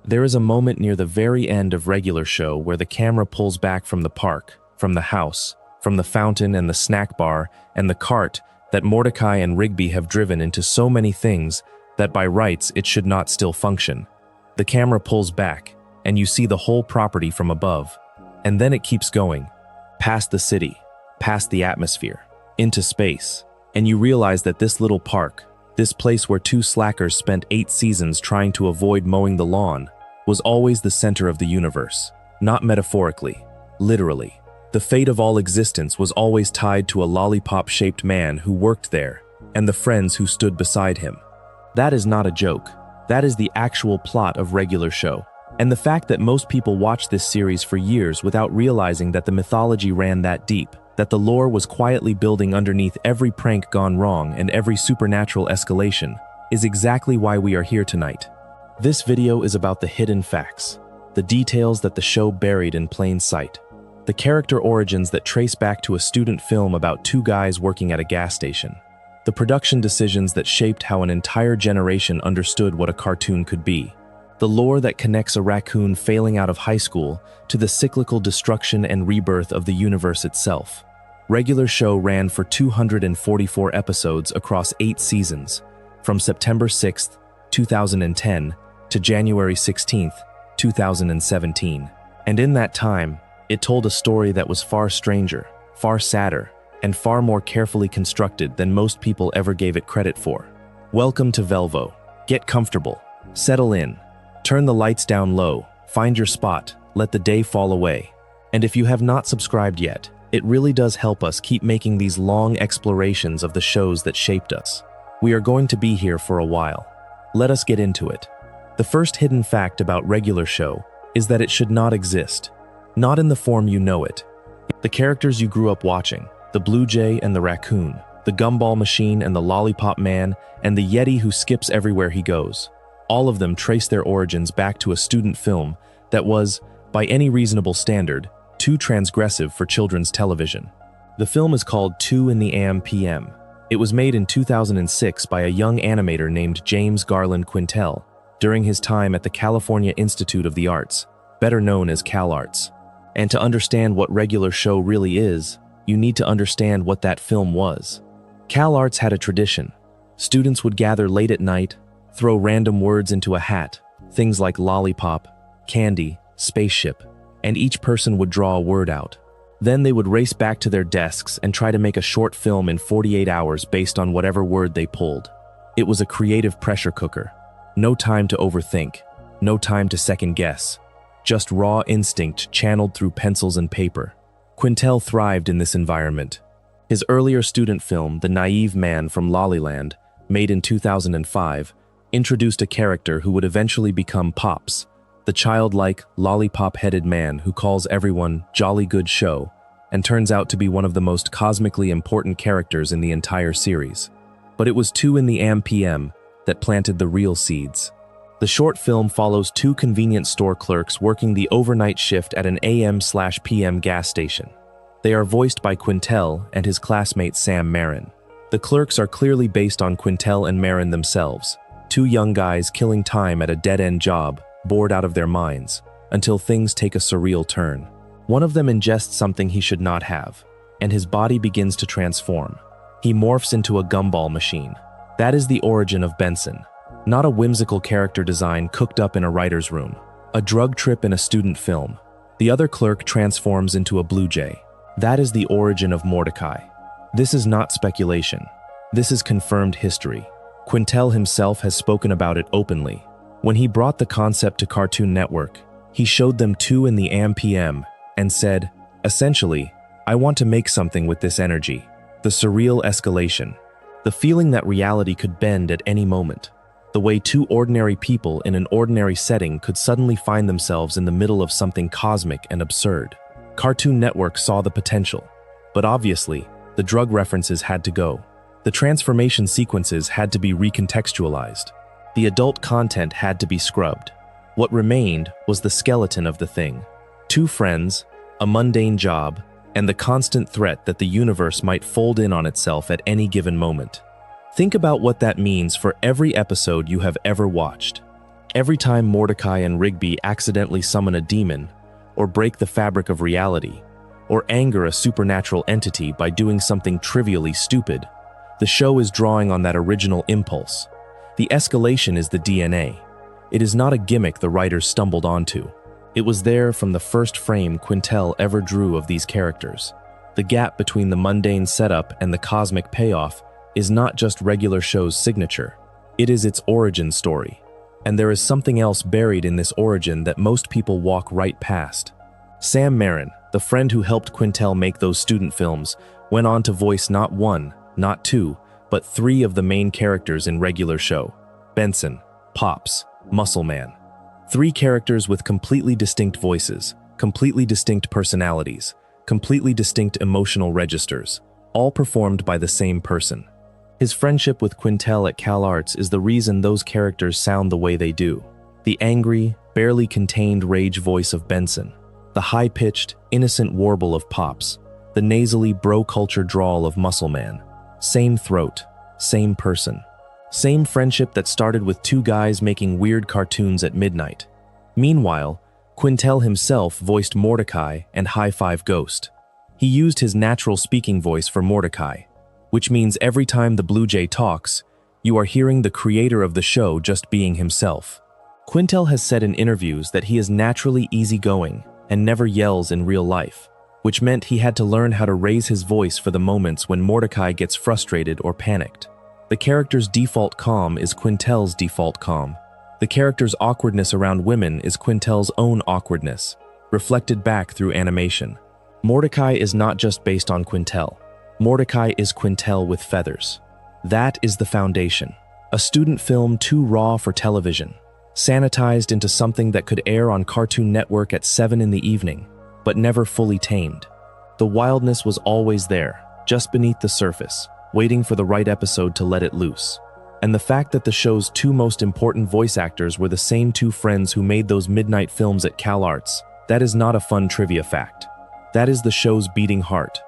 There is a moment near the very end of Regular Show where the camera pulls back from the park, from the house, from the fountain and the snack bar and the cart that Mordecai and Rigby have driven into so many things that by rights it should not still function. The camera pulls back, and you see the whole property from above. And then it keeps going, past the city, past the atmosphere, into space. And you realize that this little park, this place where two slackers spent 8 seasons trying to avoid mowing the lawn, was always the center of the universe. Not metaphorically, literally. The fate of all existence was always tied to a lollipop-shaped man who worked there, and the friends who stood beside him. That is not a joke. That is the actual plot of Regular Show. And the fact that most people watch this series for years without realizing that the mythology ran that deep, that the lore was quietly building underneath every prank gone wrong and every supernatural escalation, is exactly why we are here tonight. This video is about the hidden facts, the details that the show buried in plain sight, the character origins that trace back to a student film about 2 guys working at a gas station, the production decisions that shaped how an entire generation understood what a cartoon could be, the lore that connects a raccoon failing out of high school to the cyclical destruction and rebirth of the universe itself. Regular Show ran for 244 episodes across 8 seasons, from September 6, 2010 to January 16, 2017. And in that time, it told a story that was far stranger, far sadder, and far more carefully constructed than most people ever gave it credit for. Welcome to Velvo. Get comfortable, settle in, turn the lights down low, find your spot, let the day fall away. And if you have not subscribed yet, it really does help us keep making these long explorations of the shows that shaped us. We are going to be here for a while. Let us get into it. The first hidden fact about Regular Show is that it should not exist. Not in the form you know it. The characters you grew up watching, the Blue Jay and the raccoon, the gumball machine and the lollipop man, and the Yeti who skips everywhere he goes. All of them trace their origins back to a student film that was, by any reasonable standard, too transgressive for children's television. The film is called 2 in the AM PM. It was made in 2006 by a young animator named James Garland Quintel during his time at the California Institute of the Arts, better known as CalArts. And to understand what Regular Show really is, you need to understand what that film was. CalArts had a tradition. Students would gather late at night, throw random words into a hat, things like lollipop, candy, spaceship, and each person would draw a word out. Then they would race back to their desks and try to make a short film in 48 hours based on whatever word they pulled. It was a creative pressure cooker. No time to overthink, no time to second guess. Just raw instinct channeled through pencils and paper. Quintel thrived in this environment. His earlier student film, The Naive Man from Lollyland, made in 2005, introduced a character who would eventually become Pops, the childlike, lollipop-headed man who calls everyone jolly good show and turns out to be one of the most cosmically important characters in the entire series. But it was 2 in the AM PM that planted the real seeds. The short film follows 2 convenience store clerks working the overnight shift at an AM/PM gas station. They are voiced by Quintel and his classmate Sam Marin. The clerks are clearly based on Quintel and Marin themselves, 2 young guys killing time at a dead-end job, bored out of their minds, until things take a surreal turn. One of them ingests something he should not have, and his body begins to transform. He morphs into a gumball machine. That is the origin of Benson. Not a whimsical character design cooked up in a writer's room. A drug trip in a student film. The other clerk transforms into a Blue Jay. That is the origin of Mordecai. This is not speculation. This is confirmed history. Quintel himself has spoken about it openly. When he brought the concept to Cartoon Network, he showed them 2 in the AM PM and said, essentially, I want to make something with this energy. The surreal escalation. The feeling that reality could bend at any moment. The way 2 ordinary people in an ordinary setting could suddenly find themselves in the middle of something cosmic and absurd. Cartoon Network saw the potential. But obviously, the drug references had to go. The transformation sequences had to be recontextualized. The adult content had to be scrubbed. What remained was the skeleton of the thing. 2 friends, a mundane job, and the constant threat that the universe might fold in on itself at any given moment. Think about what that means for every episode you have ever watched. Every time Mordecai and Rigby accidentally summon a demon, or break the fabric of reality, or anger a supernatural entity by doing something trivially stupid, the show is drawing on that original impulse. The escalation is the DNA. It is not a gimmick the writers stumbled onto. It was there from the first frame Quintel ever drew of these characters. The gap between the mundane setup and the cosmic payoff is not just regular show's signature. It is its origin story. And there is something else buried in this origin that most people walk right past. Sam Marin, the friend who helped Quintel make those student films, went on to voice not one, not two, but three of the main characters in regular show: Benson, Pops, Muscle Man. Three characters with completely distinct voices, completely distinct personalities, completely distinct emotional registers, all performed by the same person. His friendship with Quintel at CalArts is the reason those characters sound the way they do. The angry, barely contained rage voice of Benson, the high-pitched, innocent warble of Pops, the nasally bro-culture drawl of Muscle Man. Same throat, same person. Same friendship that started with two guys making weird cartoons at midnight. Meanwhile, Quintel himself voiced Mordecai and High Five Ghost. He used his natural speaking voice for Mordecai, which means every time the Blue Jay talks, you are hearing the creator of the show just being himself. Quintel has said in interviews that he is naturally easygoing and never yells in real life, which meant he had to learn how to raise his voice for the moments when Mordecai gets frustrated or panicked. The character's default calm is Quintel's default calm. The character's awkwardness around women is Quintel's own awkwardness, reflected back through animation. Mordecai is not just based on Quintel. Mordecai is Quintel with feathers. That is the foundation. A student film too raw for television, sanitized into something that could air on Cartoon Network at 7 in the evening, but never fully tamed. The wildness was always there, just beneath the surface, waiting for the right episode to let it loose. And the fact that the show's two most important voice actors were the same two friends who made those midnight films at CalArts, that is not a fun trivia fact. That is the show's beating heart.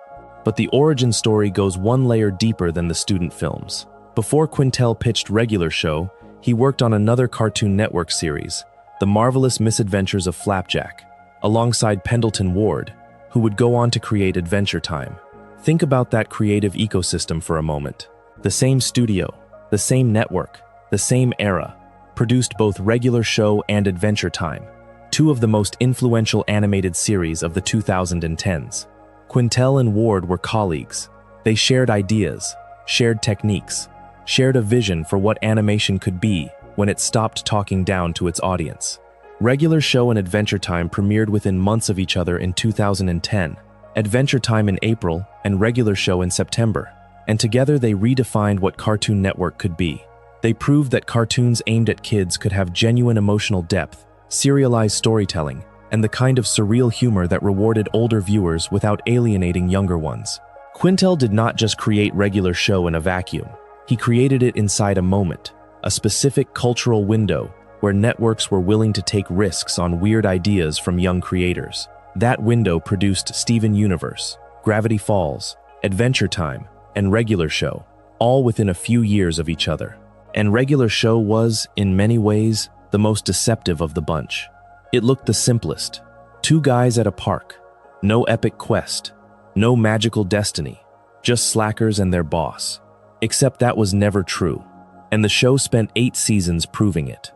But the origin story goes one layer deeper than the student films. Before Quintel pitched regular show, he worked on another Cartoon Network series, The Marvelous Misadventures of Flapjack, alongside Pendleton Ward, who would go on to create Adventure Time. Think about that creative ecosystem for a moment. The same studio, the same network, the same era, produced both regular show and Adventure Time, two of the most influential animated series of the 2010s. Quintel and Ward were colleagues. They shared ideas, shared techniques, shared a vision for what animation could be when it stopped talking down to its audience. Regular show and Adventure Time premiered within months of each other in 2010, Adventure Time in April and regular show in September, and together they redefined what Cartoon Network could be. They proved that cartoons aimed at kids could have genuine emotional depth, serialized storytelling, and the kind of surreal humor that rewarded older viewers without alienating younger ones. Quintel did not just create regular show in a vacuum. He created it inside a moment, a specific cultural window where networks were willing to take risks on weird ideas from young creators. That window produced Steven Universe, Gravity Falls, Adventure Time, and regular show, all within a few years of each other. And regular show was, in many ways, the most deceptive of the bunch. It looked the simplest. Two guys at a park. No epic quest. No magical destiny. Just slackers and their boss. Except that was never true. And the show spent 8 seasons proving it.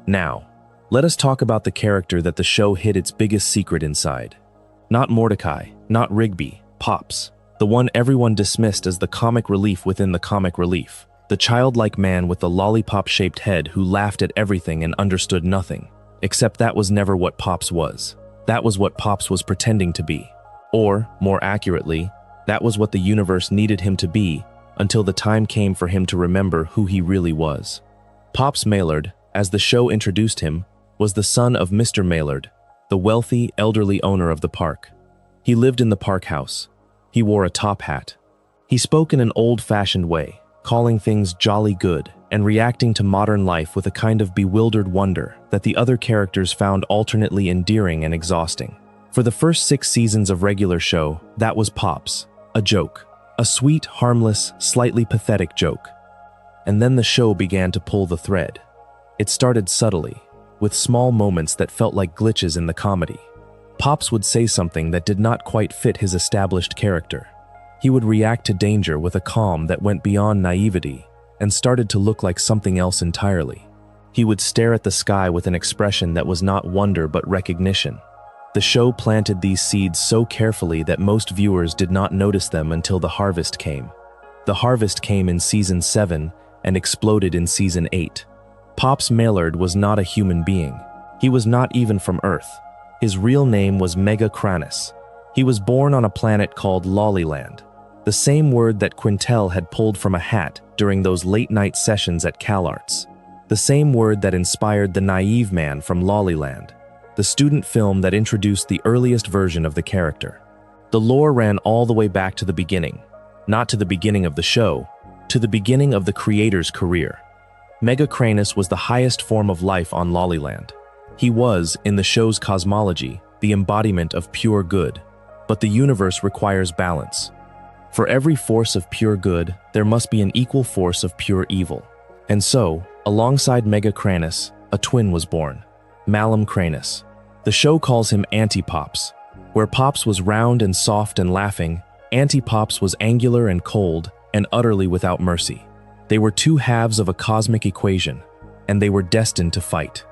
Now, let us talk about the character that the show hid its biggest secret inside. Not Mordecai, not Rigby, Pops. The one everyone dismissed as the comic relief within the comic relief. The childlike man with the lollipop-shaped head who laughed at everything and understood nothing. Except that was never what Pops was. That was what Pops was pretending to be. Or, more accurately, that was what the universe needed him to be until the time came for him to remember who he really was. Pops Maillard, as the show introduced him, was the son of Mr. Maillard, the wealthy, elderly owner of the park. He lived in the park house. He wore a top hat. He spoke in an old-fashioned way, calling things jolly good and reacting to modern life with a kind of bewildered wonder that the other characters found alternately endearing and exhausting. For the first 6 seasons of regular show, that was Pops, a joke. A sweet, harmless, slightly pathetic joke. And then the show began to pull the thread. It started subtly, with small moments that felt like glitches in the comedy. Pops would say something that did not quite fit his established character. He would react to danger with a calm that went beyond naivety and started to look like something else entirely. He would stare at the sky with an expression that was not wonder but recognition. The show planted these seeds so carefully that most viewers did not notice them until the harvest came. The harvest came in Season 7 and exploded in Season 8. Pops Maillard was not a human being. He was not even from Earth. His real name was Mega Cranus. He was born on a planet called Lollyland, the same word that Quintel had pulled from a hat during those late-night sessions at CalArts, the same word that inspired The Naive Man from Lollyland, the student film that introduced the earliest version of the character. The lore ran all the way back to the beginning, not to the beginning of the show, to the beginning of the creator's career. Mega Cranus was the highest form of life on Lollyland. He was, in the show's cosmology, the embodiment of pure good. But the universe requires balance. For every force of pure good, there must be an equal force of pure evil. And so, alongside Mega Cranus, a twin was born, Malum Cranus. The show calls him Anti-Pops. Where Pops was round and soft and laughing, Anti-Pops was angular and cold and utterly without mercy. They were two halves of a cosmic equation, and they were destined to fight.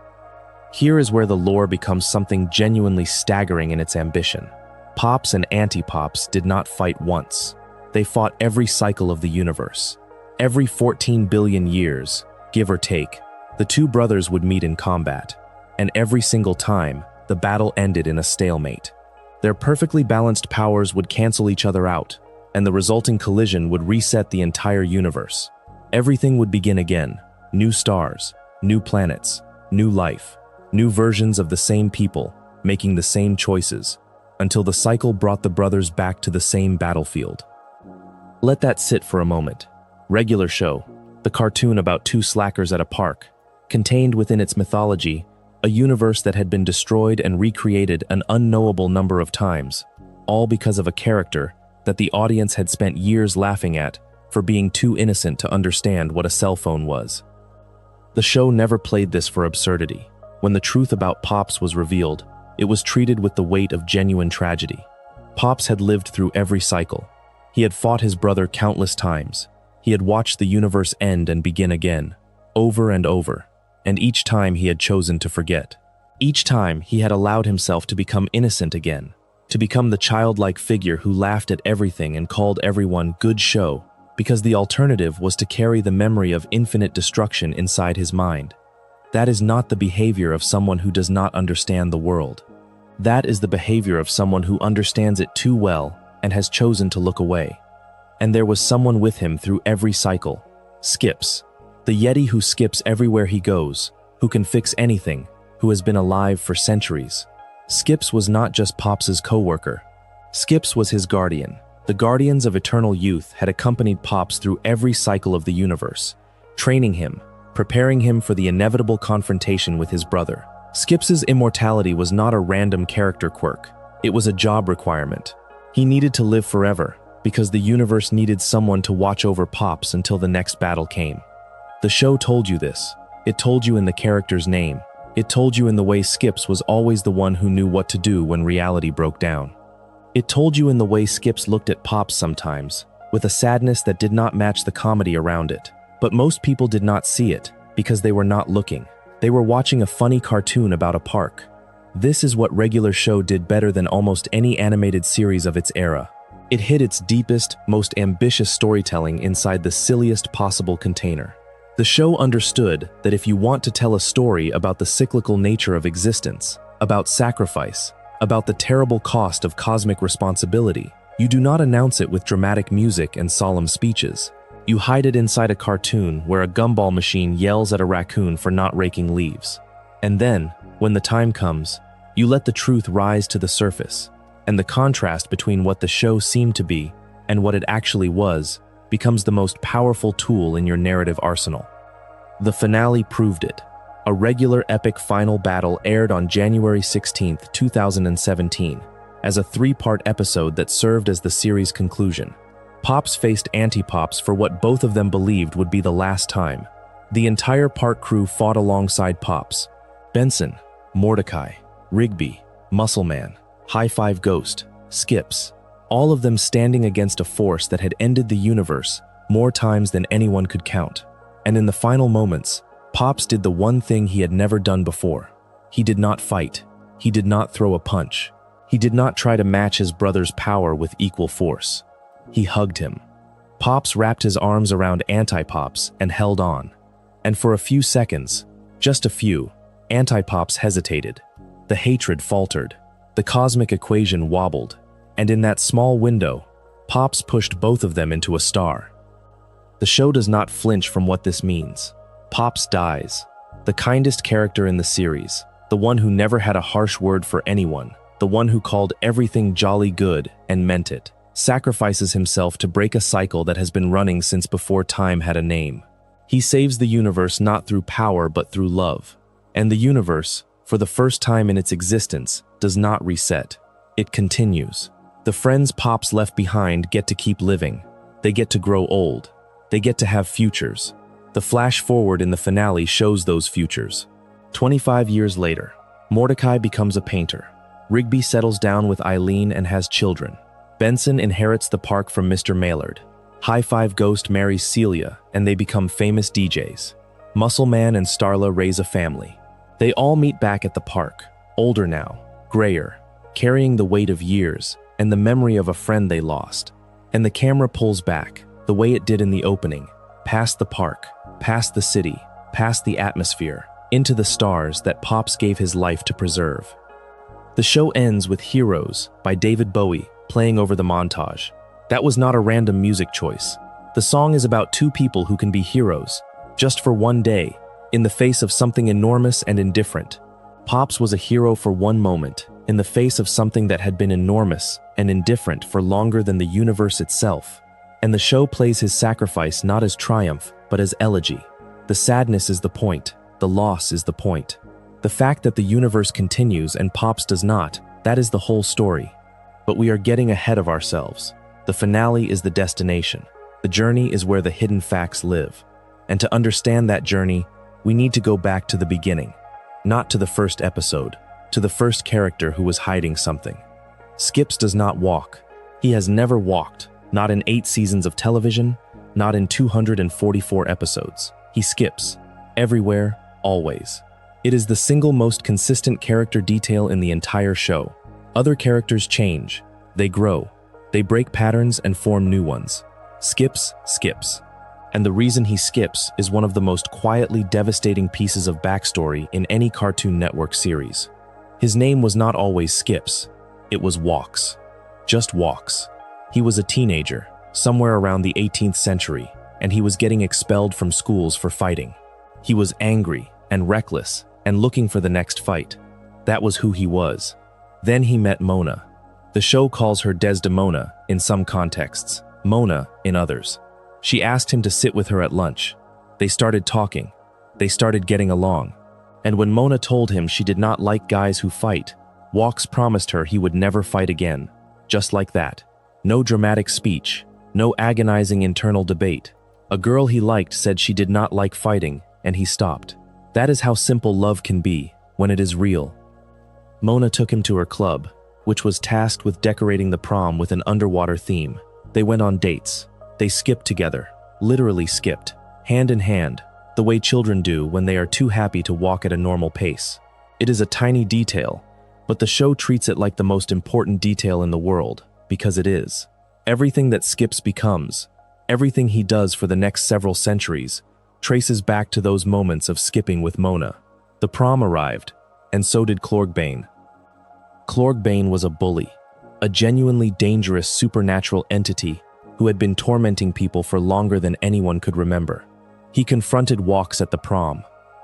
Here is where the lore becomes something genuinely staggering in its ambition. Pops and Anti-Pops did not fight once. They fought every cycle of the universe. Every 14 billion years, give or take, the two brothers would meet in combat, and every single time, the battle ended in a stalemate. Their perfectly balanced powers would cancel each other out, and the resulting collision would reset the entire universe. Everything would begin again, new stars, new planets, new life, new versions of the same people, making the same choices, until the cycle brought the brothers back to the same battlefield. Let that sit for a moment. Regular Show, the cartoon about two slackers at a park, contained within its mythology a universe that had been destroyed and recreated an unknowable number of times, all because of a character that the audience had spent years laughing at for being too innocent to understand what a cell phone was. The show never played this for absurdity. When the truth about Pops was revealed, it was treated with the weight of genuine tragedy. Pops had lived through every cycle. He had fought his brother countless times. He had watched the universe end and begin again, over and over, and each time he had chosen to forget. Each time he had allowed himself to become innocent again, to become the childlike figure who laughed at everything and called everyone good show, because the alternative was to carry the memory of infinite destruction inside his mind. That is not the behavior of someone who does not understand the world. That is the behavior of someone who understands it too well and has chosen to look away. And there was someone with him through every cycle. Skips, the Yeti who skips everywhere he goes, who can fix anything, who has been alive for centuries. Skips was not just Pops's co-worker. Skips was his guardian. The guardians of eternal youth had accompanied Pops through every cycle of the universe, training him, preparing him for the inevitable confrontation with his brother. Skips's immortality was not a random character quirk. It was a job requirement. He needed to live forever, because the universe needed someone to watch over Pops until the next battle came. The show told you this. It told you in the character's name. It told you in the way Skips was always the one who knew what to do when reality broke down. It told you in the way Skips looked at Pops sometimes, with a sadness that did not match the comedy around it. But most people did not see it, because they were not looking. They were watching a funny cartoon about a park. This is what Regular Show did better than almost any animated series of its era. It hid its deepest, most ambitious storytelling inside the silliest possible container. The show understood that if you want to tell a story about the cyclical nature of existence, about sacrifice, about the terrible cost of cosmic responsibility, you do not announce it with dramatic music and solemn speeches. You hide it inside a cartoon where a gumball machine yells at a raccoon for not raking leaves. And then, when the time comes, you let the truth rise to the surface, and the contrast between what the show seemed to be and what it actually was becomes the most powerful tool in your narrative arsenal. The finale proved it. A regular epic final battle aired on January 16, 2017, as a three-part episode that served as the series' conclusion. Pops faced Anti-Pops for what both of them believed would be the last time. The entire park crew fought alongside Pops. Benson, Mordecai, Rigby, Muscle Man, High Five Ghost, Skips, all of them standing against a force that had ended the universe more times than anyone could count. And in the final moments, Pops did the one thing he had never done before. He did not fight. He did not throw a punch. He did not try to match his brother's power with equal force. He hugged him. Pops wrapped his arms around Anti-Pops and held on. And for a few seconds, just a few, Anti-Pops hesitated. The hatred faltered. The cosmic equation wobbled. And in that small window, Pops pushed both of them into a star. The show does not flinch from what this means. Pops dies. The kindest character in the series, the one who never had a harsh word for anyone, the one who called everything jolly good and meant it, sacrifices himself to break a cycle that has been running since before time had a name. He saves the universe not through power but through love. And the universe, for the first time in its existence, does not reset. It continues. The friends Pops left behind get to keep living. They get to grow old. They get to have futures. The flash forward in the finale shows those futures. 25 years later, Mordecai becomes a painter. Rigby settles down with Eileen and has children. Benson inherits the park from Mr. Maillard. High Five Ghost marries Celia and they become famous DJs. Muscle Man and Starla raise a family. They all meet back at the park, older now, grayer, carrying the weight of years and the memory of a friend they lost. And the camera pulls back, the way it did in the opening, past the park, past the city, past the atmosphere, into the stars that Pops gave his life to preserve. The show ends with Heroes by David Bowie playing over the montage. That was not a random music choice. The song is about two people who can be heroes, just for one day, in the face of something enormous and indifferent. Pops was a hero for one moment, in the face of something that had been enormous and indifferent for longer than the universe itself. And the show plays his sacrifice not as triumph, but as elegy. The sadness is the point. The loss is the point. The fact that the universe continues and Pops does not, that is the whole story. But we are getting ahead of ourselves. The finale is the destination. The journey is where the hidden facts live. And to understand that journey, we need to go back to the beginning. Not to the first episode, to the first character who was hiding something. Skips does not walk. He has never walked, not in 8 seasons of television, not in 244 episodes. He skips. Everywhere, always. It is the single most consistent character detail in the entire show. Other characters change. They grow. They break patterns and form new ones. Skips skips. And the reason he skips is one of the most quietly devastating pieces of backstory in any Cartoon Network series. His name was not always Skips. It was Walks. Just Walks. He was a teenager, somewhere around the 18th century, and he was getting expelled from schools for fighting. He was angry and reckless and looking for the next fight. That was who he was. Then he met Mona. The show calls her Desdemona in some contexts, Mona in others. She asked him to sit with her at lunch. They started talking. They started getting along. And when Mona told him she did not like guys who fight, Walks promised her he would never fight again. Just like that. No dramatic speech. No agonizing internal debate. A girl he liked said she did not like fighting, and he stopped. That is how simple love can be, when it is real. Mona took him to her club, which was tasked with decorating the prom with an underwater theme. They went on dates. They skipped together, literally skipped, hand in hand, the way children do when they are too happy to walk at a normal pace. It is a tiny detail, but the show treats it like the most important detail in the world, because it is. Everything that Skips becomes, everything he does for the next several centuries, traces back to those moments of skipping with Mona. The prom arrived, and so did Clorgbane. Clorgbane was a bully, a genuinely dangerous supernatural entity who had been tormenting people for longer than anyone could remember. He confronted Walks at the prom.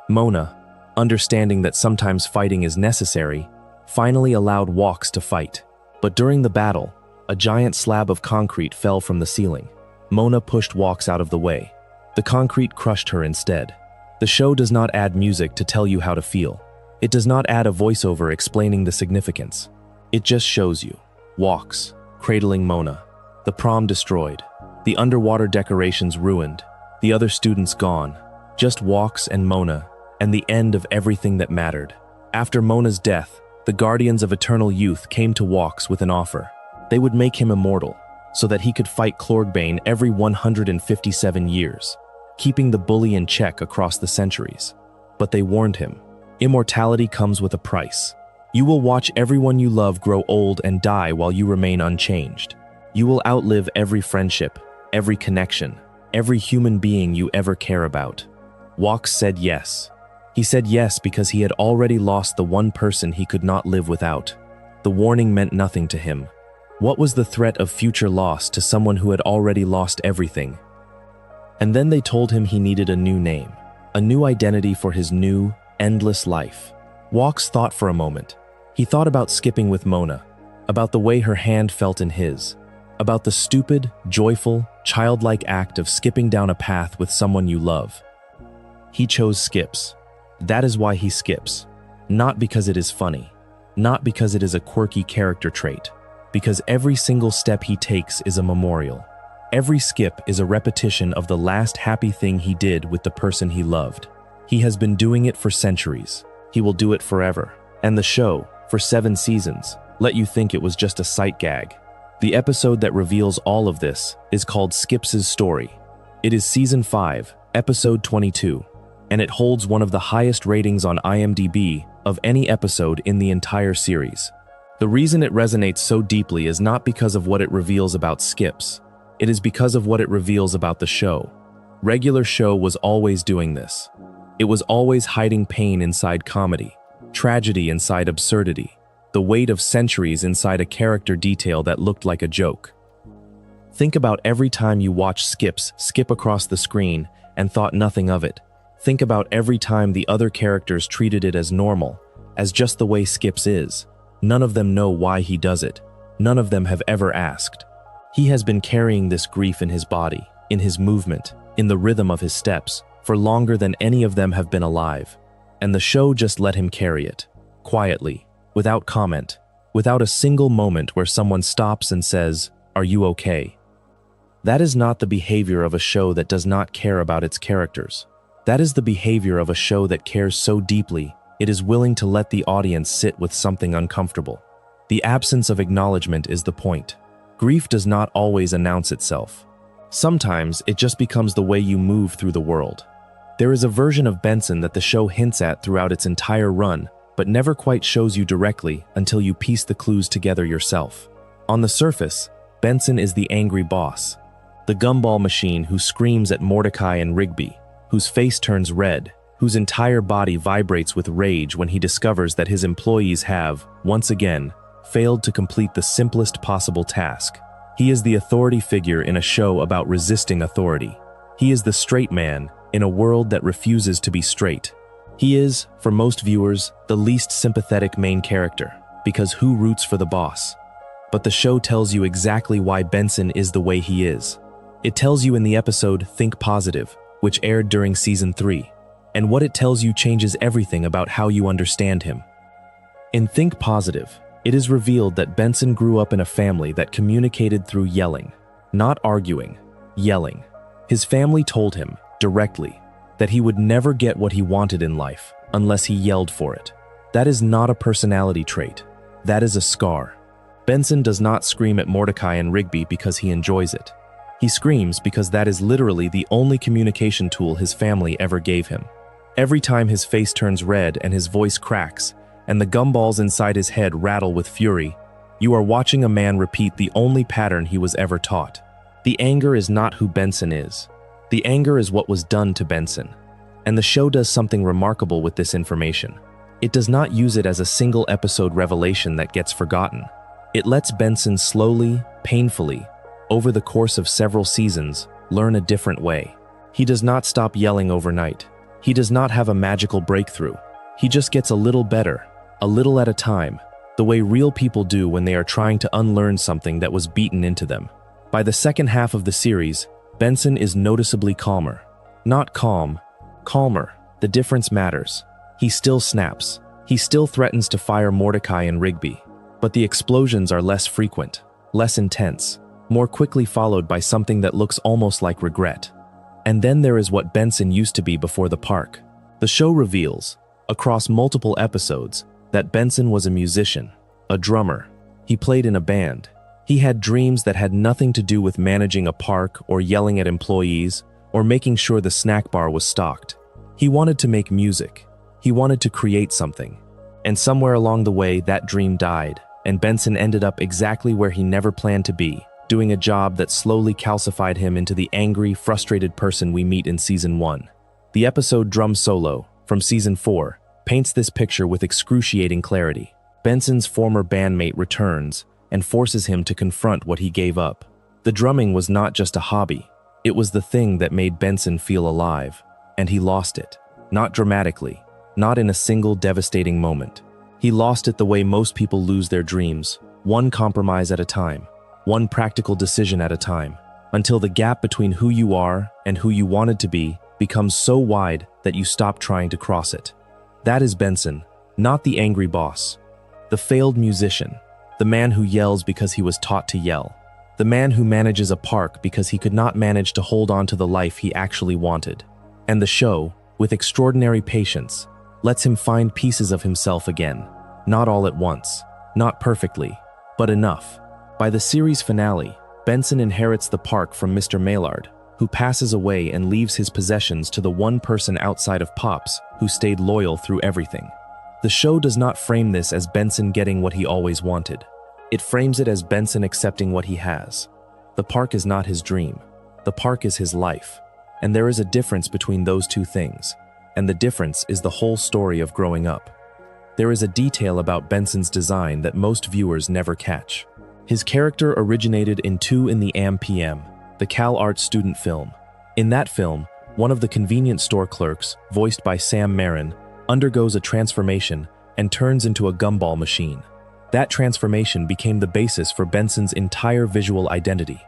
Mona, understanding that sometimes fighting is necessary, finally allowed Walks to fight. But during the battle, a giant slab of concrete fell from the ceiling. Mona pushed Walks out of the way. The concrete crushed her instead. The show does not add music to tell you how to feel. It does not add a voiceover explaining the significance. It just shows you. Walks, cradling Mona. The prom destroyed. The underwater decorations ruined. The other students gone. Just Walks and Mona, and the end of everything that mattered. After Mona's death, the Guardians of Eternal Youth came to Walks with an offer. They would make him immortal, so that he could fight Clorgbane every 157 years, keeping the bully in check across the centuries. But they warned him, immortality comes with a price. You will watch everyone you love grow old and die while you remain unchanged. You will outlive every friendship, every connection, every human being you ever care about. Walks said yes. He said yes because he had already lost the one person he could not live without. The warning meant nothing to him. What was the threat of future loss to someone who had already lost everything? And then they told him he needed a new name, a new identity for his new, endless life. Walks thought for a moment. He thought about skipping with Mona, about the way her hand felt in his, about the stupid, joyful, childlike act of skipping down a path with someone you love. He chose skips. That is why he skips. Not because it is funny, not because it is a quirky character trait, because every single step he takes is a memorial. Every skip is a repetition of the last happy thing he did with the person he loved. He has been doing it for centuries. He will do it forever. And the show, for 7 seasons, let you think it was just a sight gag. The episode that reveals all of this is called Skips' Story. It is Season 5, Episode 22, and it holds one of the highest ratings on IMDb of any episode in the entire series. The reason it resonates so deeply is not because of what it reveals about Skips. It is because of what it reveals about the show. Regular show was always doing this. It was always hiding pain inside comedy, tragedy inside absurdity, the weight of centuries inside a character detail that looked like a joke. Think about every time you watched Skips skip across the screen and thought nothing of it. Think about every time the other characters treated it as normal, as just the way Skips is. None of them know why he does it. None of them have ever asked. He has been carrying this grief in his body, in his movement, in the rhythm of his steps, for longer than any of them have been alive. And the show just let him carry it, quietly, without comment, without a single moment where someone stops and says, "Are you okay?" That is not the behavior of a show that does not care about its characters. That is the behavior of a show that cares so deeply, it is willing to let the audience sit with something uncomfortable. The absence of acknowledgement is the point. Grief does not always announce itself. Sometimes it just becomes the way you move through the world. There is a version of Benson that the show hints at throughout its entire run, but never quite shows you directly until you piece the clues together yourself. On the surface, Benson is the angry boss, the gumball machine who screams at Mordecai and Rigby, whose face turns red, whose entire body vibrates with rage when he discovers that his employees have, once again, failed to complete the simplest possible task. He is the authority figure in a show about resisting authority. He is the straight man in a world that refuses to be straight. He is, for most viewers, the least sympathetic main character, because who roots for the boss? But the show tells you exactly why Benson is the way he is. It tells you in the episode Think Positive, which aired during Season 3, and what it tells you changes everything about how you understand him. In Think Positive, it is revealed that Benson grew up in a family that communicated through yelling, not arguing, yelling. His family told him, directly, that he would never get what he wanted in life unless he yelled for it. That is not a personality trait. That is a scar. Benson does not scream at Mordecai and Rigby because he enjoys it. He screams because that is literally the only communication tool his family ever gave him. Every time his face turns red and his voice cracks, and the gumballs inside his head rattle with fury, you are watching a man repeat the only pattern he was ever taught. The anger is not who Benson is. The anger is what was done to Benson. And the show does something remarkable with this information. It does not use it as a single episode revelation that gets forgotten. It lets Benson slowly, painfully, over the course of several seasons, learn a different way. He does not stop yelling overnight. He does not have a magical breakthrough. He just gets a little better, a little at a time, the way real people do when they are trying to unlearn something that was beaten into them. By the second half of the series, Benson is noticeably calmer. Not calm, calmer. The difference matters. He still snaps. He still threatens to fire Mordecai and Rigby. But the explosions are less frequent, less intense, more quickly followed by something that looks almost like regret. And then there is what Benson used to be before the park. The show reveals across multiple episodes, that Benson was a musician, a drummer. He played in a band. He had dreams that had nothing to do with managing a park or yelling at employees or making sure the snack bar was stocked. He wanted to make music. He wanted to create something. And somewhere along the way, that dream died, and Benson ended up exactly where he never planned to be, doing a job that slowly calcified him into the angry, frustrated person we meet in Season 1. The episode Drum Solo, from Season 4, paints this picture with excruciating clarity. Benson's former bandmate returns and forces him to confront what he gave up. The drumming was not just a hobby. It was the thing that made Benson feel alive, and he lost it. Not dramatically, not in a single devastating moment. He lost it the way most people lose their dreams, one compromise at a time, one practical decision at a time, until the gap between who you are and who you wanted to be becomes so wide that you stop trying to cross it. That is Benson, not the angry boss. The failed musician, the man who yells because he was taught to yell, the man who manages a park because he could not manage to hold on to the life he actually wanted. And the show, with extraordinary patience, lets him find pieces of himself again. Not all at once, not perfectly, but enough. By the series finale, Benson inherits the park from Mr. Maillard, who passes away and leaves his possessions to the one person outside of Pops who stayed loyal through everything. The show does not frame this as Benson getting what he always wanted. It frames it as Benson accepting what he has. The park is not his dream. The park is his life. And there is a difference between those two things. And the difference is the whole story of growing up. There is a detail about Benson's design that most viewers never catch. His character originated in 2 in the AM/PM, the CalArts student film. In that film, one of the convenience store clerks, voiced by Sam Marin, undergoes a transformation and turns into a gumball machine. That transformation became the basis for Benson's entire visual identity.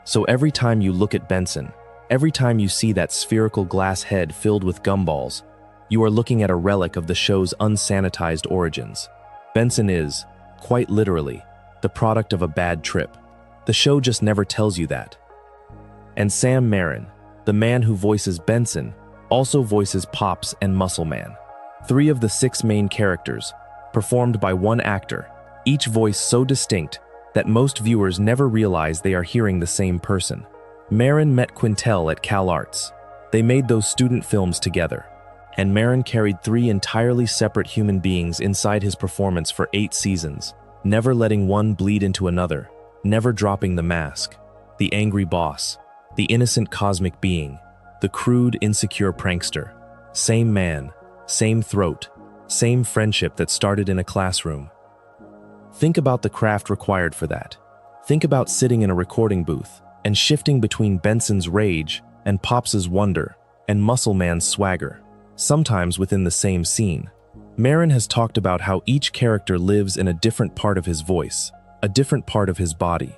So every time you look at Benson, every time you see that spherical glass head filled with gumballs, you are looking at a relic of the show's unsanitized origins. Benson is, quite literally, the product of a bad trip. The show just never tells you that. And Sam Marin, the man who voices Benson, also voices Pops and Muscle Man. 3 of the 6 main characters, performed by one actor, each voice so distinct that most viewers never realize they are hearing the same person. Marin met Quintel at CalArts. They made those student films together. And Marin carried 3 entirely separate human beings inside his performance for 8 seasons, never letting one bleed into another, never dropping the mask. The angry boss, the innocent cosmic being, the crude, insecure prankster. Same man, same throat, same friendship that started in a classroom. Think about the craft required for that. Think about sitting in a recording booth and shifting between Benson's rage and Pops's wonder and Muscle Man's swagger, sometimes within the same scene. Marin has talked about how each character lives in a different part of his voice, a different part of his body.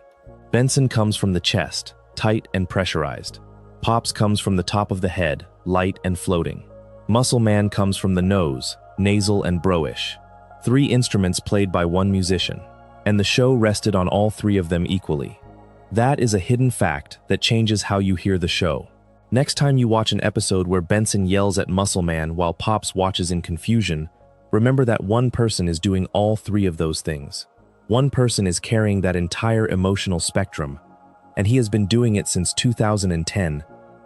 Benson comes from the chest, tight and pressurized. Pops comes from the top of the head, light and floating. Muscle Man comes from the nose, nasal and bro-ish. 3 instruments played by one musician, and the show rested on all 3 of them equally. That is a hidden fact that changes how you hear the show. Next time you watch an episode where Benson yells at Muscle Man while Pops watches in confusion, remember that one person is doing all 3 of those things. One person is carrying that entire emotional spectrum, and he has been doing it since 2010,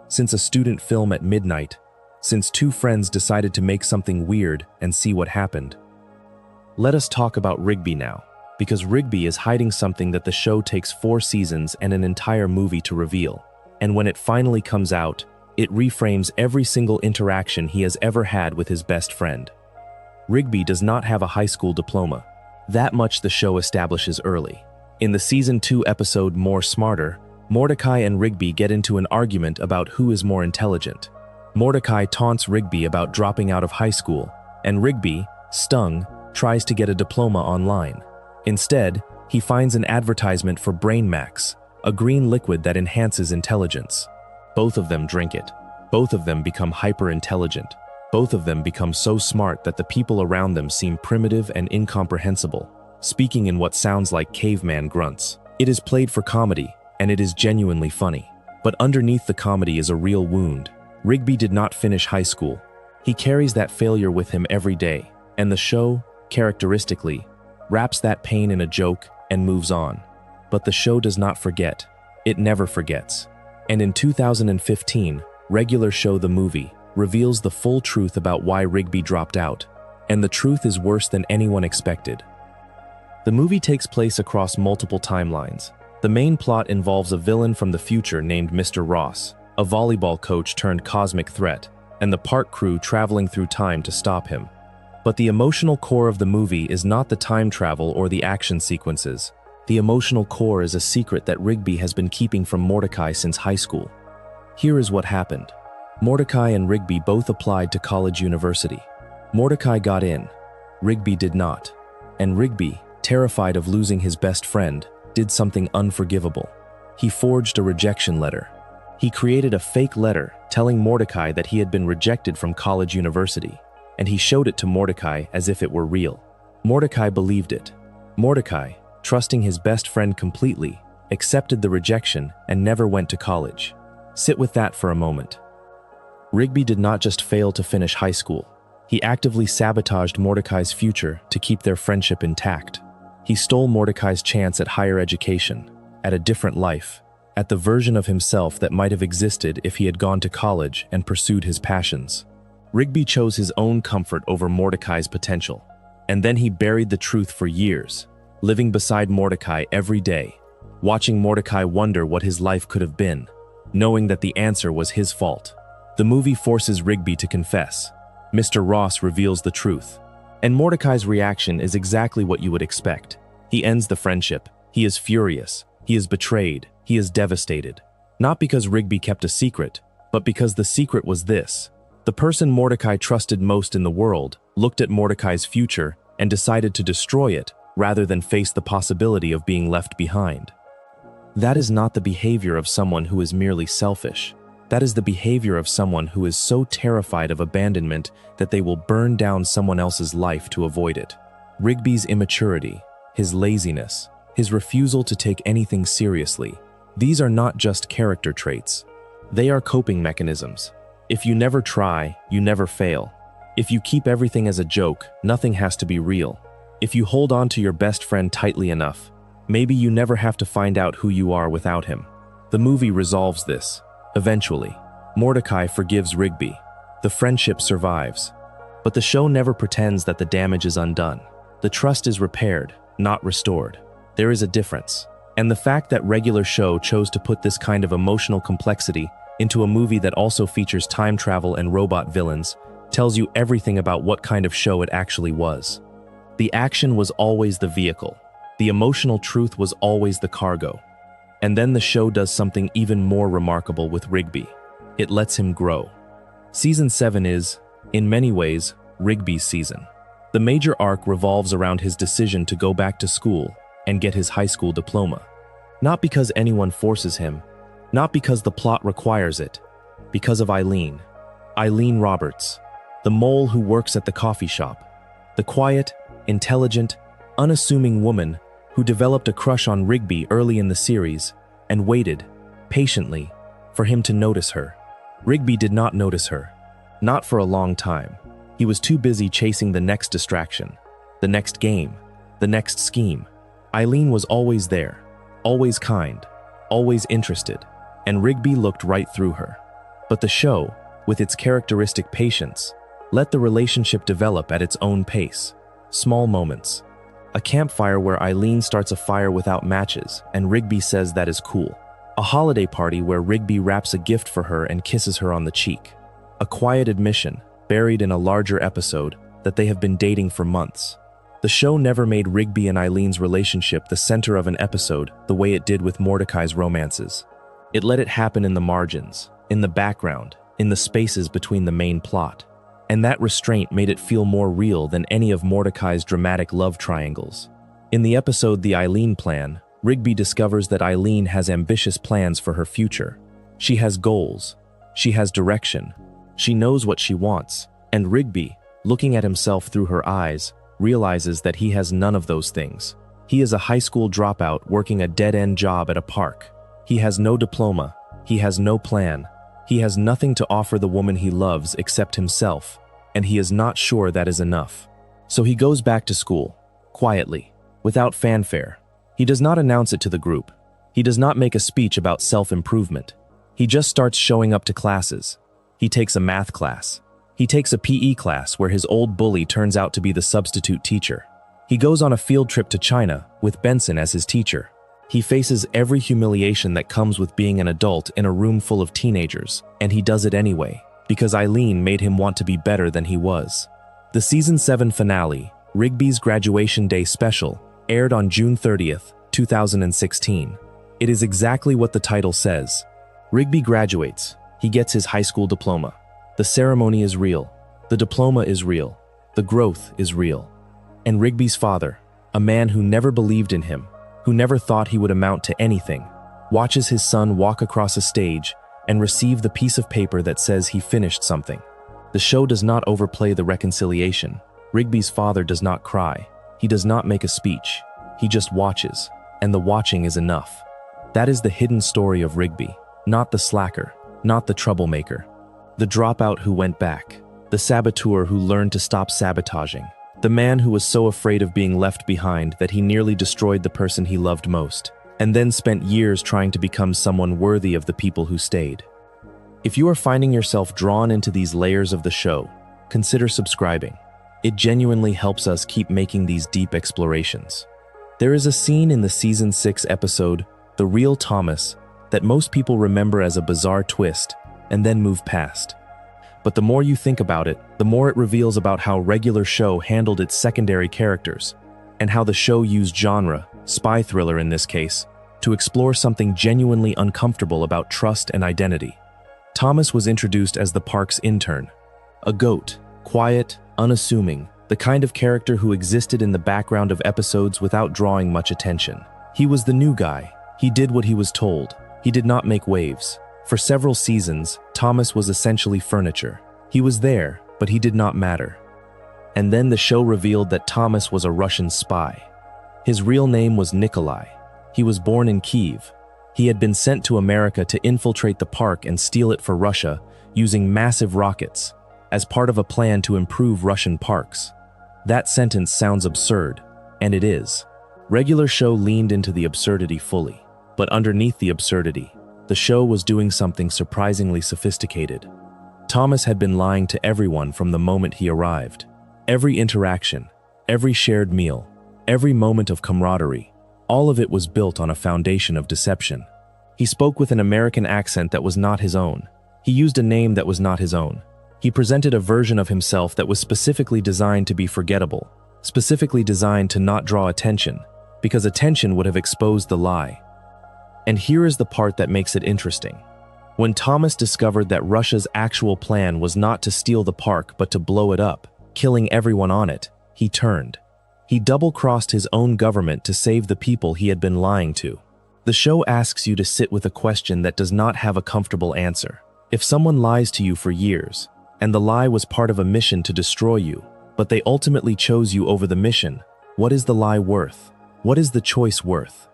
since a student film at midnight, since 2 friends decided to make something weird and see what happened. Let us talk about Rigby now, because Rigby is hiding something that the show takes 4 seasons and an entire movie to reveal. And when it finally comes out, it reframes every single interaction he has ever had with his best friend. Rigby does not have a high school diploma. That much the show establishes early. In the Season 2 episode More Smarter, Mordecai and Rigby get into an argument about who is more intelligent. Mordecai taunts Rigby about dropping out of high school, and Rigby, stung, tries to get a diploma online. Instead, he finds an advertisement for Brain Max, a green liquid that enhances intelligence. Both of them drink it. Both of them become hyper-intelligent. Both of them become so smart that the people around them seem primitive and incomprehensible, speaking in what sounds like caveman grunts. It is played for comedy, and it is genuinely funny. But underneath the comedy is a real wound. Rigby did not finish high school. He carries that failure with him every day, and the show, characteristically, wraps that pain in a joke and moves on. But the show does not forget. It never forgets. And in 2015, regular show The Movie reveals the full truth about why Rigby dropped out, and the truth is worse than anyone expected. The movie takes place across multiple timelines. The main plot involves a villain from the future named Mr. Ross, a volleyball coach turned cosmic threat, and the park crew traveling through time to stop him. But the emotional core of the movie is not the time travel or the action sequences. The emotional core is a secret that Rigby has been keeping from Mordecai since high school. Here is what happened. Mordecai and Rigby both applied to college university. Mordecai got in, Rigby did not. And Rigby, terrified of losing his best friend, did something unforgivable. He forged a rejection letter. He created a fake letter telling Mordecai that he had been rejected from college university, and he showed it to Mordecai as if it were real. Mordecai believed it. Mordecai, trusting his best friend completely, accepted the rejection and never went to college. Sit with that for a moment. Rigby did not just fail to finish high school. He actively sabotaged Mordecai's future to keep their friendship intact. He stole Mordecai's chance at higher education, at a different life, at the version of himself that might have existed if he had gone to college and pursued his passions. Rigby chose his own comfort over Mordecai's potential, and then he buried the truth for years, living beside Mordecai every day, watching Mordecai wonder what his life could have been, knowing that the answer was his fault. The movie forces Rigby to confess. Mr. Ross reveals the truth. And Mordecai's reaction is exactly what you would expect. He ends the friendship. He is furious. He is betrayed. He is devastated. Not because Rigby kept a secret, but because the secret was this. The person Mordecai trusted most in the world looked at Mordecai's future and decided to destroy it rather than face the possibility of being left behind. That is not the behavior of someone who is merely selfish. That is the behavior of someone who is so terrified of abandonment that they will burn down someone else's life to avoid it. Rigby's immaturity, his laziness, his refusal to take anything seriously, these are not just character traits. They are coping mechanisms. If you never try, you never fail. If you keep everything as a joke, nothing has to be real. If you hold on to your best friend tightly enough, maybe you never have to find out who you are without him. The movie resolves this. Eventually, Mordecai forgives Rigby. The friendship survives. But the show never pretends that the damage is undone. The trust is repaired, not restored. There is a difference. And the fact that regular show chose to put this kind of emotional complexity into a movie that also features time travel and robot villains tells you everything about what kind of show it actually was. The action was always the vehicle. The emotional truth was always the cargo. And then the show does something even more remarkable with Rigby. It lets him grow. Season 7 is, in many ways, Rigby's season. The major arc revolves around his decision to go back to school and get his high school diploma. Not because anyone forces him, not because the plot requires it, because of Eileen. Eileen Roberts, the mole who works at the coffee shop. The quiet, intelligent, unassuming woman who developed a crush on Rigby early in the series and waited, patiently, for him to notice her. Rigby did not notice her. Not for a long time. He was too busy chasing the next distraction, the next game, the next scheme. Eileen was always there, always kind, always interested, and Rigby looked right through her. But the show, with its characteristic patience, let the relationship develop at its own pace. Small moments. A campfire where Eileen starts a fire without matches, and Rigby says that is cool. A holiday party where Rigby wraps a gift for her and kisses her on the cheek. A quiet admission, buried in a larger episode, that they have been dating for months. The show never made Rigby and Eileen's relationship the center of an episode the way it did with Mordecai's romances. It let it happen in the margins, in the background, in the spaces between the main plot. And that restraint made it feel more real than any of Mordecai's dramatic love triangles. In the episode The Eileen Plan, Rigby discovers that Eileen has ambitious plans for her future. She has goals. She has direction. She knows what she wants. And Rigby, looking at himself through her eyes, realizes that he has none of those things. He is a high school dropout working a dead-end job at a park. He has no diploma. He has no plan. He has nothing to offer the woman he loves except himself, and he is not sure that is enough. So he goes back to school, quietly, without fanfare. He does not announce it to the group. He does not make a speech about self-improvement. He just starts showing up to classes. He takes a math class. He takes a PE class where his old bully turns out to be the substitute teacher. He goes on a field trip to China with Benson as his teacher. He faces every humiliation that comes with being an adult in a room full of teenagers, and he does it anyway, because Eileen made him want to be better than he was. The Season 7 finale, Rigby's Graduation Day Special, aired on June 30th, 2016. It is exactly what the title says. Rigby graduates. He gets his high school diploma. The ceremony is real. The diploma is real. The growth is real. And Rigby's father, a man who never believed in him, who never thought he would amount to anything, watches his son walk across a stage and receive the piece of paper that says he finished something. The show does not overplay the reconciliation. Rigby's father does not cry. He does not make a speech. He just watches, and the watching is enough. That is the hidden story of Rigby, not the slacker, not the troublemaker. The dropout who went back, the saboteur who learned to stop sabotaging, the man who was so afraid of being left behind that he nearly destroyed the person he loved most, and then spent years trying to become someone worthy of the people who stayed. If you are finding yourself drawn into these layers of the show, consider subscribing. It genuinely helps us keep making these deep explorations. There is a scene in the Season 6 episode, The Real Thomas, that most people remember as a bizarre twist and then move past. But the more you think about it, the more it reveals about how regular show handled its secondary characters, and how the show used genre, spy thriller in this case, to explore something genuinely uncomfortable about trust and identity. Thomas was introduced as the park's intern, a goat, quiet, unassuming, the kind of character who existed in the background of episodes without drawing much attention. He was the new guy. He did what he was told. He did not make waves. For several seasons, Thomas was essentially furniture. He was there, but he did not matter. And then the show revealed that Thomas was a Russian spy. His real name was Nikolai. He was born in Kiev. He had been sent to America to infiltrate the park and steal it for Russia using massive rockets, as part of a plan to improve Russian parks. That sentence sounds absurd, and it is. Regular show leaned into the absurdity fully, but underneath the absurdity, the show was doing something surprisingly sophisticated. Thomas had been lying to everyone from the moment he arrived. Every interaction, every shared meal, every moment of camaraderie, all of it was built on a foundation of deception. He spoke with an American accent that was not his own. He used a name that was not his own. He presented a version of himself that was specifically designed to be forgettable, specifically designed to not draw attention, because attention would have exposed the lie. And here is the part that makes it interesting. When Thomas discovered that Russia's actual plan was not to steal the park but to blow it up, killing everyone on it, he turned. He double-crossed his own government to save the people he had been lying to. The show asks you to sit with a question that does not have a comfortable answer. If someone lies to you for years, and the lie was part of a mission to destroy you, but they ultimately chose you over the mission, what is the lie worth? What is the choice worth?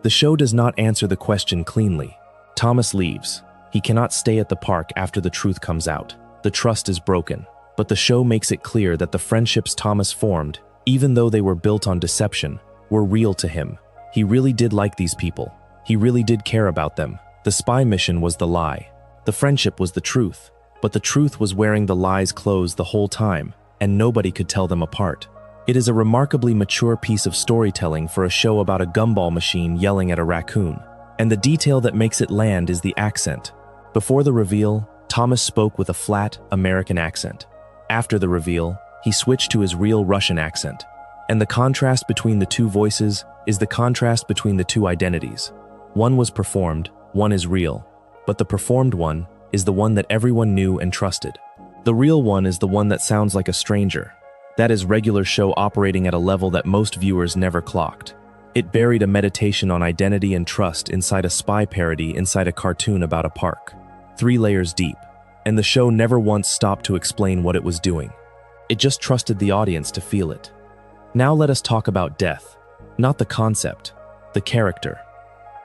The show does not answer the question cleanly. Thomas leaves. He cannot stay at the park after the truth comes out. The trust is broken, but the show makes it clear that the friendships Thomas formed, even though they were built on deception, were real to him. He really did like these people. He really did care about them. The spy mission was the lie. The friendship was the truth, but the truth was wearing the lie's clothes the whole time, and nobody could tell them apart. It is a remarkably mature piece of storytelling for a show about a gumball machine yelling at a raccoon, and the detail that makes it land is the accent. Before the reveal, Thomas spoke with a flat American accent. After the reveal, he switched to his real Russian accent. And the contrast between the two voices is the contrast between the two identities. One was performed, one is real, but the performed one is the one that everyone knew and trusted. The real one is the one that sounds like a stranger. That is regular show operating at a level that most viewers never clocked. It buried a meditation on identity and trust inside a spy parody inside a cartoon about a park. 3 layers deep, and the show never once stopped to explain what it was doing. It just trusted the audience to feel it. Now let us talk about Death. Not the concept, the character.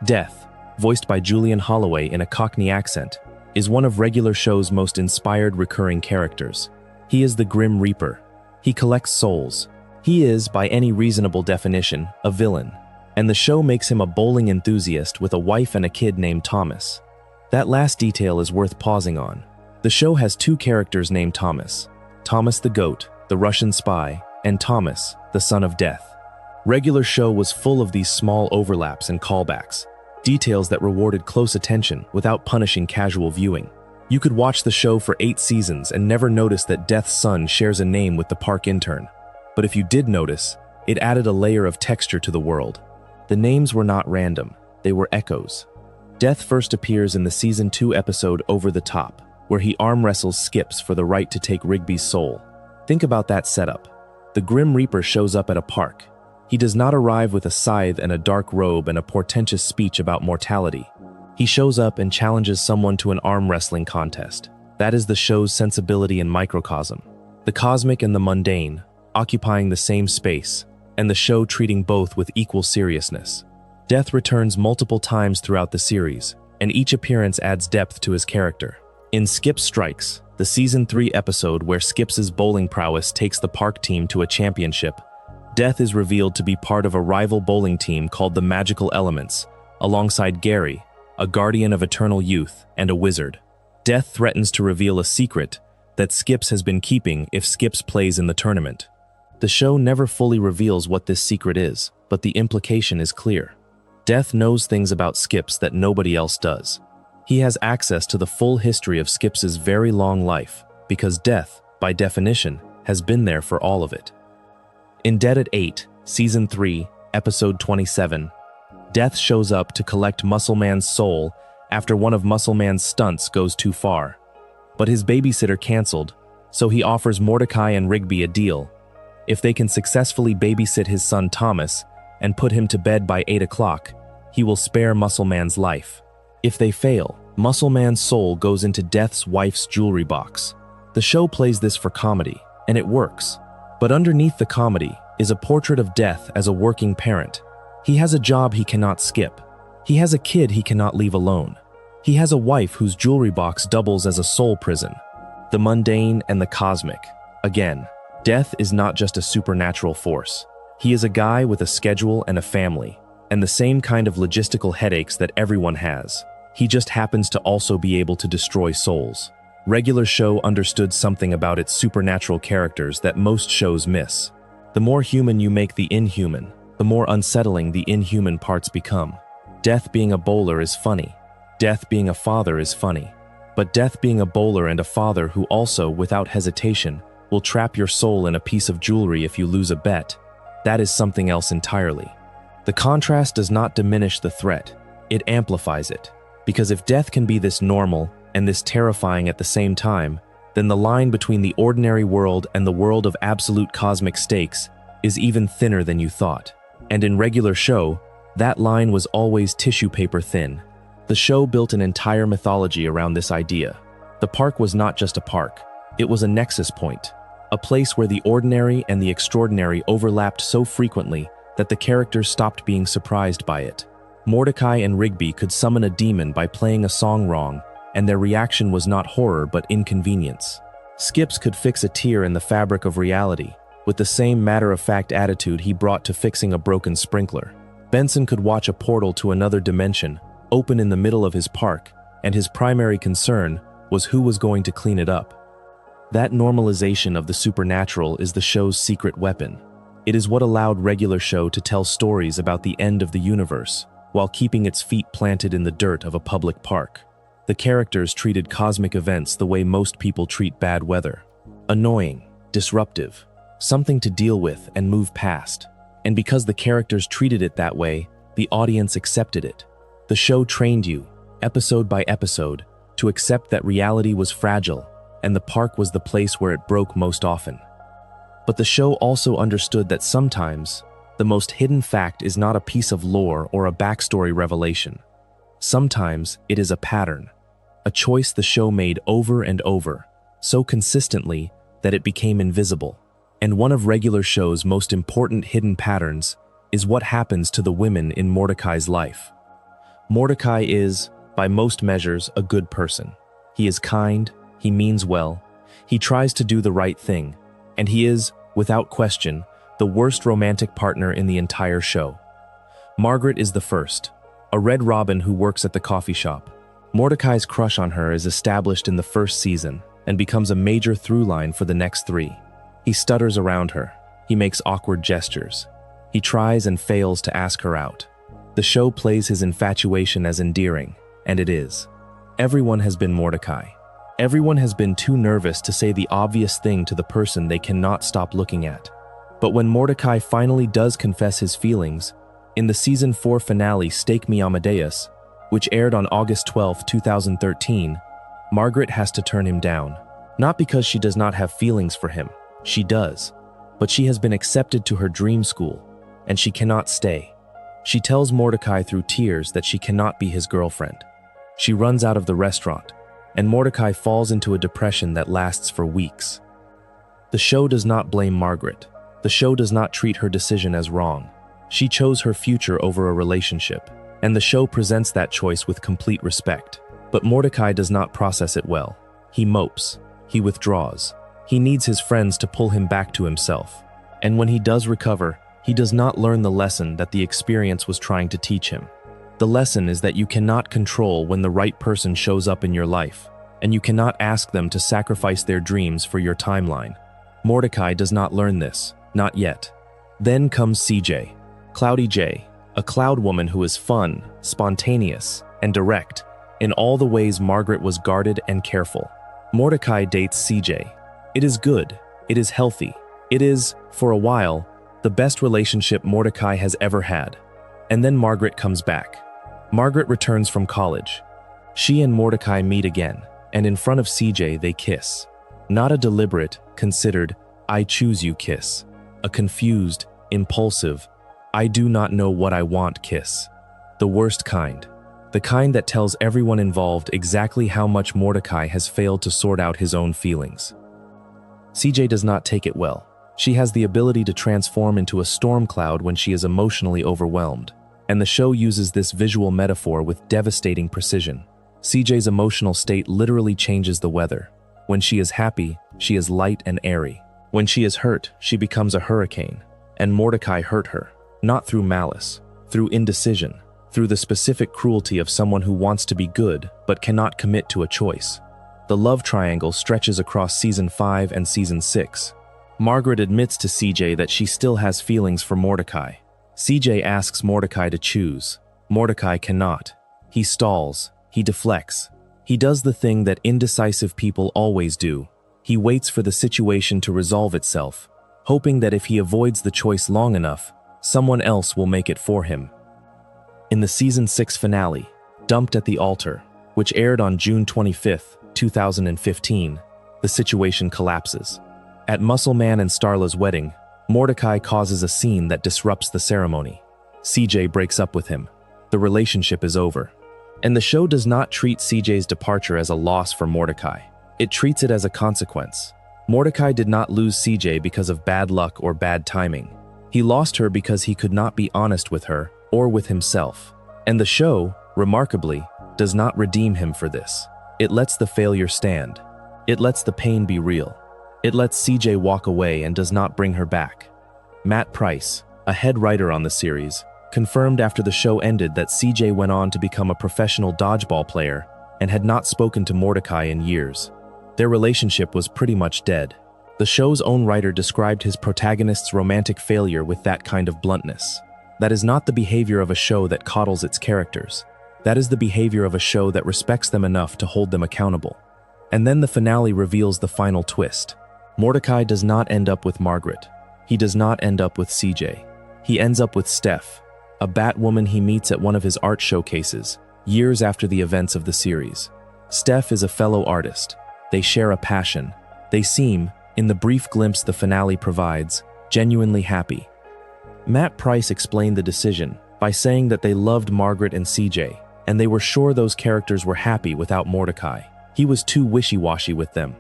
Death, voiced by Julian Holloway in a Cockney accent, is one of regular show's most inspired recurring characters. He is the Grim Reaper. He collects souls. He is, by any reasonable definition, a villain. And the show makes him a bowling enthusiast with a wife and a kid named Thomas. That last detail is worth pausing on. The show has two characters named Thomas. Thomas the Goat, the Russian spy, and Thomas, the son of Death. Regular show was full of these small overlaps and callbacks, details that rewarded close attention without punishing casual viewing. You could watch the show for 8 seasons and never notice that Death's son shares a name with the park intern. But if you did notice, it added a layer of texture to the world. The names were not random, they were echoes. Death first appears in the Season 2 episode Over the Top, where he arm wrestles Skips for the right to take Rigby's soul. Think about that setup. The Grim Reaper shows up at a park. He does not arrive with a scythe and a dark robe and a portentous speech about mortality. He shows up and challenges someone to an arm wrestling contest. That is the show's sensibility in microcosm. The cosmic and the mundane, occupying the same space, and the show treating both with equal seriousness. Death returns multiple times throughout the series, and each appearance adds depth to his character. In Skip Strikes, the Season 3 episode where Skip's bowling prowess takes the park team to a championship, Death is revealed to be part of a rival bowling team called the Magical Elements, alongside Gary, a guardian of eternal youth, and a wizard. Death threatens to reveal a secret that Skips has been keeping if Skips plays in the tournament. The show never fully reveals what this secret is, but the implication is clear. Death knows things about Skips that nobody else does. He has access to the full history of Skip's very long life, because Death, by definition, has been there for all of it. In Dead at 8, Season 3, Episode 27, Death shows up to collect Muscle Man's soul after one of Muscle Man's stunts goes too far. But his babysitter canceled, so he offers Mordecai and Rigby a deal. If they can successfully babysit his son Thomas and put him to bed by 8 o'clock, he will spare Muscle Man's life. If they fail, Muscle Man's soul goes into Death's wife's jewelry box. The show plays this for comedy, and it works. But underneath the comedy is a portrait of Death as a working parent. He has a job he cannot skip. He has a kid he cannot leave alone. He has a wife whose jewelry box doubles as a soul prison. The mundane and the cosmic. Again, Death is not just a supernatural force. He is a guy with a schedule and a family, and the same kind of logistical headaches that everyone has. He just happens to also be able to destroy souls. Regular show understood something about its supernatural characters that most shows miss. The more human you make the inhuman, the more unsettling the inhuman parts become. Death being a bowler is funny. Death being a father is funny. But Death being a bowler and a father who also, without hesitation, will trap your soul in a piece of jewelry if you lose a bet, that is something else entirely. The contrast does not diminish the threat, it amplifies it. Because if Death can be this normal and this terrifying at the same time, then the line between the ordinary world and the world of absolute cosmic stakes is even thinner than you thought. And in regular show, that line was always tissue paper thin. The show built an entire mythology around this idea. The park was not just a park, it was a nexus point, a place where the ordinary and the extraordinary overlapped so frequently that the characters stopped being surprised by it. Mordecai and Rigby could summon a demon by playing a song wrong, and their reaction was not horror but inconvenience. Skips could fix a tear in the fabric of reality, with the same matter-of-fact attitude he brought to fixing a broken sprinkler. Benson could watch a portal to another dimension open in the middle of his park, and his primary concern was who was going to clean it up. That normalization of the supernatural is the show's secret weapon. It is what allowed regular show to tell stories about the end of the universe, while keeping its feet planted in the dirt of a public park. The characters treated cosmic events the way most people treat bad weather. Annoying, disruptive, something to deal with and move past. And because the characters treated it that way, the audience accepted it. The show trained you, episode by episode, to accept that reality was fragile, and the park was the place where it broke most often. But the show also understood that sometimes, the most hidden fact is not a piece of lore or a backstory revelation. Sometimes it is a pattern, a choice the show made over and over, so consistently that it became invisible. And one of regular show's most important hidden patterns is what happens to the women in Mordecai's life. Mordecai is, by most measures, a good person. He is kind, he means well, He tries to do the right thing, and he is, without question, the worst romantic partner in the entire show. Margaret is the first, a Red Robin who works at the coffee shop. Mordecai's crush on her is established in the first season and becomes a major through line for the next 3. He stutters around her. He makes awkward gestures. He tries and fails to ask her out. The show plays his infatuation as endearing, and it is. Everyone has been Mordecai. Everyone has been too nervous to say the obvious thing to the person they cannot stop looking at. But when Mordecai finally does confess his feelings, in the Season 4 finale Stake Me Amadeus, which aired on August 12, 2013, Margaret has to turn him down. Not because she does not have feelings for him, she does, but she has been accepted to her dream school, and she cannot stay. She tells Mordecai through tears that she cannot be his girlfriend. She runs out of the restaurant, and Mordecai falls into a depression that lasts for weeks. The show does not blame Margaret. The show does not treat her decision as wrong. She chose her future over a relationship, and the show presents that choice with complete respect. But Mordecai does not process it well. He mopes. He withdraws. He needs his friends to pull him back to himself. And when he does recover, he does not learn the lesson that the experience was trying to teach him. The lesson is that you cannot control when the right person shows up in your life, and you cannot ask them to sacrifice their dreams for your timeline. Mordecai does not learn this, not yet. Then comes CJ, Cloudy J, a cloud woman who is fun, spontaneous, and direct, in all the ways Margaret was guarded and careful. Mordecai dates CJ. It is good. It is healthy. It is, for a while, the best relationship Mordecai has ever had. And then Margaret comes back. Margaret returns from college. She and Mordecai meet again, and in front of CJ they kiss. Not a deliberate, considered, I choose you kiss. A confused, impulsive, I do not know what I want kiss. The worst kind. The kind that tells everyone involved exactly how much Mordecai has failed to sort out his own feelings. CJ does not take it well. She has the ability to transform into a storm cloud when she is emotionally overwhelmed, and the show uses this visual metaphor with devastating precision. CJ's emotional state literally changes the weather. When she is happy, she is light and airy. When she is hurt, she becomes a hurricane. And Mordecai hurt her, not through malice, through indecision, through the specific cruelty of someone who wants to be good but cannot commit to a choice. The love triangle stretches across Season 5 and Season 6. Margaret admits to CJ that she still has feelings for Mordecai. CJ asks Mordecai to choose. Mordecai cannot. He stalls. He deflects. He does the thing that indecisive people always do. He waits for the situation to resolve itself, hoping that if he avoids the choice long enough, someone else will make it for him. In the Season 6 finale, Dumped at the Altar, which aired on June 25, 2015, the situation collapses. At Muscle Man and Starla's wedding, Mordecai causes a scene that disrupts the ceremony. CJ breaks up with him. The relationship is over. And the show does not treat CJ's departure as a loss for Mordecai. It treats it as a consequence. Mordecai did not lose CJ because of bad luck or bad timing. He lost her because he could not be honest with her or with himself. And the show, remarkably, does not redeem him for this. It lets the failure stand. It lets the pain be real. It lets CJ walk away and does not bring her back. Matt Price, a head writer on the series, confirmed after the show ended that CJ went on to become a professional dodgeball player and had not spoken to Mordecai in years. Their relationship was pretty much dead. The show's own writer described his protagonist's romantic failure with that kind of bluntness. That is not the behavior of a show that coddles its characters. That is the behavior of a show that respects them enough to hold them accountable. And then the finale reveals the final twist. Mordecai does not end up with Margaret. He does not end up with CJ. He ends up with Steph, a Batwoman he meets at one of his art showcases, years after the events of the series. Steph is a fellow artist. They share a passion. They seem, in the brief glimpse the finale provides, genuinely happy. Matt Price explained the decision by saying that they loved Margaret and CJ, and they were sure those characters were happy without Mordecai. He was too wishy-washy with them.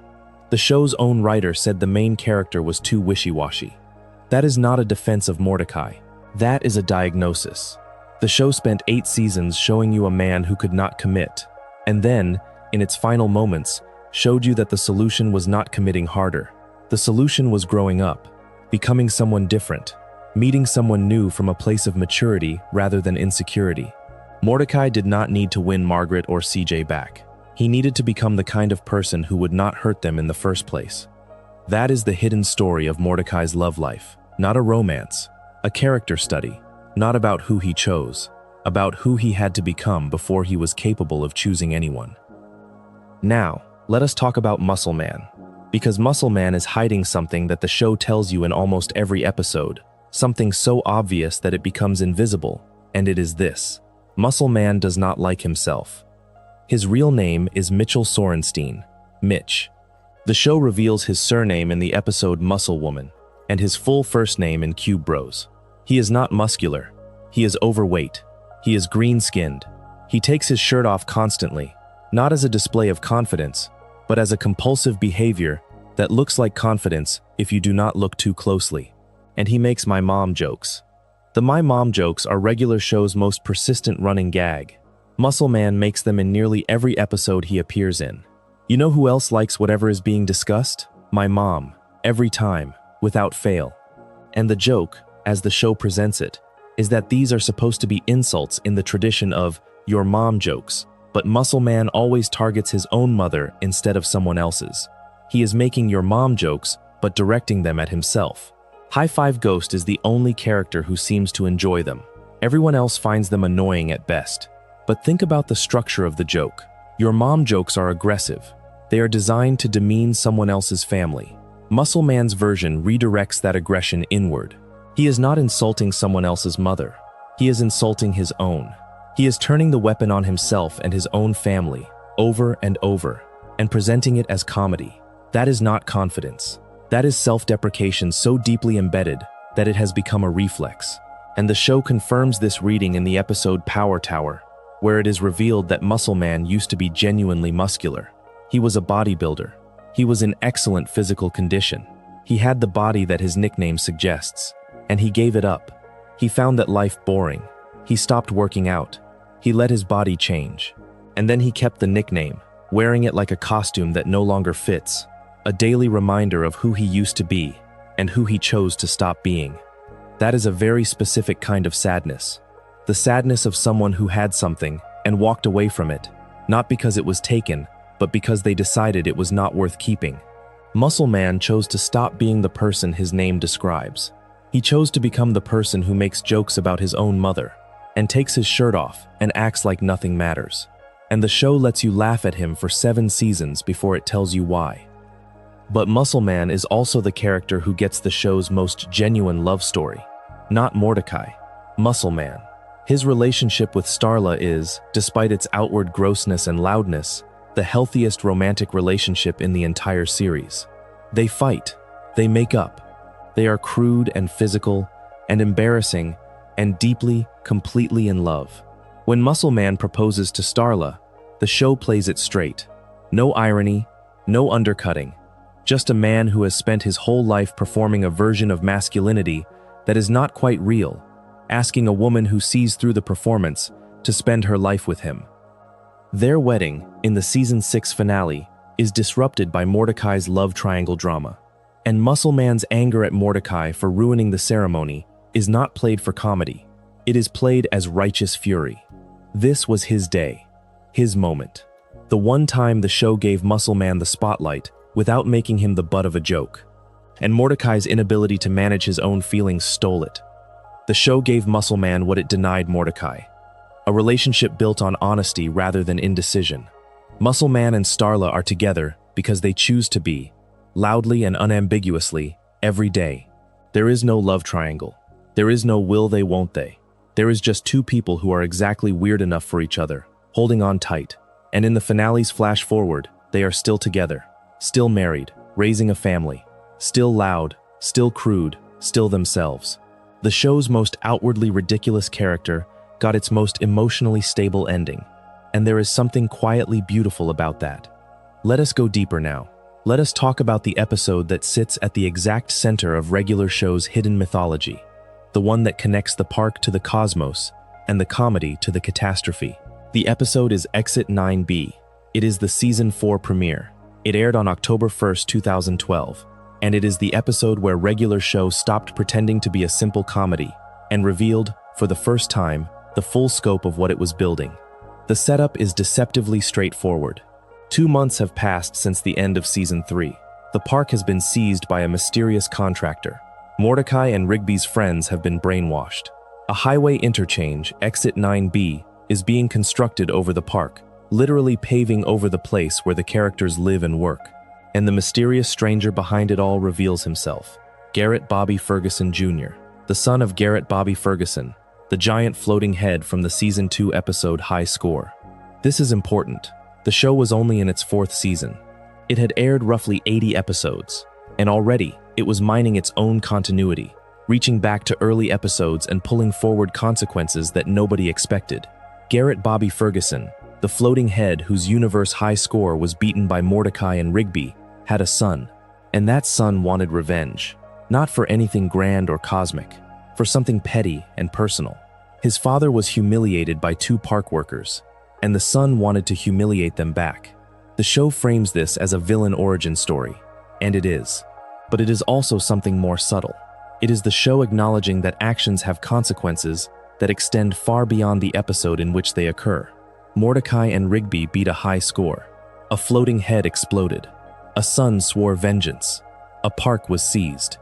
The show's own writer said the main character was too wishy-washy. That is not a defense of Mordecai. That is a diagnosis. The show spent 8 seasons showing you a man who could not commit, and then, in its final moments, showed you that the solution was not committing harder. The solution was growing up, becoming someone different, meeting someone new from a place of maturity rather than insecurity. Mordecai did not need to win Margaret or CJ back. He needed to become the kind of person who would not hurt them in the first place. That is the hidden story of Mordecai's love life. Not a romance, a character study, not about who he chose, about who he had to become before he was capable of choosing anyone. Now, let us talk about Muscle Man. Because Muscle Man is hiding something that the show tells you in almost every episode, something so obvious that it becomes invisible, and it is this. Muscle Man does not like himself. His real name is Mitchell Sorenstein, Mitch. The show reveals his surname in the episode Muscle Woman, and his full first name in Cube Bros. He is not muscular. He is overweight. He is green-skinned. He takes his shirt off constantly, not as a display of confidence, but as a compulsive behavior that looks like confidence if you do not look too closely. And he makes my mom jokes. The my mom jokes are regular show's most persistent running gag. Muscle Man makes them in nearly every episode he appears in. You know who else likes whatever is being discussed? My mom, every time, without fail. And the joke, as the show presents it, is that these are supposed to be insults in the tradition of your mom jokes, but Muscle Man always targets his own mother instead of someone else's. He is making your mom jokes, but directing them at himself. High Five Ghost is the only character who seems to enjoy them. Everyone else finds them annoying at best. But think about the structure of the joke. Your mom jokes are aggressive. They are designed to demean someone else's family. Muscle Man's version redirects that aggression inward. He is not insulting someone else's mother. He is insulting his own. He is turning the weapon on himself and his own family, over and over, and presenting it as comedy. That is not confidence. That is self-deprecation so deeply embedded that it has become a reflex. And the show confirms this reading in the episode Power Tower, where it is revealed that Muscle Man used to be genuinely muscular. He was a bodybuilder. He was in excellent physical condition. He had the body that his nickname suggests, and he gave it up. He found that life boring. He stopped working out. He let his body change. And then he kept the nickname, wearing it like a costume that no longer fits, a daily reminder of who he used to be and who he chose to stop being. That is a very specific kind of sadness. The sadness of someone who had something and walked away from it, not because it was taken, but because they decided it was not worth keeping. Muscle Man chose to stop being the person his name describes. He chose to become the person who makes jokes about his own mother, and takes his shirt off and acts like nothing matters. And the show lets you laugh at him for 7 seasons before it tells you why. But Muscle Man is also the character who gets the show's most genuine love story. Not Mordecai, Muscle Man. His relationship with Starla is, despite its outward grossness and loudness, the healthiest romantic relationship in the entire series. They fight, they make up. They are crude and physical and embarrassing and deeply, completely in love. When Muscle Man proposes to Starla, the show plays it straight. No irony, no undercutting. Just a man who has spent his whole life performing a version of masculinity that is not quite real, asking a woman who sees through the performance to spend her life with him. Their wedding, in the season 6 finale, is disrupted by Mordecai's love triangle drama. And Muscle Man's anger at Mordecai for ruining the ceremony is not played for comedy. It is played as righteous fury. This was his day, his moment. The one time the show gave Muscle Man the spotlight without making him the butt of a joke. And Mordecai's inability to manage his own feelings stole it. The show gave Muscle Man what it denied Mordecai. A relationship built on honesty rather than indecision. Muscle Man and Starla are together because they choose to be, loudly and unambiguously, every day. There is no love triangle. There is no will they won't they. There is just 2 people who are exactly weird enough for each other, holding on tight. And in the finale's flash forward, they are still together, still married, raising a family, still loud, still crude, still themselves. The show's most outwardly ridiculous character got its most emotionally stable ending, and there is something quietly beautiful about that. Let us go deeper now. Let us talk about the episode that sits at the exact center of regular show's hidden mythology, the one that connects the park to the cosmos and the comedy to the catastrophe. The episode is Exit 9B. It is the season 4 premiere. It aired on October 1st, 2012, and it is the episode where regular show stopped pretending to be a simple comedy and revealed, for the first time, the full scope of what it was building. The setup is deceptively straightforward. 2 months have passed since the end of Season 3. The park has been seized by a mysterious contractor. Mordecai and Rigby's friends have been brainwashed. A highway interchange, Exit 9B, is being constructed over the park, literally paving over the place where the characters live and work. And the mysterious stranger behind it all reveals himself, Garrett Bobby Ferguson Jr., the son of Garrett Bobby Ferguson, the giant floating head from the Season 2 episode High Score. This is important. The show was only in its 4th season. It had aired roughly 80 episodes, and already it was mining its own continuity, reaching back to early episodes and pulling forward consequences that nobody expected. Garrett Bobby Ferguson, the floating head whose universe High Score was beaten by Mordecai and Rigby, had a son, and that son wanted revenge, not for anything grand or cosmic, for something petty and personal. His father was humiliated by 2 park workers, and the son wanted to humiliate them back. The show frames this as a villain origin story, and it is. But it is also something more subtle. It is the show acknowledging that actions have consequences that extend far beyond the episode in which they occur. Mordecai and Rigby beat a high score. A floating head exploded. A son swore vengeance. A park was seized.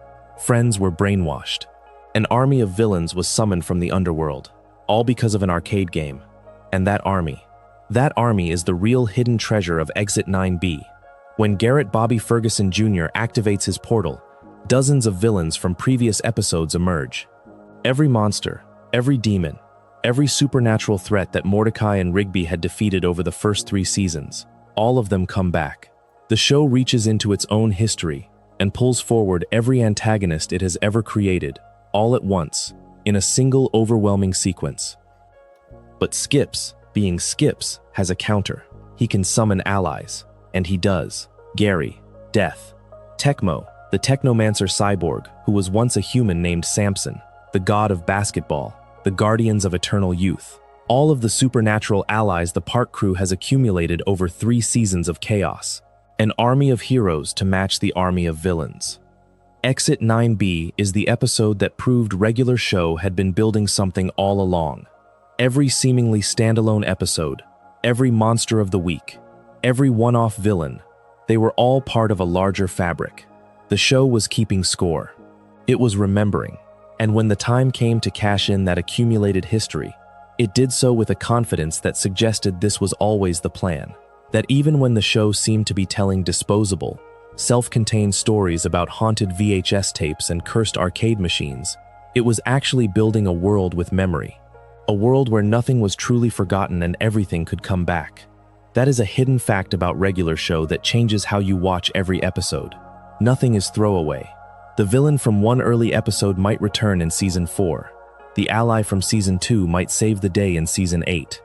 Friends were brainwashed. An army of villains was summoned from the underworld, all because of an arcade game. And that army is the real hidden treasure of Exit 9B. When Garrett Bobby Ferguson Jr. activates his portal, dozens of villains from previous episodes emerge. Every monster, every demon, every supernatural threat that Mordecai and Rigby had defeated over the first 3 seasons, all of them come back. The show reaches into its own history and pulls forward every antagonist it has ever created, all at once, in a single overwhelming sequence. But Skips, being Skips, has a counter. He can summon allies, and he does. Gary, Death, Tecmo, the technomancer cyborg who was once a human named Samson, the god of basketball, the guardians of eternal youth. All of the supernatural allies the park crew has accumulated over 3 seasons of chaos. An army of heroes to match the army of villains. Exit 9B is the episode that proved regular show had been building something all along. Every seemingly standalone episode, every monster of the week, every one-off villain, they were all part of a larger fabric. The show was keeping score. It was remembering. And when the time came to cash in that accumulated history, it did so with a confidence that suggested this was always the plan. That even when the show seemed to be telling disposable, self-contained stories about haunted VHS tapes and cursed arcade machines, it was actually building a world with memory. A world where nothing was truly forgotten and everything could come back. That is a hidden fact about regular show that changes how you watch every episode. Nothing is throwaway. The villain from one early episode might return in Season 4. The ally from Season 2 might save the day in Season 8.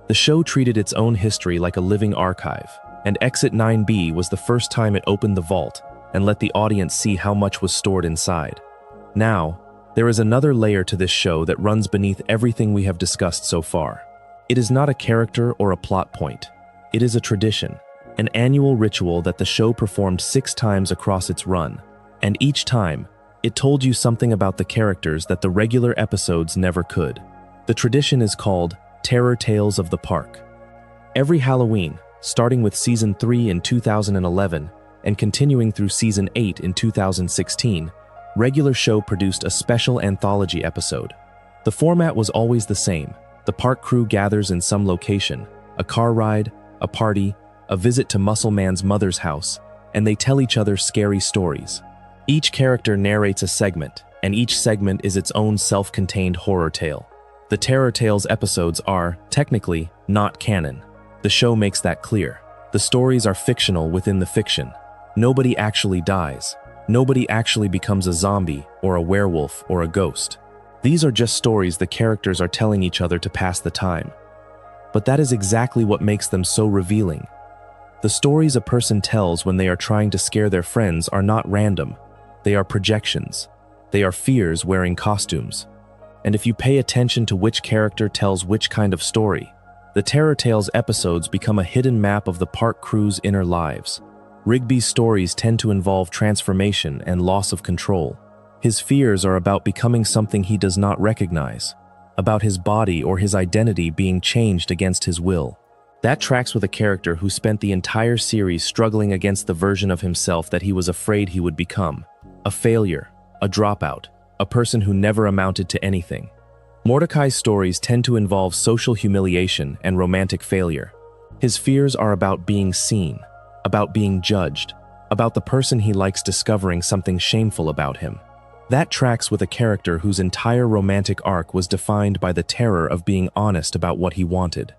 The show treated its own history like a living archive, and Exit 9B was the first time it opened the vault and let the audience see how much was stored inside. Now, there is another layer to this show that runs beneath everything we have discussed so far. It is not a character or a plot point. It is a tradition, an annual ritual that the show performed 6 times across its run, and each time, it told you something about the characters that the regular episodes never could. The tradition is called Terror Tales of the Park. Every Halloween, starting with Season 3 in 2011 and continuing through Season 8 in 2016, regular show produced a special anthology episode. The format was always the same. The park crew gathers in some location, a car ride, a party, a visit to Muscle Man's mother's house, and they tell each other scary stories. Each character narrates a segment, and each segment is its own self-contained horror tale. The Terror Tales episodes are, technically, not canon. The show makes that clear. The stories are fictional within the fiction. Nobody actually dies. Nobody actually becomes a zombie, or a werewolf, or a ghost. These are just stories the characters are telling each other to pass the time. But that is exactly what makes them so revealing. The stories a person tells when they are trying to scare their friends are not random. They are projections. They are fears wearing costumes. And if you pay attention to which character tells which kind of story, the Terror Tales episodes become a hidden map of the park crew's inner lives. Rigby's stories tend to involve transformation and loss of control. His fears are about becoming something he does not recognize, about his body or his identity being changed against his will. That tracks with a character who spent the entire series struggling against the version of himself that he was afraid he would become. A failure, a dropout, a person who never amounted to anything. Mordecai's stories tend to involve social humiliation and romantic failure. His fears are about being seen, about being judged, about the person he likes discovering something shameful about him. That tracks with a character whose entire romantic arc was defined by the terror of being honest about what he wanted.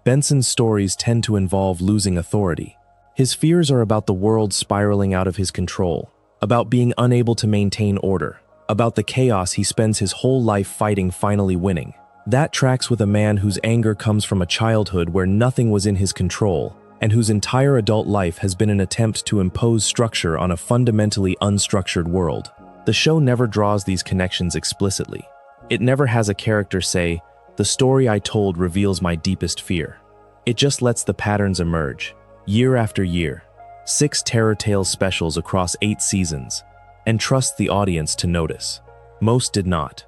Benson's stories tend to involve losing authority. His fears are about the world spiraling out of his control, about being unable to maintain order, about the chaos he spends his whole life fighting finally winning. That tracks with a man whose anger comes from a childhood where nothing was in his control, and whose entire adult life has been an attempt to impose structure on a fundamentally unstructured world. The show never draws these connections explicitly. It never has a character say, "The story I told reveals my deepest fear." It just lets the patterns emerge, year after year, 6 Terror Tales specials across 8 seasons, and trusts the audience to notice. Most did not.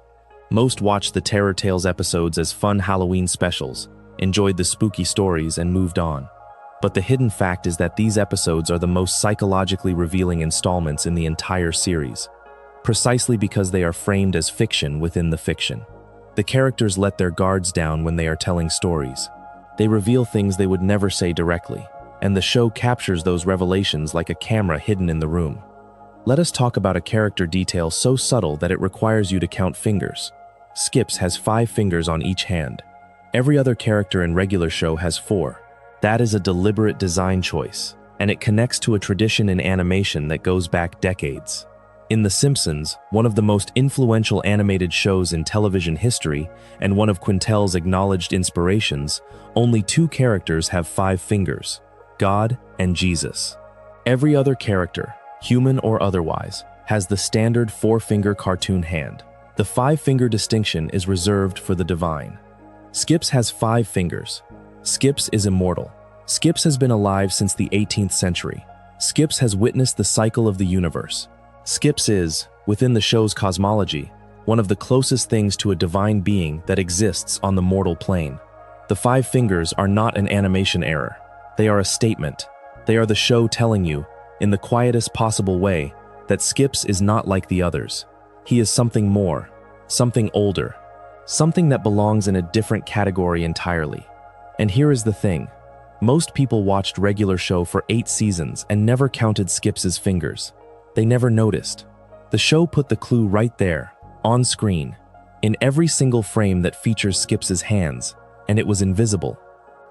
Most watched the Terror Tales episodes as fun Halloween specials, enjoyed the spooky stories, and moved on. But the hidden fact is that these episodes are the most psychologically revealing installments in the entire series, precisely because they are framed as fiction within the fiction. The characters let their guards down when they are telling stories. They reveal things they would never say directly, and the show captures those revelations like a camera hidden in the room. Let us talk about a character detail so subtle that it requires you to count fingers. Skips has 5 fingers on each hand. Every other character in regular show has 4. That is a deliberate design choice, and it connects to a tradition in animation that goes back decades. In The Simpsons, one of the most influential animated shows in television history and one of Quintel's acknowledged inspirations, only 2 characters have 5 fingers: God and Jesus. Every other character, human or otherwise, has the standard 4-finger cartoon hand. The 5-finger distinction is reserved for the divine. Skips has 5 fingers. Skips is immortal. Skips has been alive since the 18th century. Skips has witnessed the cycle of the universe. Skips is, within the show's cosmology, one of the closest things to a divine being that exists on the mortal plane. The 5 fingers are not an animation error. They are a statement. They are the show telling you, in the quietest possible way, that Skips is not like the others. He is something more, something older, something that belongs in a different category entirely. And here is the thing. Most people watched regular show for 8 seasons and never counted Skips's fingers. They never noticed. The show put the clue right there, on screen, in every single frame that features Skips's hands, and it was invisible.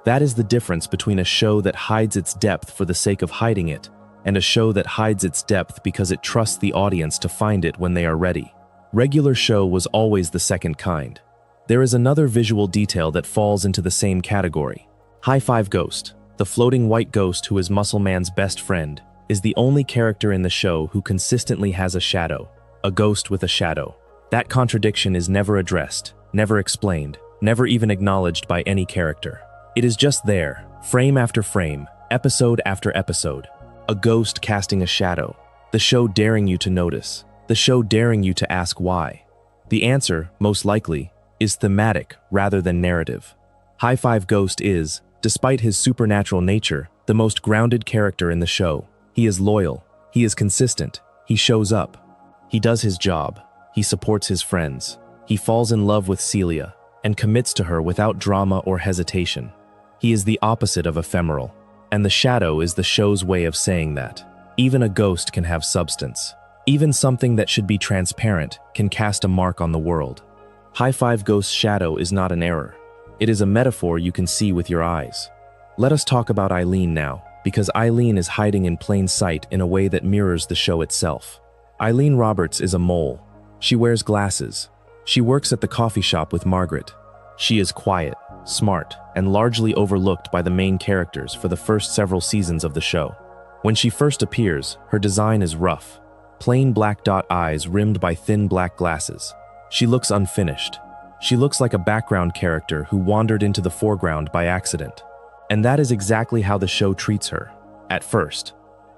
That is the difference between a show that hides its depth for the sake of hiding it, and a show that hides its depth because it trusts the audience to find it when they are ready. Regular show was always the second kind. There is another visual detail that falls into the same category. High Five Ghost, the floating white ghost who is Muscle Man's best friend, is the only character in the show who consistently has a shadow, a ghost with a shadow. That contradiction is never addressed, never explained, never even acknowledged by any character. It is just there, frame after frame, episode after episode. A ghost casting a shadow, the show daring you to notice, the show daring you to ask why. The answer, most likely, is thematic rather than narrative. High Five Ghost is, despite his supernatural nature, the most grounded character in the show. He is loyal, he is consistent, he shows up, he does his job, he supports his friends, he falls in love with Celia, and commits to her without drama or hesitation. He is the opposite of ephemeral, and the shadow is the show's way of saying that. Even a ghost can have substance. Even something that should be transparent can cast a mark on the world. High Five Ghost's shadow is not an error. It is a metaphor you can see with your eyes. Let us talk about Eileen now, because Eileen is hiding in plain sight in a way that mirrors the show itself. Eileen Roberts is a mole. She wears glasses. She works at the coffee shop with Margaret. She is quiet, smart, and largely overlooked by the main characters for the first several seasons of the show. When she first appears, her design is rough. Plain black dot eyes rimmed by thin black glasses. She looks unfinished. She looks like a background character who wandered into the foreground by accident. And that is exactly how the show treats her, at first.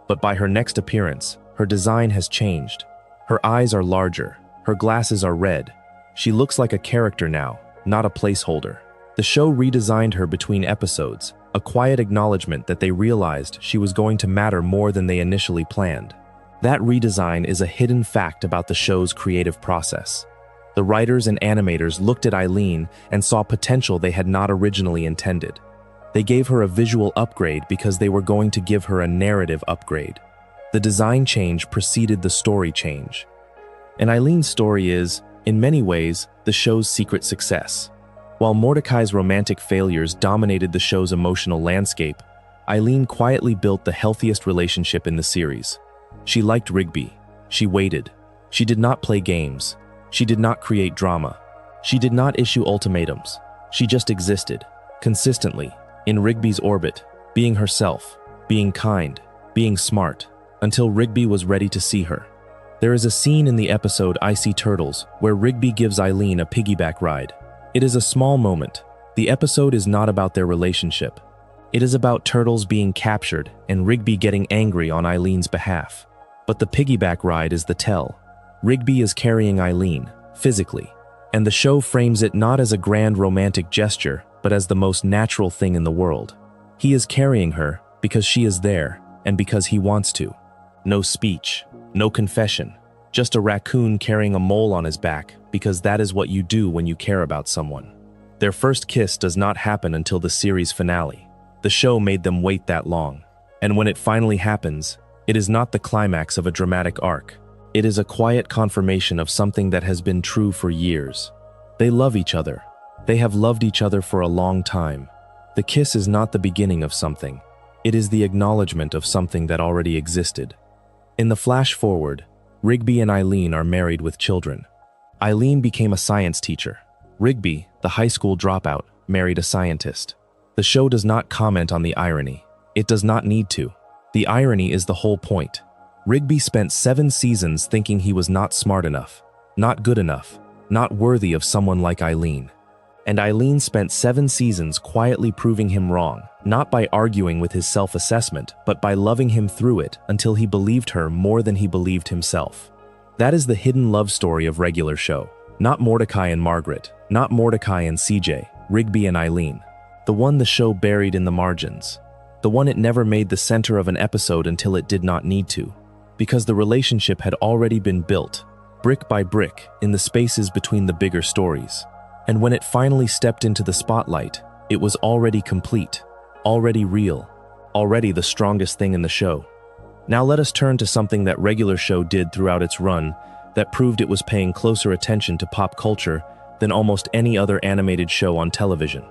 But by her next appearance, her design has changed. Her eyes are larger, her glasses are red. She looks like a character now, not a placeholder. The show redesigned her between episodes, a quiet acknowledgement that they realized she was going to matter more than they initially planned. That redesign is a hidden fact about the show's creative process. The writers and animators looked at Eileen and saw potential they had not originally intended. They gave her a visual upgrade because they were going to give her a narrative upgrade. The design change preceded the story change. And Eileen's story is, in many ways, the show's secret success. While Mordecai's romantic failures dominated the show's emotional landscape, Eileen quietly built the healthiest relationship in the series. She liked Rigby. She waited. She did not play games. She did not create drama. She did not issue ultimatums. She just existed, consistently, in Rigby's orbit, being herself, being kind, being smart, until Rigby was ready to see her. There is a scene in the episode I See Turtles where Rigby gives Eileen a piggyback ride. It is a small moment. The episode is not about their relationship. It is about Turtles being captured and Rigby getting angry on Eileen's behalf. But the piggyback ride is the tell. Rigby is carrying Eileen, physically, and the show frames it not as a grand romantic gesture, but as the most natural thing in the world. He is carrying her because she is there and because he wants to. No speech, no confession, just a raccoon carrying a mole on his back because that is what you do when you care about someone. Their first kiss does not happen until the series finale. The show made them wait that long. And when it finally happens, it is not the climax of a dramatic arc. It is a quiet confirmation of something that has been true for years. They love each other. They have loved each other for a long time. The kiss is not the beginning of something. It is the acknowledgement of something that already existed. In the flash forward, Rigby and Eileen are married with children. Eileen became a science teacher. Rigby, the high school dropout, married a scientist. The show does not comment on the irony. It does not need to. The irony is the whole point. Rigby spent 7 seasons thinking he was not smart enough, not good enough, not worthy of someone like Eileen. And Eileen spent 7 seasons quietly proving him wrong, not by arguing with his self-assessment, but by loving him through it until he believed her more than he believed himself. That is the hidden love story of regular show. Not Mordecai and Margaret, not Mordecai and CJ, Rigby and Eileen. The one the show buried in the margins. The one it never made the center of an episode until it did not need to. Because the relationship had already been built, brick by brick, in the spaces between the bigger stories. And when it finally stepped into the spotlight, it was already complete, already real, already the strongest thing in the show. Now let us turn to something that regular show did throughout its run that proved it was paying closer attention to pop culture than almost any other animated show on television.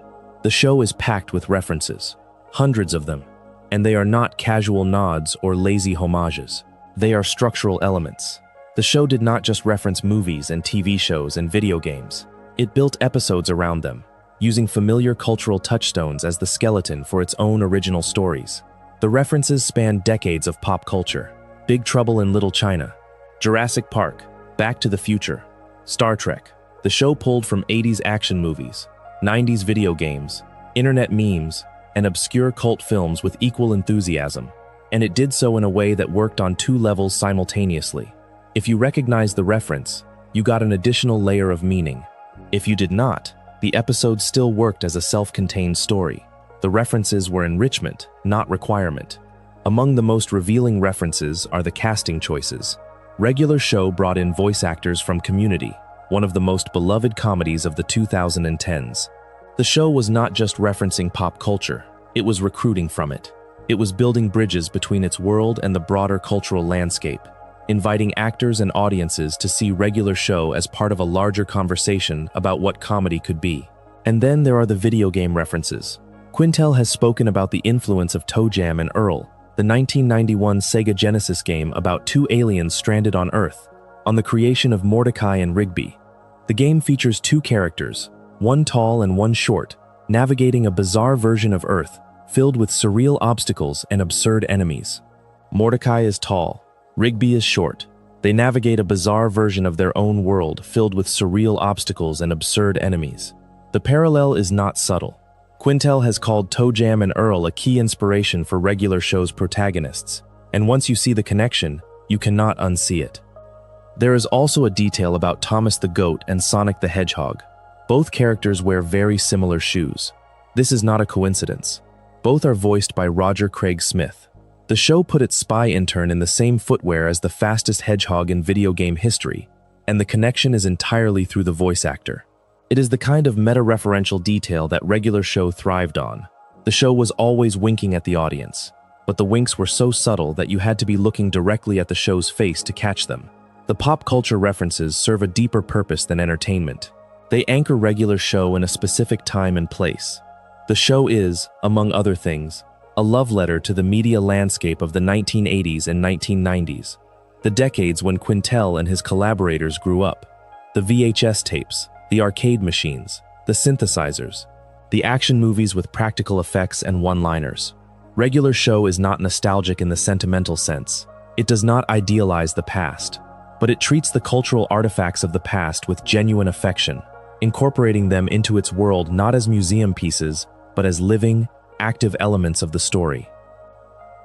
The show is packed with references, hundreds of them, and they are not casual nods or lazy homages. They are structural elements. The show did not just reference movies and TV shows and video games. It built episodes around them, using familiar cultural touchstones as the skeleton for its own original stories. The references span decades of pop culture: Big Trouble in Little China, Jurassic Park, Back to the Future, Star Trek. The show pulled from 80s action movies, 90s video games, internet memes, and obscure cult films with equal enthusiasm. And it did so in a way that worked on 2 levels simultaneously. If you recognized the reference, you got an additional layer of meaning. If you did not, the episode still worked as a self-contained story. The references were enrichment, not requirement. Among the most revealing references are the casting choices. Regular show brought in voice actors from Community, one of the most beloved comedies of the 2010s. The show was not just referencing pop culture, it was recruiting from it. It was building bridges between its world and the broader cultural landscape, inviting actors and audiences to see regular show as part of a larger conversation about what comedy could be. And then there are the video game references. Quintel has spoken about the influence of Toe Jam and Earl, the 1991 Sega Genesis game about 2 aliens stranded on Earth, on the creation of Mordecai and Rigby. The game features 2 characters, one tall and one short, navigating a bizarre version of Earth filled with surreal obstacles and absurd enemies. Mordecai is tall, Rigby is short. They navigate a bizarre version of their own world filled with surreal obstacles and absurd enemies. The parallel is not subtle. Quintel has called Toe Jam and Earl a key inspiration for regular show's protagonists. And once you see the connection, you cannot unsee it. There is also a detail about Thomas the Goat and Sonic the Hedgehog. Both characters wear very similar shoes. This is not a coincidence. Both are voiced by Roger Craig Smith. The show put its spy intern in the same footwear as the fastest hedgehog in video game history, and the connection is entirely through the voice actor. It is the kind of meta-referential detail that regular show thrived on. The show was always winking at the audience, but the winks were so subtle that you had to be looking directly at the show's face to catch them. The pop culture references serve a deeper purpose than entertainment. They anchor regular show in a specific time and place. The show is, among other things, a love letter to the media landscape of the 1980s and 1990s, the decades when Quintel and his collaborators grew up. The VHS tapes, the arcade machines, the synthesizers, the action movies with practical effects and one-liners. Regular show is not nostalgic in the sentimental sense. It does not idealize the past, but it treats the cultural artifacts of the past with genuine affection, incorporating them into its world not as museum pieces, but as living, active elements of the story.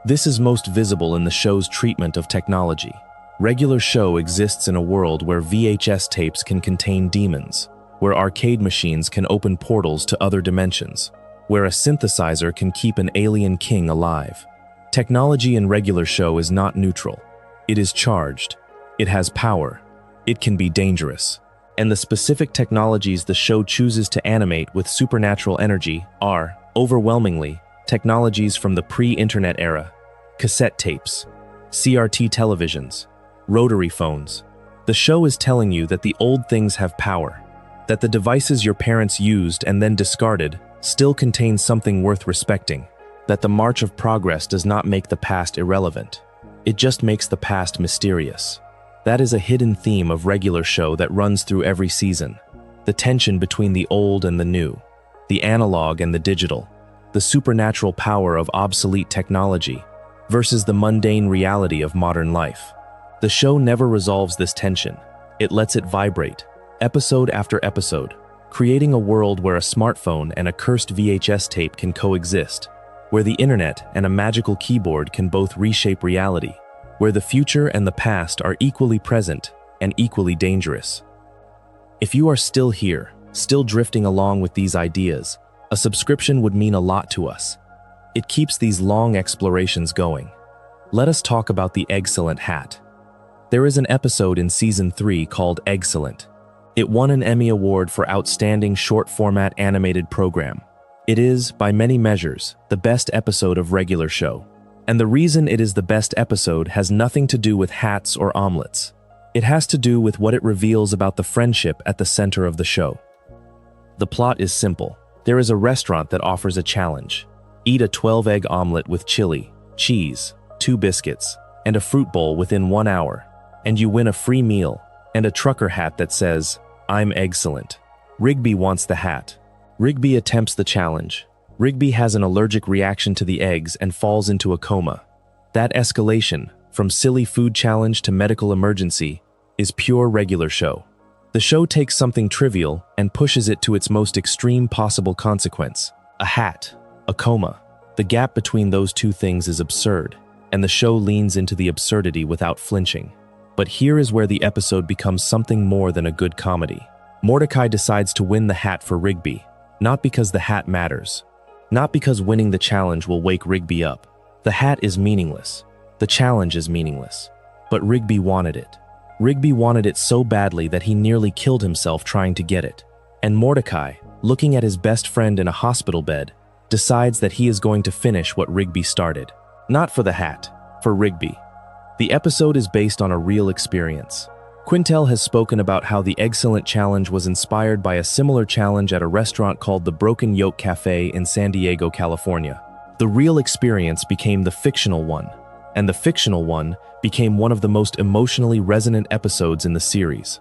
This is most visible in the show's treatment of technology. Regular show exists in a world where VHS tapes can contain demons, where arcade machines can open portals to other dimensions, where a synthesizer can keep an alien king alive. Technology in regular show is not neutral. It is charged. It has power. It can be dangerous. And the specific technologies the show chooses to animate with supernatural energy are, overwhelmingly, technologies from the pre-internet era: cassette tapes, CRT televisions, rotary phones. The show is telling you that the old things have power, that the devices your parents used and then discarded still contain something worth respecting, that the march of progress does not make the past irrelevant. It just makes the past mysterious. That is a hidden theme of regular show that runs through every season. The tension between the old and the new, the analog and the digital, the supernatural power of obsolete technology versus the mundane reality of modern life. The show never resolves this tension. It lets it vibrate, episode after episode, creating a world where a smartphone and a cursed VHS tape can coexist, where the internet and a magical keyboard can both reshape reality, where the future and the past are equally present and equally dangerous. If you are still here, still drifting along with these ideas, a subscription would mean a lot to us. It keeps these long explorations going. Let us talk about the Eggscellent Hat. There is an episode in Season 3 called Eggscellent. It won an Emmy Award for Outstanding Short-Format Animated Program. It is, by many measures, the best episode of regular show. And the reason it is the best episode has nothing to do with hats or omelets. It has to do with what it reveals about the friendship at the center of the show. The plot is simple. There is a restaurant that offers a challenge. Eat a 12-egg omelet with chili, cheese, 2 biscuits, and a fruit bowl within 1 hour, and you win a free meal and a trucker hat that says, "I'm Eggscellent." Rigby wants the hat. Rigby attempts the challenge. Rigby has an allergic reaction to the eggs and falls into a coma. That escalation, from silly food challenge to medical emergency, is pure regular show. The show takes something trivial and pushes it to its most extreme possible consequence: a hat, a coma. The gap between those two things is absurd, and the show leans into the absurdity without flinching. But here is where the episode becomes something more than a good comedy. Mordecai decides to win the hat for Rigby, not because the hat matters, not because winning the challenge will wake Rigby up. The hat is meaningless. The challenge is meaningless. But Rigby wanted it. Rigby wanted it so badly that he nearly killed himself trying to get it. And Mordecai, looking at his best friend in a hospital bed, decides that he is going to finish what Rigby started. Not for the hat, for Rigby. The episode is based on a real experience. Quintel has spoken about how the Eggscellent Challenge was inspired by a similar challenge at a restaurant called the Broken Yoke Cafe in San Diego, California. The real experience became the fictional one, and the fictional one became one of the most emotionally resonant episodes in the series.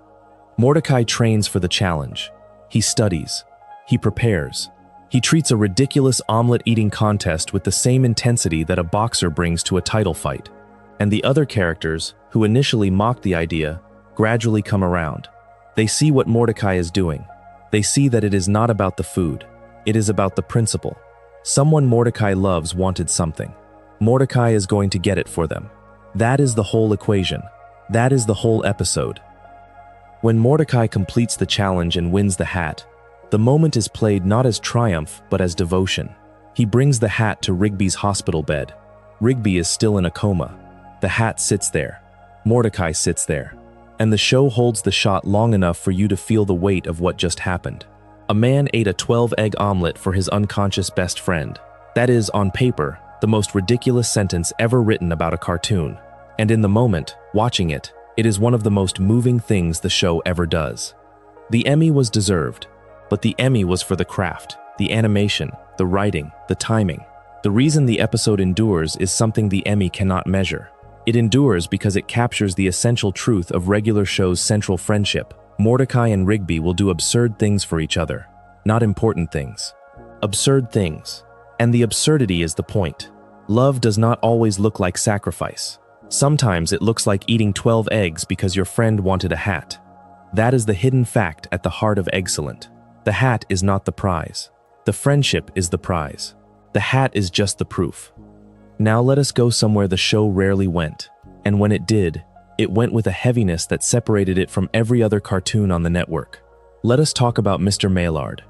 Mordecai trains for the challenge. He studies. He prepares. He treats a ridiculous omelet-eating contest with the same intensity that a boxer brings to a title fight. And the other characters, who initially mocked the idea, gradually come around. They see what Mordecai is doing. They see that it is not about the food. It is about the principle. Someone Mordecai loves wanted something. Mordecai is going to get it for them. That is the whole equation. That is the whole episode. When Mordecai completes the challenge and wins the hat, the moment is played not as triumph but as devotion. He brings the hat to Rigby's hospital bed. Rigby is still in a coma. The hat sits there. Mordecai sits there. And the show holds the shot long enough for you to feel the weight of what just happened. A man ate a 12-egg omelet for his unconscious best friend. That is, on paper, the most ridiculous sentence ever written about a cartoon. And in the moment, watching it, it is one of the most moving things the show ever does. The Emmy was deserved, but the Emmy was for the craft, the animation, the writing, the timing. The reason the episode endures is something the Emmy cannot measure. It endures because it captures the essential truth of regular show's central friendship. Mordecai and Rigby will do absurd things for each other, not important things. Absurd things. And the absurdity is the point. Love does not always look like sacrifice. Sometimes it looks like eating 12 eggs because your friend wanted a hat. That is the hidden fact at the heart of Eggscellent. The hat is not the prize. The friendship is the prize. The hat is just the proof. Now let us go somewhere the show rarely went, and when it did, it went with a heaviness that separated it from every other cartoon on the network. Let us talk about Mr. Maillard.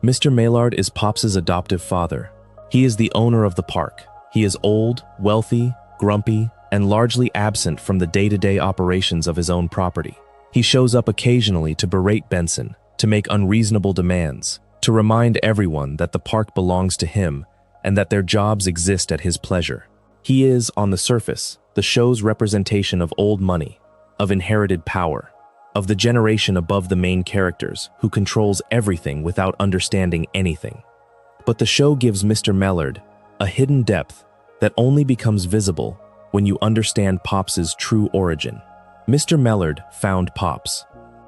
Mr. Maillard is Pops's adoptive father. He is the owner of the park. He is old, wealthy, grumpy, and largely absent from the day-to-day operations of his own property. He shows up occasionally to berate Benson, to make unreasonable demands, to remind everyone that the park belongs to him and that their jobs exist at his pleasure. He is, on the surface, the show's representation of old money, of inherited power, of the generation above the main characters who controls everything without understanding anything. But the show gives Mr. Maillard a hidden depth that only becomes visible when you understand Pops's true origin. Mr. Maillard found Pops.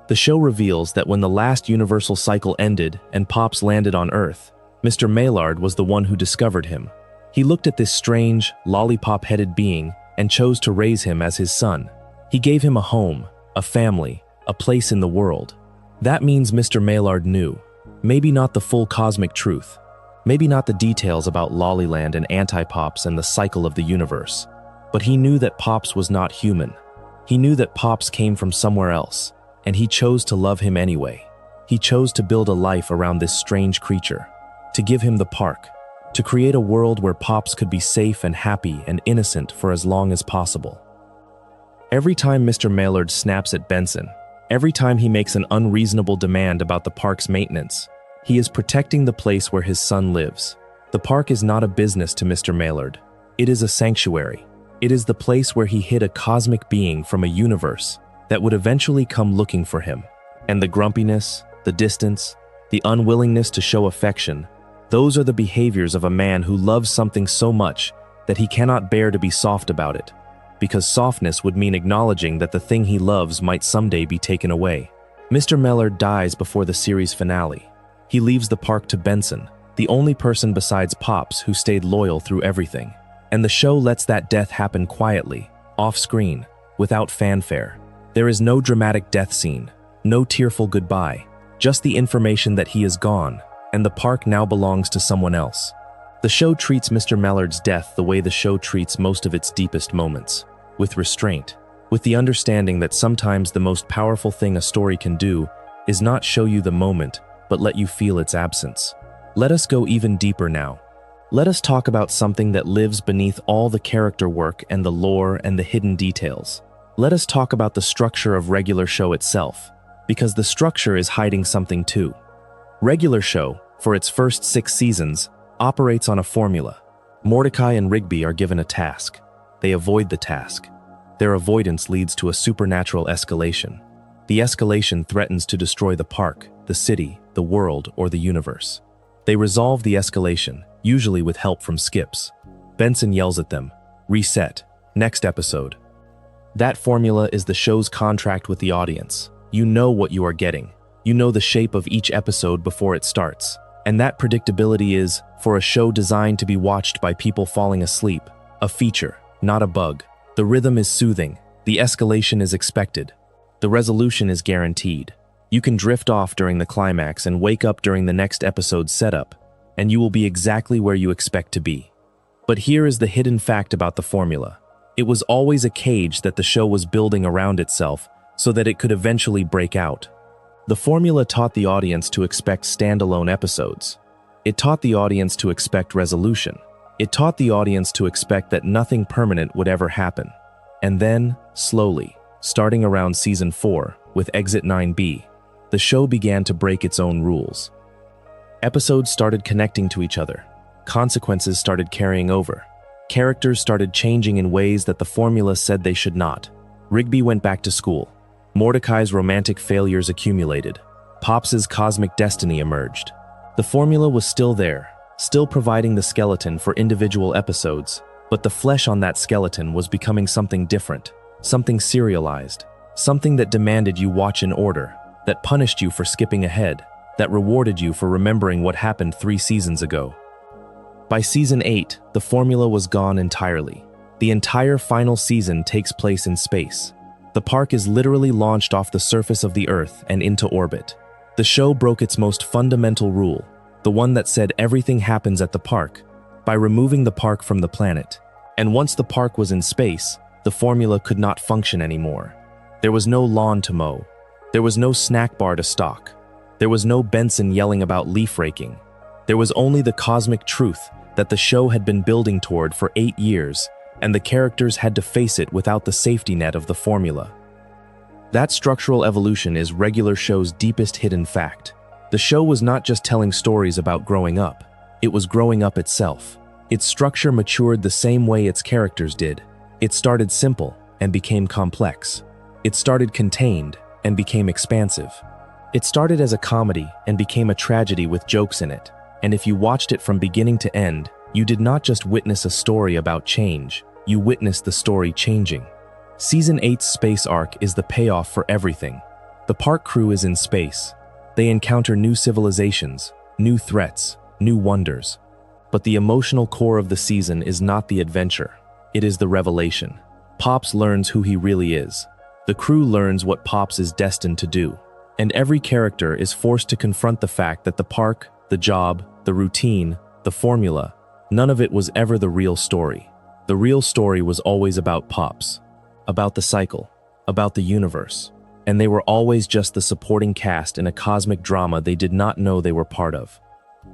The show reveals that when the last universal cycle ended and Pops landed on Earth, Mr. Maillard was the one who discovered him. He looked at this strange, lollipop-headed being and chose to raise him as his son. He gave him a home, a family, a place in the world. That means Mr. Maillard knew. Maybe not the full cosmic truth. Maybe not the details about Lollyland and Anti-Pops and the cycle of the universe. But he knew that Pops was not human. He knew that Pops came from somewhere else, and he chose to love him anyway. He chose to build a life around this strange creature, to give him the park, to create a world where Pops could be safe and happy and innocent for as long as possible. Every time Mr. Maillard snaps at Benson, every time he makes an unreasonable demand about the park's maintenance, he is protecting the place where his son lives. The park is not a business to Mr. Maillard. It is a sanctuary. It is the place where he hid a cosmic being from a universe that would eventually come looking for him. And the grumpiness, the distance, the unwillingness to show affection, those are the behaviors of a man who loves something so much that he cannot bear to be soft about it, because softness would mean acknowledging that the thing he loves might someday be taken away. Mr. Maillard dies before the series finale. He leaves the park to Benson, the only person besides Pops who stayed loyal through everything. And the show lets that death happen quietly, off-screen, without fanfare. There is no dramatic death scene, no tearful goodbye, just the information that he is gone, and the park now belongs to someone else. The show treats Mr. Maillard's death the way the show treats most of its deepest moments, with restraint, with the understanding that sometimes the most powerful thing a story can do is not show you the moment, but let you feel its absence. Let us go even deeper now. Let us talk about something that lives beneath all the character work and the lore and the hidden details. Let us talk about the structure of regular show itself, because the structure is hiding something too. Regular show, for its first 6 seasons, operates on a formula. Mordecai and Rigby are given a task. They avoid the task. Their avoidance leads to a supernatural escalation. The escalation threatens to destroy the park, the city, the world, or the universe. They resolve the escalation, usually with help from Skips. Benson yells at them, "Reset, next episode." That formula is the show's contract with the audience. You know what you are getting. You know the shape of each episode before it starts. And that predictability is, for a show designed to be watched by people falling asleep, a feature, not a bug. The rhythm is soothing. The escalation is expected. The resolution is guaranteed. You can drift off during the climax and wake up during the next episode's setup, and you will be exactly where you expect to be. But here is the hidden fact about the formula. It was always a cage that the show was building around itself so that it could eventually break out. The formula taught the audience to expect standalone episodes. It taught the audience to expect resolution. It taught the audience to expect that nothing permanent would ever happen. And then, slowly, starting around season 4, with Exit 9B, the show began to break its own rules. Episodes started connecting to each other. Consequences started carrying over. Characters started changing in ways that the formula said they should not. Rigby went back to school. Mordecai's romantic failures accumulated. Pops's cosmic destiny emerged. The formula was still there, still providing the skeleton for individual episodes, but the flesh on that skeleton was becoming something different, something serialized, something that demanded you watch in order, that punished you for skipping ahead, that rewarded you for remembering what happened 3 seasons ago. By season 8, the formula was gone entirely. The entire final season takes place in space. The park is literally launched off the surface of the Earth and into orbit. The show broke its most fundamental rule, the one that said everything happens at the park, by removing the park from the planet. And once the park was in space, the formula could not function anymore. There was no lawn to mow. There was no snack bar to stock. There was no Benson yelling about leaf raking. There was only the cosmic truth that the show had been building toward for 8 years, and the characters had to face it without the safety net of the formula. That structural evolution is regular show's deepest hidden fact. The show was not just telling stories about growing up, it was growing up itself. Its structure matured the same way its characters did. It started simple and became complex. It started contained and became expansive. It started as a comedy and became a tragedy with jokes in it. And if you watched it from beginning to end, you did not just witness a story about change, you witnessed the story changing. Season 8's space arc is the payoff for everything. The park crew is in space. They encounter new civilizations, new threats, new wonders. But the emotional core of the season is not the adventure. It is the revelation. Pops learns who he really is. The crew learns what Pops is destined to do. And every character is forced to confront the fact that the park, the job, the routine, the formula, none of it was ever the real story. The real story was always about Pops, about the cycle, about the universe, and they were always just the supporting cast in a cosmic drama they did not know they were part of.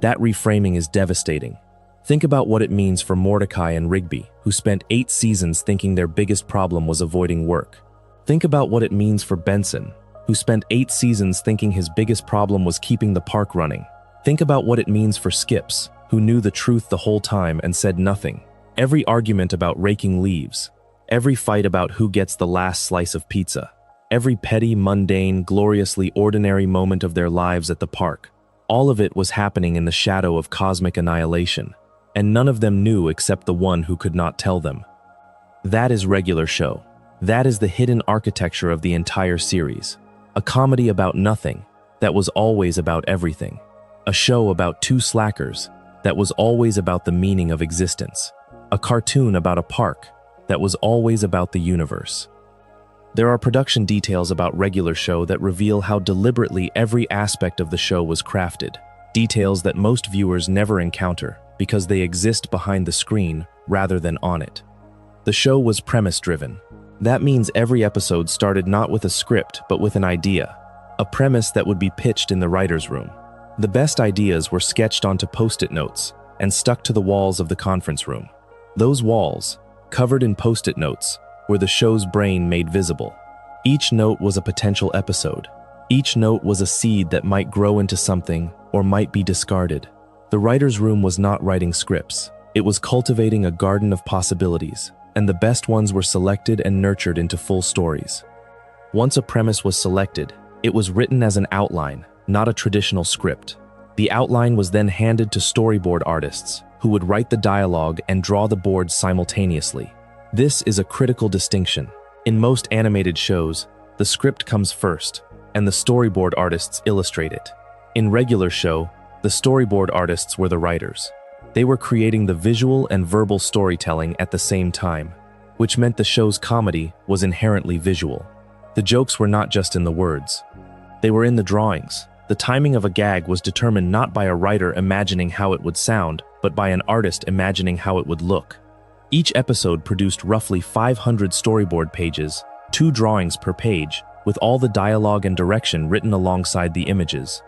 That reframing is devastating. Think about what it means for Mordecai and Rigby, who spent 8 seasons thinking their biggest problem was avoiding work. Think about what it means for Benson, who spent 8 seasons thinking his biggest problem was keeping the park running. Think about what it means for Skips, who knew the truth the whole time and said nothing. Every argument about raking leaves, every fight about who gets the last slice of pizza, every petty, mundane, gloriously ordinary moment of their lives at the park, all of it was happening in the shadow of cosmic annihilation, and none of them knew except the one who could not tell them. That is regular show. That is the hidden architecture of the entire series. A comedy about nothing that was always about everything. A show about 2 slackers that was always about the meaning of existence. A cartoon about a park that was always about the universe. There are production details about regular show that reveal how deliberately every aspect of the show was crafted. Details that most viewers never encounter because they exist behind the screen rather than on it. The show was premise-driven. That means every episode started not with a script but with an idea. A premise that would be pitched in the writer's room. The best ideas were sketched onto post-it notes and stuck to the walls of the conference room. Those walls, covered in post-it notes, were the show's brain made visible. Each note was a potential episode. Each note was a seed that might grow into something or might be discarded. The writer's room was not writing scripts. It was cultivating a garden of possibilities, and the best ones were selected and nurtured into full stories. Once a premise was selected, it was written as an outline, not a traditional script. The outline was then handed to storyboard artists, who would write the dialogue and draw the boards simultaneously. This is a critical distinction. In most animated shows, the script comes first, and the storyboard artists illustrate it. In regular show, the storyboard artists were the writers. They were creating the visual and verbal storytelling at the same time, which meant the show's comedy was inherently visual. The jokes were not just in the words. They were in the drawings, The timing of a gag was determined not by a writer imagining how it would sound, but by an artist imagining how it would look. Each episode produced roughly 500 storyboard pages, 2 drawings per page, with all the dialogue and direction written alongside the images.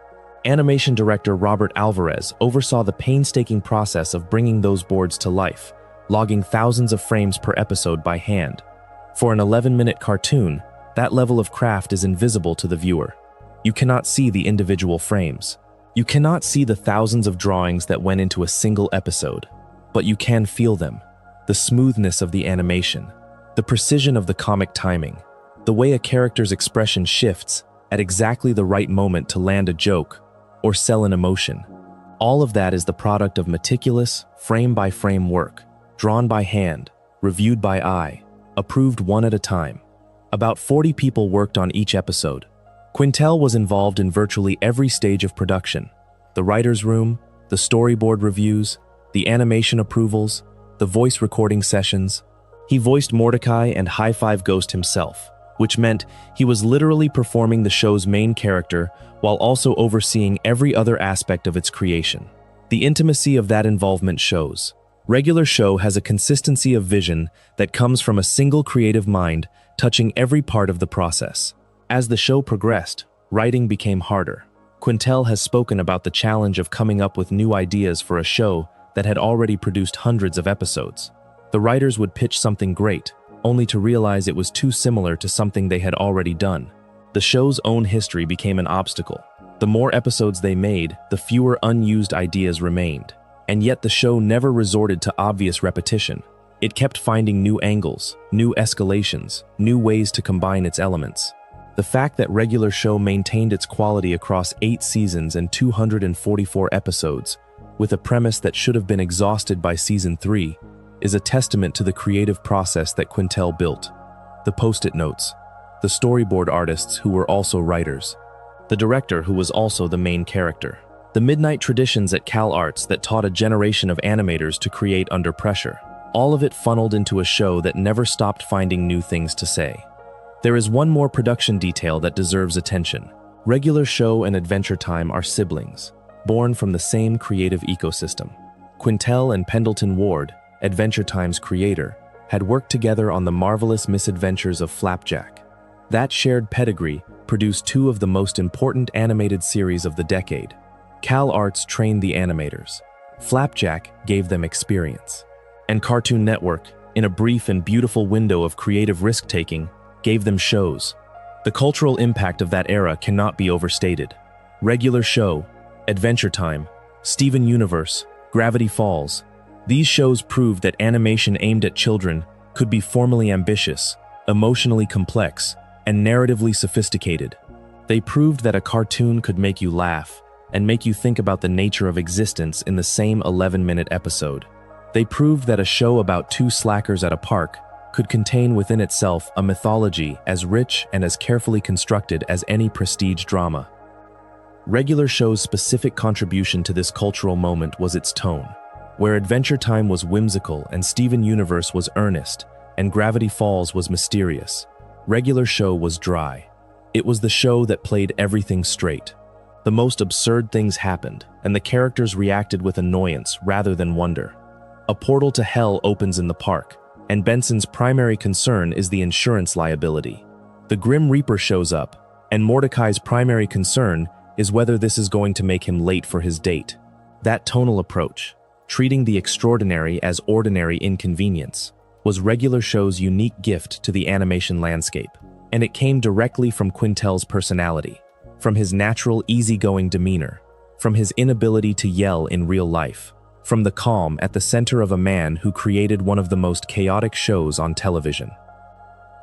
Animation director Robert Alvarez oversaw the painstaking process of bringing those boards to life, logging thousands of frames per episode by hand. For an 11-minute cartoon, that level of craft is invisible to the viewer. You cannot see the individual frames. You cannot see the thousands of drawings that went into a single episode, but you can feel them. The smoothness of the animation, the precision of the comic timing, the way a character's expression shifts at exactly the right moment to land a joke or sell an emotion. All of that is the product of meticulous, frame-by-frame work, drawn by hand, reviewed by eye, approved one at a time. About 40 people worked on each episode. Quintel was involved in virtually every stage of production: the writer's room, the storyboard reviews, the animation approvals, the voice recording sessions. He voiced Mordecai and High Five Ghost himself, which meant he was literally performing the show's main character while also overseeing every other aspect of its creation. The intimacy of that involvement shows. Regular Show has a consistency of vision that comes from a single creative mind touching every part of the process. As the show progressed, writing became harder. Quintel has spoken about the challenge of coming up with new ideas for a show that had already produced hundreds of episodes. The writers would pitch something great, only to realize it was too similar to something they had already done. The show's own history became an obstacle. The more episodes they made, the fewer unused ideas remained. And yet the show never resorted to obvious repetition. It kept finding new angles, new escalations, new ways to combine its elements. The fact that Regular Show maintained its quality across 8 seasons and 244 episodes, with a premise that should have been exhausted by season 3, is a testament to the creative process that Quintel built. The post-it notes, the storyboard artists who were also writers, the director who was also the main character, the midnight traditions at CalArts that taught a generation of animators to create under pressure. All of it funneled into a show that never stopped finding new things to say. There is one more production detail that deserves attention. Regular Show and Adventure Time are siblings, born from the same creative ecosystem. Quintel and Pendleton Ward, Adventure Time's creator, had worked together on the marvelous misadventures of Flapjack. That shared pedigree produced 2 of the most important animated series of the decade. CalArts trained the animators. Flapjack gave them experience. And Cartoon Network, in a brief and beautiful window of creative risk-taking, gave them shows. The cultural impact of that era cannot be overstated. Regular Show, Adventure Time, Steven Universe, Gravity Falls. These shows proved that animation aimed at children could be formally ambitious, emotionally complex, and narratively sophisticated. They proved that a cartoon could make you laugh and make you think about the nature of existence in the same 11-minute episode. They proved that a show about 2 slackers at a park could contain within itself a mythology as rich and as carefully constructed as any prestige drama. Regular Show's specific contribution to this cultural moment was its tone. Where Adventure Time was whimsical and Steven Universe was earnest and Gravity Falls was mysterious, Regular Show was dry. It was the show that played everything straight. The most absurd things happened, and the characters reacted with annoyance rather than wonder. A portal to hell opens in the park, and Benson's primary concern is the insurance liability. The Grim Reaper shows up, and Mordecai's primary concern is whether this is going to make him late for his date. That tonal approach, treating the extraordinary as ordinary inconvenience, was Regular Show's unique gift to the animation landscape, and it came directly from Quintel's personality, from his natural, easygoing demeanor, from his inability to yell in real life, from the calm at the center of a man who created one of the most chaotic shows on television.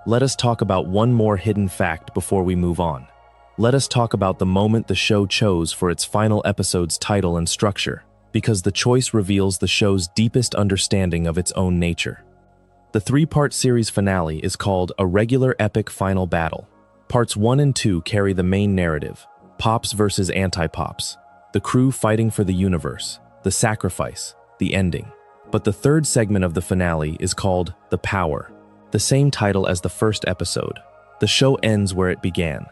Let us talk about one more hidden fact before we move on. Let us talk about the moment the show chose for its final episode's title and structure, because the choice reveals the show's deepest understanding of its own nature. The 3-part series finale is called A Regular Epic Final Battle. Parts 1 and 2 carry the main narrative, Pops versus Anti-Pops, the crew fighting for the universe, the sacrifice, the ending. But the 3rd segment of the finale is called The Power, the same title as the first episode. The show ends where it began.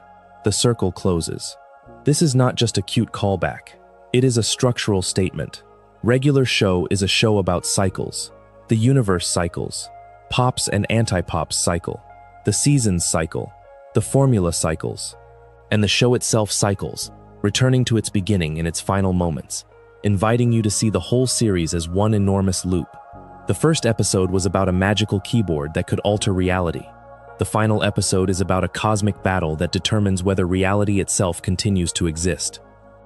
The circle closes. This is not just a cute callback. It is a structural statement. Regular Show is a show about cycles. The universe cycles. Pops and anti-pops cycle. The seasons cycle. The formula cycles. And the show itself cycles, returning to its beginning in its final moments, inviting you to see the whole series as one enormous loop. The first episode was about a magical keyboard that could alter reality. The final episode is about a cosmic battle that determines whether reality itself continues to exist.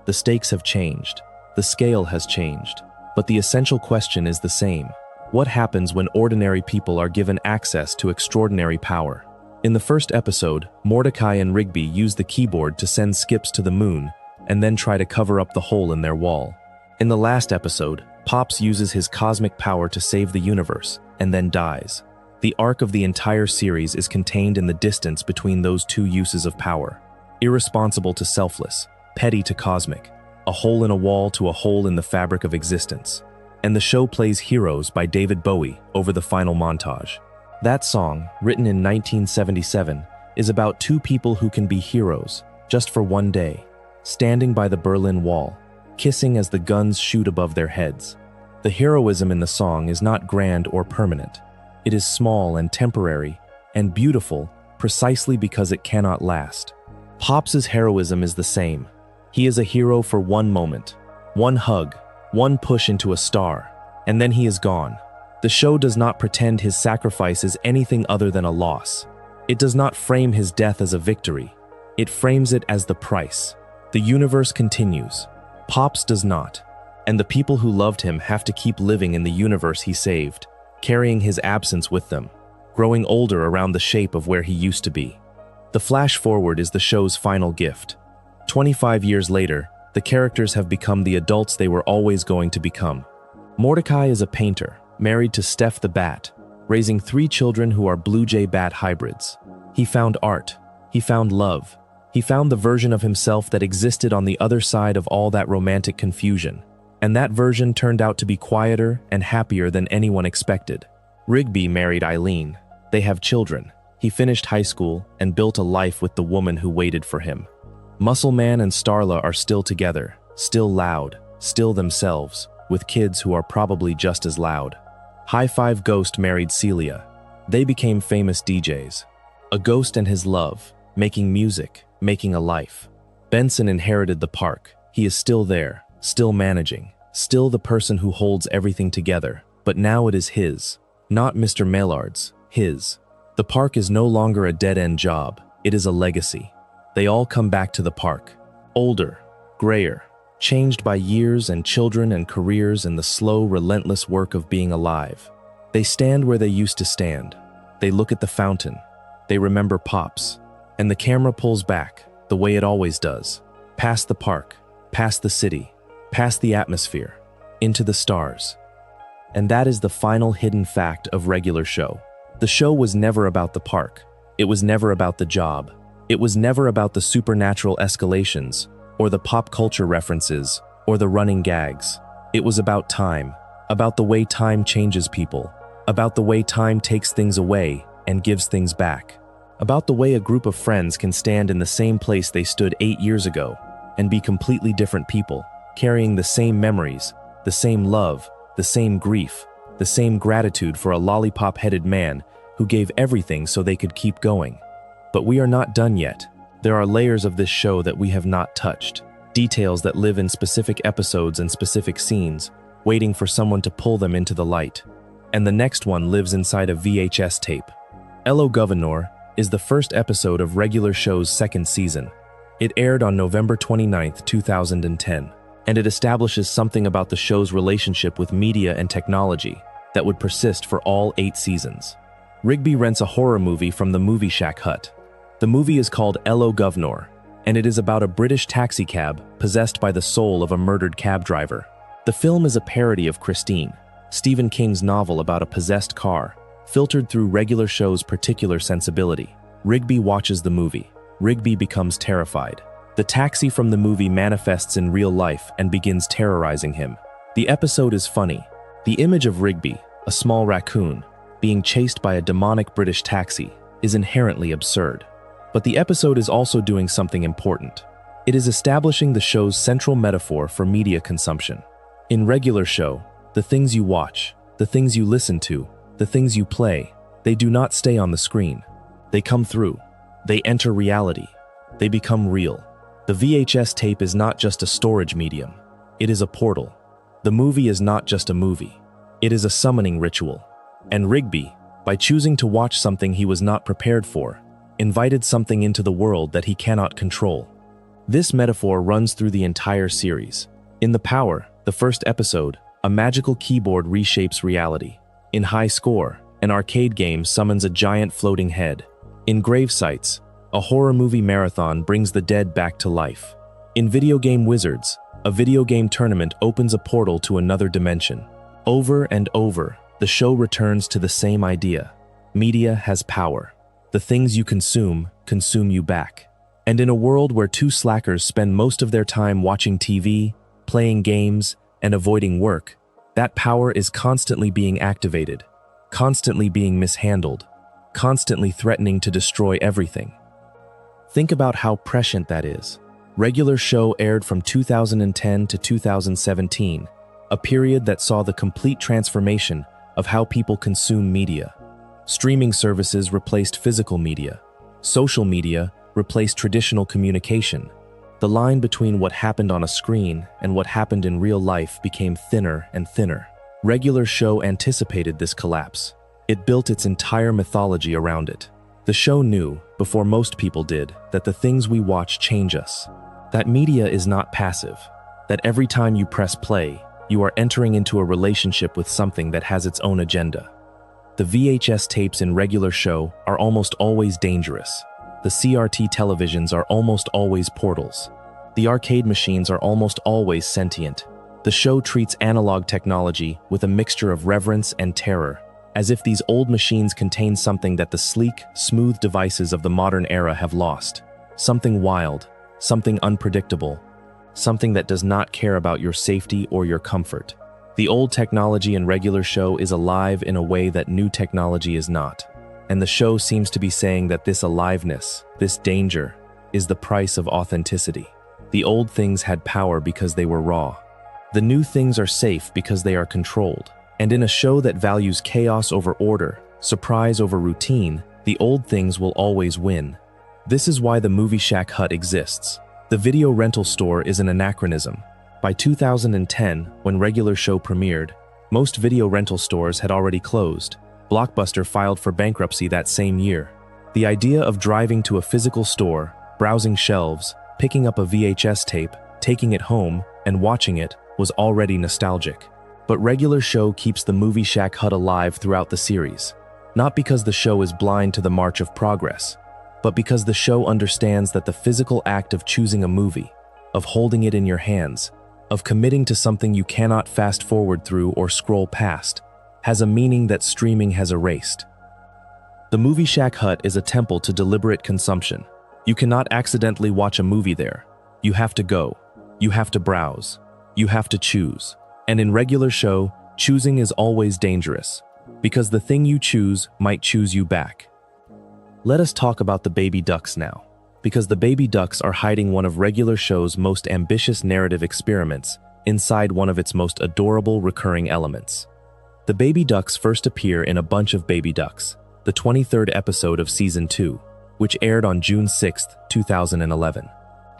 The stakes have changed. The scale has changed. But the essential question is the same. What happens when ordinary people are given access to extraordinary power? In the first episode, Mordecai and Rigby use the keyboard to send skips to the moon and then try to cover up the hole in their wall. In the last episode, Pops uses his cosmic power to save the universe and then dies. The arc of the entire series is contained in the distance between those two uses of power. Irresponsible to selfless, petty to cosmic, a hole in a wall to a hole in the fabric of existence. And the show plays Heroes by David Bowie over the final montage. That song, written in 1977, is about two people who can be heroes, just for one day, standing by the Berlin Wall, kissing as the guns shoot above their heads. The heroism in the song is not grand or permanent. It is small and temporary, and beautiful precisely because it cannot last. Pops's heroism is the same. He is a hero for one moment, one hug, one push into a star, and then he is gone. The show does not pretend his sacrifice is anything other than a loss. It does not frame his death as a victory. It frames it as the price. The universe continues. Pops does not. And the people who loved him have to keep living in the universe he saved, carrying his absence with them, growing older around the shape of where he used to be. The flash forward is the show's final gift. 25 years later, the characters have become the adults they were always going to become. Mordecai is a painter, married to Steph the Bat, raising 3 children who are Blue Jay Bat hybrids. He found art. He found love. He found the version of himself that existed on the other side of all that romantic confusion. And that version turned out to be quieter and happier than anyone expected. Rigby married Eileen. They have children. He finished high school and built a life with the woman who waited for him. Muscle Man and Starla are still together, still loud, still themselves, with kids who are probably just as loud. High Five Ghost married Celia. They became famous DJs. A ghost and his love, making music, making a life. Benson inherited the park. He is still there, still managing, still the person who holds everything together. But now it is his, not Mr. Maillard's, his. The park is no longer a dead-end job. It is a legacy. They all come back to the park. Older, grayer, changed by years and children and careers and the slow, relentless work of being alive. They stand where they used to stand. They look at the fountain. They remember Pops. And the camera pulls back, the way it always does. Past the park, past the city, past the atmosphere, into the stars. And that is the final hidden fact of Regular Show. The show was never about the park. It was never about the job. It was never about the supernatural escalations, or the pop culture references, or the running gags. It was about time, about the way time changes people, about the way time takes things away and gives things back, about the way a group of friends can stand in the same place they stood 8 years ago and be completely different people, carrying the same memories, the same love, the same grief, the same gratitude for a lollipop-headed man who gave everything so they could keep going. But we are not done yet. There are layers of this show that we have not touched, details that live in specific episodes and specific scenes, waiting for someone to pull them into the light. And the next one lives inside a VHS tape. Hello Governor is the first episode of Regular Show's second season. It aired on November 29, 2010, and it establishes something about the show's relationship with media and technology that would persist for all 8 seasons. Rigby rents a horror movie from the Movie Shack hut. The movie is called Hello Governor, and it is about a British taxicab possessed by the soul of a murdered cab driver. The film is a parody of Christine, Stephen King's novel about a possessed car, filtered through Regular Show's particular sensibility. Rigby watches the movie. Rigby becomes terrified. The taxi from the movie manifests in real life and begins terrorizing him. The episode is funny. The image of Rigby, a small raccoon, being chased by a demonic British taxi, is inherently absurd. But the episode is also doing something important. It is establishing the show's central metaphor for media consumption. In regular show, the things you watch, the things you listen to, the things you play, they do not stay on the screen. They come through. They enter reality. They become real. The VHS tape is not just a storage medium. It is a portal. The movie is not just a movie. It is a summoning ritual. And Rigby, by choosing to watch something he was not prepared for, invited something into the world that he cannot control. This metaphor runs through the entire series. In The Power, the first episode, a magical keyboard reshapes reality. In High Score, an arcade game summons a giant floating head. In Grave Sites, a horror movie marathon brings the dead back to life. In Video Game Wizards, a video game tournament opens a portal to another dimension. Over and over, the show returns to the same idea. Media has power. The things you consume you back. And in a world where two slackers spend most of their time watching TV, playing games, and avoiding work, that power is constantly being activated, constantly being mishandled, constantly threatening to destroy everything. Think about how prescient that is. Regular show aired from 2010 to 2017, a period that saw the complete transformation of how people consume media. Streaming services replaced physical media. Social media replaced traditional communication. The line between what happened on a screen and what happened in real life became thinner and thinner. Regular show anticipated this collapse. It built its entire mythology around it. The show knew, before most people did, that the things we watch change us. That media is not passive. That every time you press play, you are entering into a relationship with something that has its own agenda. The VHS tapes in regular show are almost always dangerous. The CRT televisions are almost always portals. The arcade machines are almost always sentient. The show treats analog technology with a mixture of reverence and terror, as if these old machines contain something that the sleek, smooth devices of the modern era have lost. Something wild, something unpredictable, something that does not care about your safety or your comfort. The old technology in regular show is alive in a way that new technology is not. And the show seems to be saying that this aliveness, this danger, is the price of authenticity. The old things had power because they were raw. The new things are safe because they are controlled. And in a show that values chaos over order, surprise over routine, the old things will always win. This is why the Movie Shack Hut exists. The video rental store is an anachronism. By 2010, when regular show premiered, most video rental stores had already closed. Blockbuster filed for bankruptcy that same year. The idea of driving to a physical store, browsing shelves, picking up a VHS tape, taking it home, and watching it was already nostalgic. But regular show keeps the Movie Shack Hut alive throughout the series. Not because the show is blind to the march of progress, but because the show understands that the physical act of choosing a movie, of holding it in your hands, of committing to something you cannot fast forward through or scroll past, has a meaning that streaming has erased. The Movie Shack Hut is a temple to deliberate consumption. You cannot accidentally watch a movie there. You have to go. You have to browse. You have to choose. And in regular show, choosing is always dangerous, because the thing you choose might choose you back. Let us talk about the baby ducks now, because the baby ducks are hiding one of regular show's most ambitious narrative experiments inside one of its most adorable recurring elements. The baby ducks first appear in A Bunch of Baby Ducks, the 23rd episode of Season 2, which aired on June 6, 2011.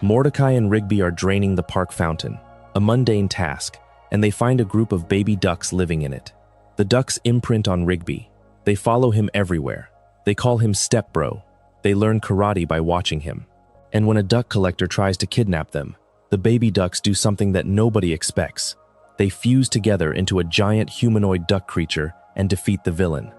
Mordecai and Rigby are draining the park fountain, a mundane task, and they find a group of baby ducks living in it. The ducks imprint on Rigby. They follow him everywhere. They call him Step Bro. They learn karate by watching him. And when a duck collector tries to kidnap them, the baby ducks do something that nobody expects. They fuse together into a giant humanoid duck creature and defeat the villain.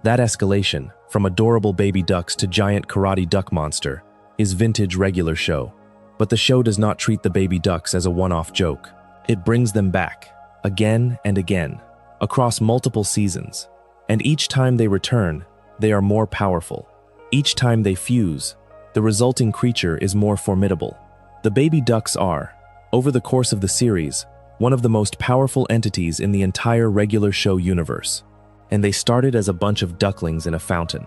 That escalation, from adorable baby ducks to giant karate duck monster, is vintage regular show. But the show does not treat the baby ducks as a one-off joke. It brings them back, again and again, across multiple seasons. And each time they return, they are more powerful. Each time they fuse, the resulting creature is more formidable. The baby ducks are, over the course of the series, one of the most powerful entities in the entire regular show universe. And they started as a bunch of ducklings in a fountain.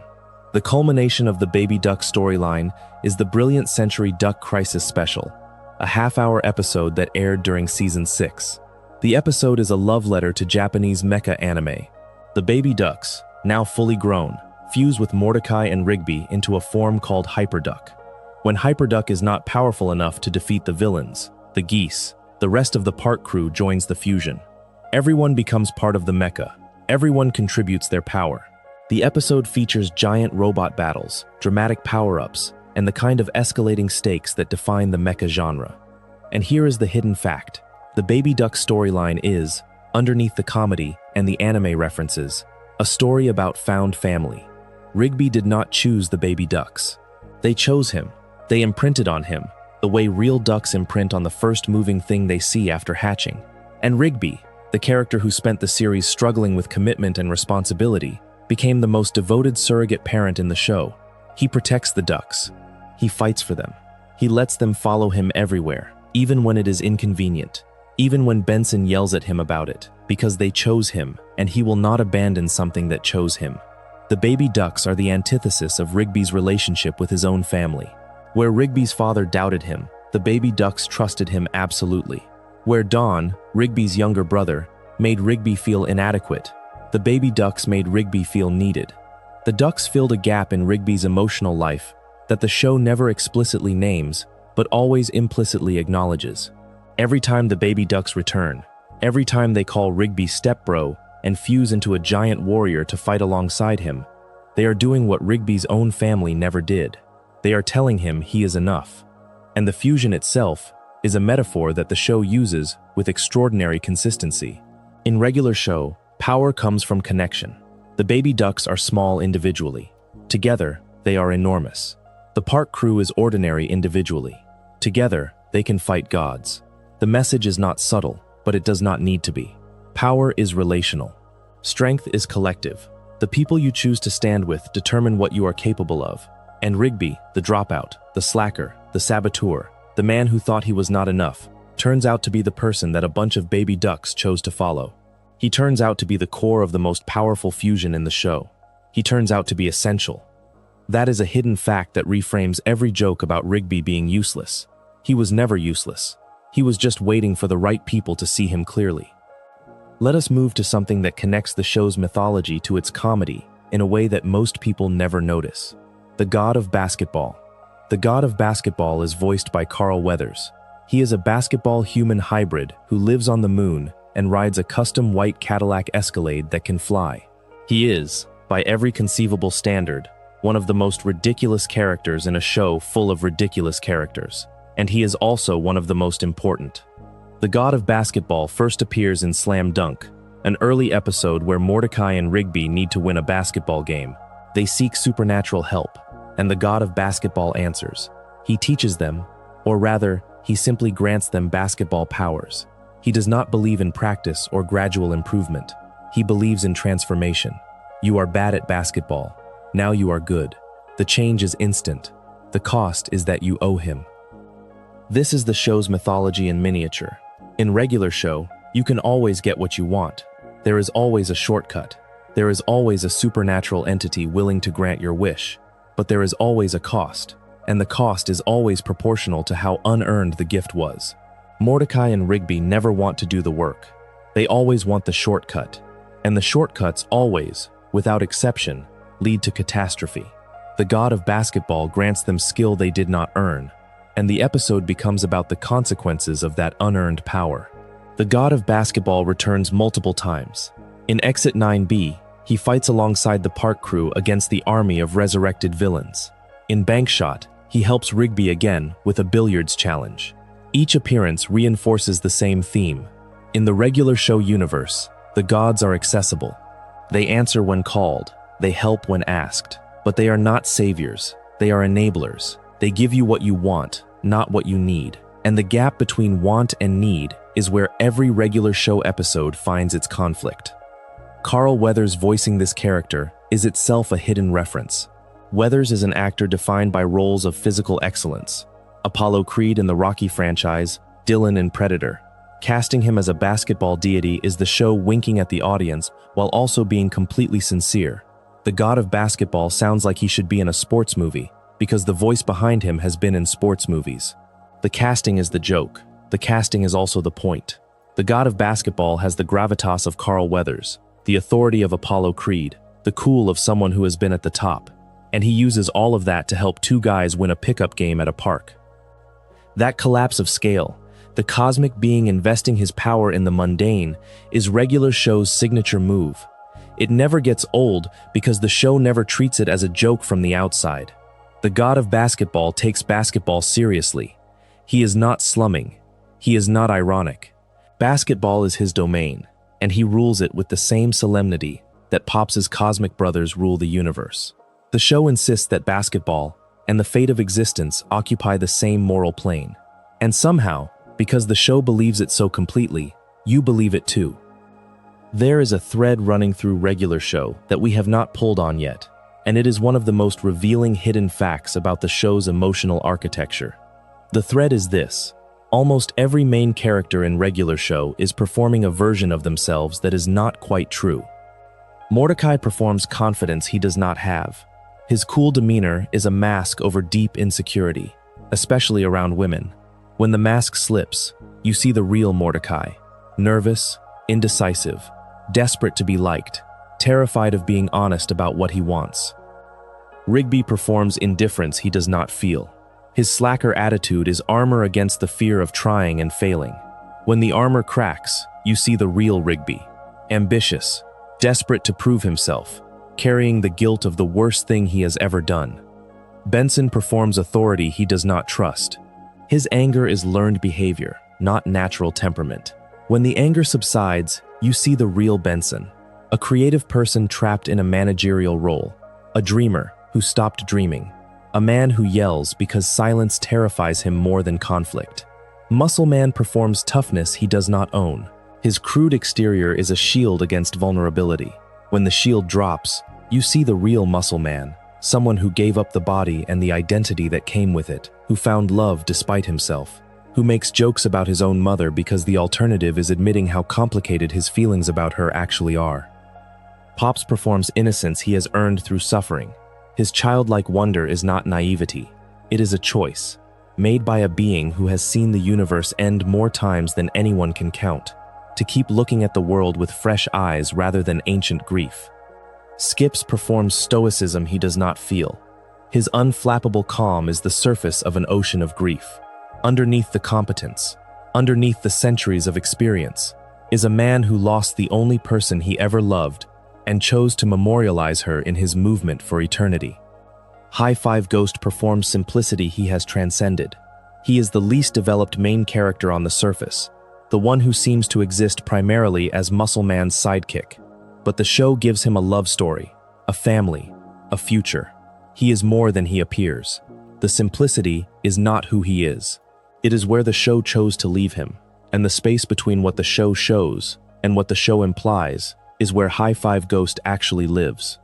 The culmination of the baby duck storyline is the brilliant Century Duck Crisis special, a half-hour episode that aired during Season 6. The episode is a love letter to Japanese mecha anime. The baby ducks, now fully grown, fuse with Mordecai and Rigby into a form called Hyperduck. When Hyperduck is not powerful enough to defeat the villains, the geese, the rest of the park crew joins the fusion. Everyone becomes part of the mecha. Everyone contributes their power. The episode features giant robot battles, dramatic power-ups, and the kind of escalating stakes that define the mecha genre. And here is the hidden fact. The Baby Duck storyline is, underneath the comedy and the anime references, a story about found family. Rigby did not choose the baby ducks. They chose him. They imprinted on him, the way real ducks imprint on the first moving thing they see after hatching. And Rigby, the character who spent the series struggling with commitment and responsibility, became the most devoted surrogate parent in the show. He protects the ducks. He fights for them. He lets them follow him everywhere, even when it is inconvenient, even when Benson yells at him about it, because they chose him, and he will not abandon something that chose him. The baby ducks are the antithesis of Rigby's relationship with his own family. Where Rigby's father doubted him, the baby ducks trusted him absolutely. Where Don, Rigby's younger brother, made Rigby feel inadequate, the baby ducks made Rigby feel needed. The ducks filled a gap in Rigby's emotional life that the show never explicitly names, but always implicitly acknowledges. Every time the baby ducks return, every time they call Rigby stepbro and fuse into a giant warrior to fight alongside him, they are doing what Rigby's own family never did. They are telling him he is enough. And the fusion itself is a metaphor that the show uses with extraordinary consistency. In regular show, power comes from connection. The baby ducks are small individually. Together, they are enormous. The park crew is ordinary individually. Together, they can fight gods. The message is not subtle, but it does not need to be. Power is relational. Strength is collective. The people you choose to stand with determine what you are capable of. And Rigby, the dropout, the slacker, the saboteur, the man who thought he was not enough, turns out to be the person that a bunch of baby ducks chose to follow. He turns out to be the core of the most powerful fusion in the show. He turns out to be essential. That is a hidden fact that reframes every joke about Rigby being useless. He was never useless. He was just waiting for the right people to see him clearly. Let us move to something that connects the show's mythology to its comedy in a way that most people never notice. The God of Basketball. The God of Basketball is voiced by Carl Weathers. He is a basketball-human hybrid who lives on the moon and rides a custom white Cadillac Escalade that can fly. He is, by every conceivable standard, one of the most ridiculous characters in a show full of ridiculous characters. And he is also one of the most important. The God of Basketball first appears in Slam Dunk, an early episode where Mordecai and Rigby need to win a basketball game. They seek supernatural help, and the God of Basketball answers. He teaches them, or rather, he simply grants them basketball powers. He does not believe in practice or gradual improvement. He believes in transformation. You are bad at basketball. Now you are good. The change is instant. The cost is that you owe him. This is the show's mythology in miniature. In regular show, you can always get what you want. There is always a shortcut. There is always a supernatural entity willing to grant your wish. But there is always a cost, and the cost is always proportional to how unearned the gift was. Mordecai and Rigby never want to do the work. They always want the shortcut. And the shortcuts always, without exception, lead to catastrophe. The God of Basketball grants them skill they did not earn, and the episode becomes about the consequences of that unearned power. The God of Basketball returns multiple times. In Exit 9B, he fights alongside the park crew against the army of resurrected villains. In Bankshot, he helps Rigby again with a billiards challenge. Each appearance reinforces the same theme. In the regular show universe, the gods are accessible. They answer when called, they help when asked, but they are not saviors, they are enablers. They give you what you want, not what you need. And the gap between want and need is where every regular show episode finds its conflict. Carl Weathers voicing this character is itself a hidden reference. Weathers is an actor defined by roles of physical excellence. Apollo Creed in the Rocky franchise, Dylan in Predator. Casting him as a basketball deity is the show winking at the audience while also being completely sincere. The God of Basketball sounds like he should be in a sports movie, because the voice behind him has been in sports movies. The casting is the joke. The casting is also the point. The god of basketball has the gravitas of Carl Weathers, the authority of Apollo Creed, the cool of someone who has been at the top, and he uses all of that to help two guys win a pickup game at a park. That collapse of scale, the cosmic being investing his power in the mundane, is regular show's signature move. It never gets old because the show never treats it as a joke from the outside. The god of basketball takes basketball seriously. He is not slumming. He is not ironic. Basketball is his domain, and he rules it with the same solemnity that Pops' cosmic brothers rule the universe. The show insists that basketball and the fate of existence occupy the same moral plane. And somehow, because the show believes it so completely, you believe it too. There is a thread running through regular show that we have not pulled on yet, and it is one of the most revealing hidden facts about the show's emotional architecture. The thread is this: almost every main character in regular show is performing a version of themselves that is not quite true. Mordecai performs confidence he does not have. His cool demeanor is a mask over deep insecurity, especially around women. When the mask slips, you see the real Mordecai, nervous, indecisive, desperate to be liked, terrified of being honest about what he wants. Rigby performs indifference he does not feel. His slacker attitude is armor against the fear of trying and failing. When the armor cracks, you see the real Rigby, ambitious, desperate to prove himself, carrying the guilt of the worst thing he has ever done. Benson performs authority he does not trust. His anger is learned behavior, not natural temperament. When the anger subsides, you see the real Benson, a creative person trapped in a managerial role, a dreamer who stopped dreaming, a man who yells because silence terrifies him more than conflict. Muscle Man performs toughness he does not own. His crude exterior is a shield against vulnerability. When the shield drops, you see the real Muscle Man, someone who gave up the body and the identity that came with it, who found love despite himself, who makes jokes about his own mother because the alternative is admitting how complicated his feelings about her actually are. Pops performs innocence he has earned through suffering. His childlike wonder is not naivety. It is a choice, made by a being who has seen the universe end more times than anyone can count, to keep looking at the world with fresh eyes rather than ancient grief. Skips performs stoicism he does not feel. His unflappable calm is the surface of an ocean of grief. Underneath the competence, underneath the centuries of experience, is a man who lost the only person he ever loved and chose to memorialize her in his movement for eternity. High Five Ghost performs simplicity he has transcended. He is the least developed main character on the surface, the one who seems to exist primarily as Muscle Man's sidekick. But the show gives him a love story, a family, a future. He is more than he appears. The simplicity is not who he is. It is where the show chose to leave him, and the space between what the show shows and what the show implies is where High Five Ghost actually lives.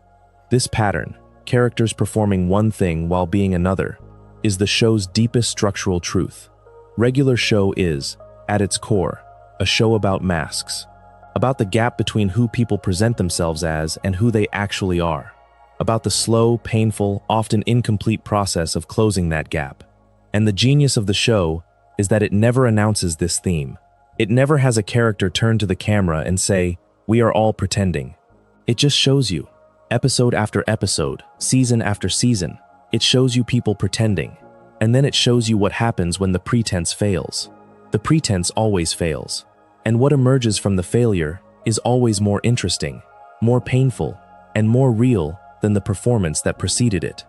This pattern, characters performing one thing while being another, is the show's deepest structural truth. Regular show is, at its core, a show about masks, about the gap between who people present themselves as and who they actually are, about the slow, painful, often incomplete process of closing that gap. And the genius of the show is that it never announces this theme. It never has a character turn to the camera and say, "We are all pretending." It just shows you, episode after episode, season after season. It shows you people pretending, and then it shows you what happens when the pretense fails. The pretense always fails, and what emerges from the failure is always more interesting, more painful, and more real than the performance that preceded it.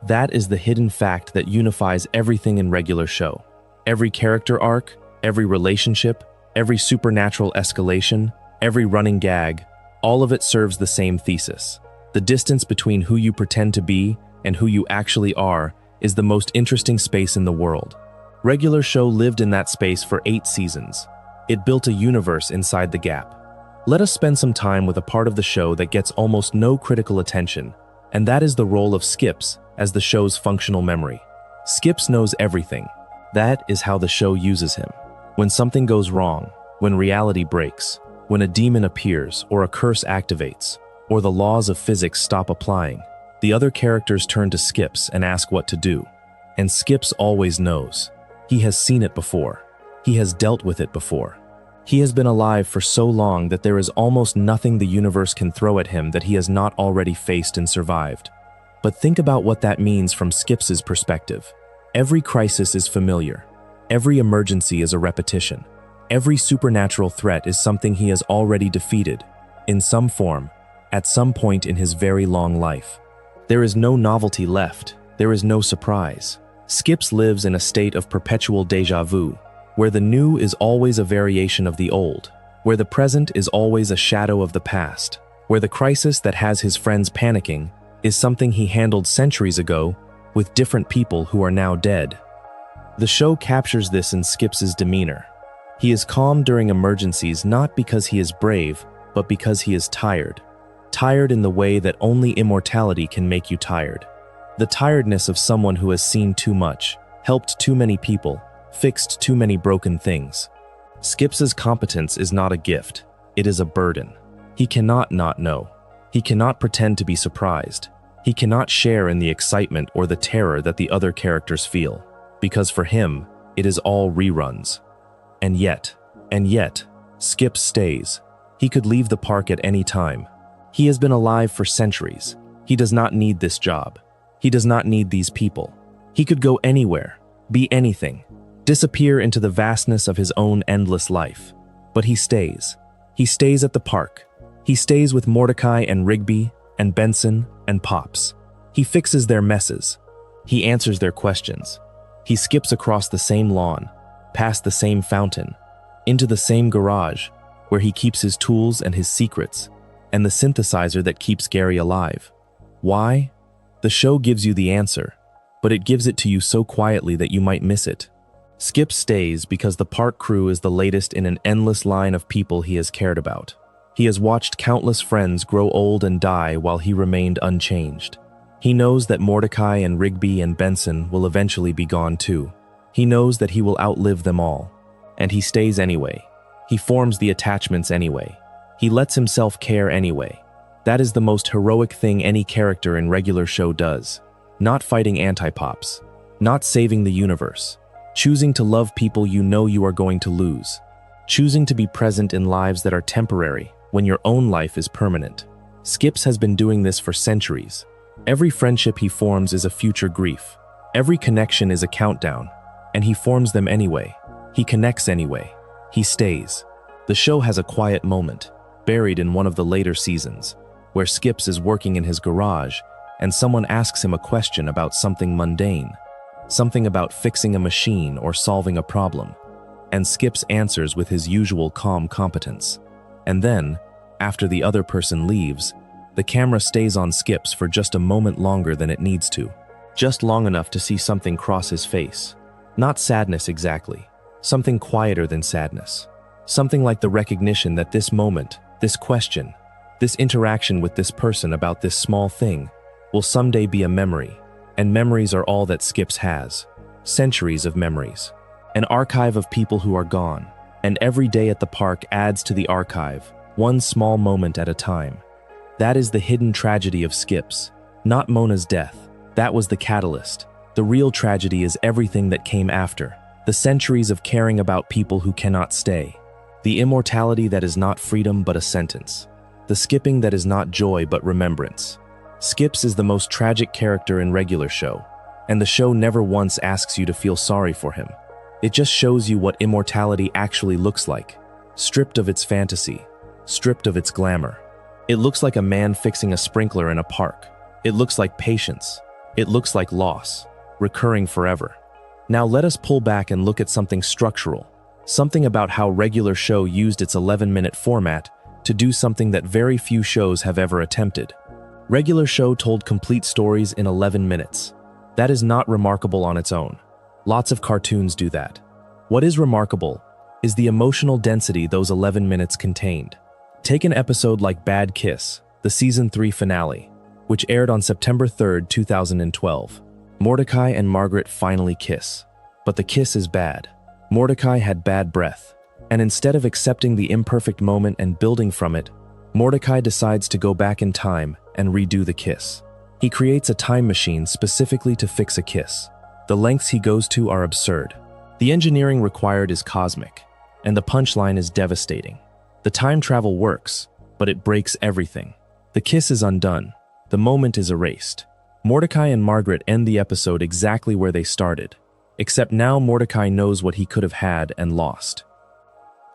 That is the hidden fact that unifies everything in regular show. Every character arc, every relationship, every supernatural escalation, every running gag, all of it serves the same thesis. The distance between who you pretend to be and who you actually are is the most interesting space in the world. Regular show lived in that space for 8 seasons. It built a universe inside the gap. Let us spend some time with a part of the show that gets almost no critical attention, and that is the role of Skips as the show's functional memory. Skips knows everything. That is how the show uses him. When something goes wrong, when reality breaks, when a demon appears or a curse activates, or the laws of physics stop applying, the other characters turn to Skips and ask what to do. And Skips always knows. He has seen it before. He has dealt with it before. He has been alive for so long that there is almost nothing the universe can throw at him that he has not already faced and survived. But think about what that means from Skip's perspective. Every crisis is familiar. Every emergency is a repetition. Every supernatural threat is something he has already defeated, in some form, at some point in his very long life. There is no novelty left. There is no surprise. Skips lives in a state of perpetual déjà vu, where the new is always a variation of the old, where the present is always a shadow of the past, where the crisis that has his friends panicking is something he handled centuries ago with different people who are now dead. The show captures this in Skip's demeanor. He is calm during emergencies not because he is brave, but because he is tired. Tired in the way that only immortality can make you tired. The tiredness of someone who has seen too much, helped too many people, fixed too many broken things. Skip's competence is not a gift, it is a burden. He cannot not know. He cannot pretend to be surprised. He cannot share in the excitement or the terror that the other characters feel, because for him, it is all reruns. And yet, Skip stays. He could leave the park at any time. He has been alive for centuries. He does not need this job. He does not need these people. He could go anywhere, be anything, disappear into the vastness of his own endless life. But he stays. He stays at the park. He stays with Mordecai and Rigby and Benson and Pops. He fixes their messes. He answers their questions. He skips across the same lawn, past the same fountain, into the same garage, where he keeps his tools and his secrets, and the synthesizer that keeps Gary alive. Why? The show gives you the answer, but it gives it to you so quietly that you might miss it. Skip stays because the park crew is the latest in an endless line of people he has cared about. He has watched countless friends grow old and die while he remained unchanged. He knows that Mordecai and Rigby and Benson will eventually be gone too. He knows that he will outlive them all. And he stays anyway. He forms the attachments anyway. He lets himself care anyway. That is the most heroic thing any character in regular show does. Not fighting anti-pops. Not saving the universe. Choosing to love people you know you are going to lose. Choosing to be present in lives that are temporary when your own life is permanent. Skips has been doing this for centuries. Every friendship he forms is a future grief. Every connection is a countdown. And he forms them anyway. He connects anyway. He stays. The show has a quiet moment, buried in one of the later seasons, where Skips is working in his garage and someone asks him a question about something mundane. Something about fixing a machine or solving a problem. And Skips answers with his usual calm competence. And then, after the other person leaves, the camera stays on Skips for just a moment longer than it needs to. Just long enough to see something cross his face. Not sadness exactly. Something quieter than sadness. Something like the recognition that this moment, this question, this interaction with this person about this small thing, will someday be a memory. And memories are all that Skips has. Centuries of memories. An archive of people who are gone. And every day at the park adds to the archive, one small moment at a time. That is the hidden tragedy of Skips. Not Mona's death. That was the catalyst. The real tragedy is everything that came after. The centuries of caring about people who cannot stay. The immortality that is not freedom but a sentence. The skipping that is not joy but remembrance. Skips is the most tragic character in regular show, and the show never once asks you to feel sorry for him. It just shows you what immortality actually looks like, stripped of its fantasy, stripped of its glamour. It looks like a man fixing a sprinkler in a park. It looks like patience. It looks like loss, recurring forever. Now let us pull back and look at something structural, something about how regular show used its 11-minute format to do something that very few shows have ever attempted. Regular show told complete stories in 11 minutes. That is not remarkable on its own. Lots of cartoons do that. What is remarkable is the emotional density those 11 minutes contained. Take an episode like Bad Kiss, the season 3 finale, which aired on September 3rd, 2012. Mordecai and Margaret finally kiss, but the kiss is bad. Mordecai had bad breath, and instead of accepting the imperfect moment and building from it, Mordecai decides to go back in time and redo the kiss. He creates a time machine specifically to fix a kiss. The lengths he goes to are absurd. The engineering required is cosmic, and the punchline is devastating. The time travel works, but it breaks everything. The kiss is undone. The moment is erased. Mordecai and Margaret end the episode exactly where they started, except now Mordecai knows what he could have had and lost.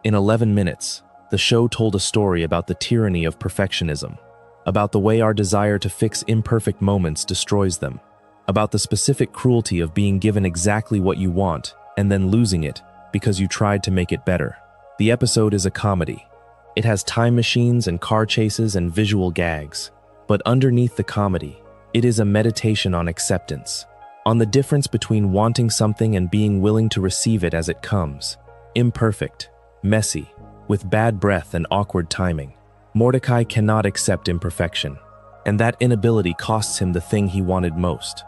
In 11 minutes, the show told a story about the tyranny of perfectionism, about the way our desire to fix imperfect moments destroys them, about the specific cruelty of being given exactly what you want and then losing it because you tried to make it better. The episode is a comedy. It has time machines and car chases and visual gags, but underneath the comedy, it is a meditation on acceptance, on the difference between wanting something and being willing to receive it as it comes. Imperfect, messy, with bad breath and awkward timing. Mordecai cannot accept imperfection, and that inability costs him the thing he wanted most.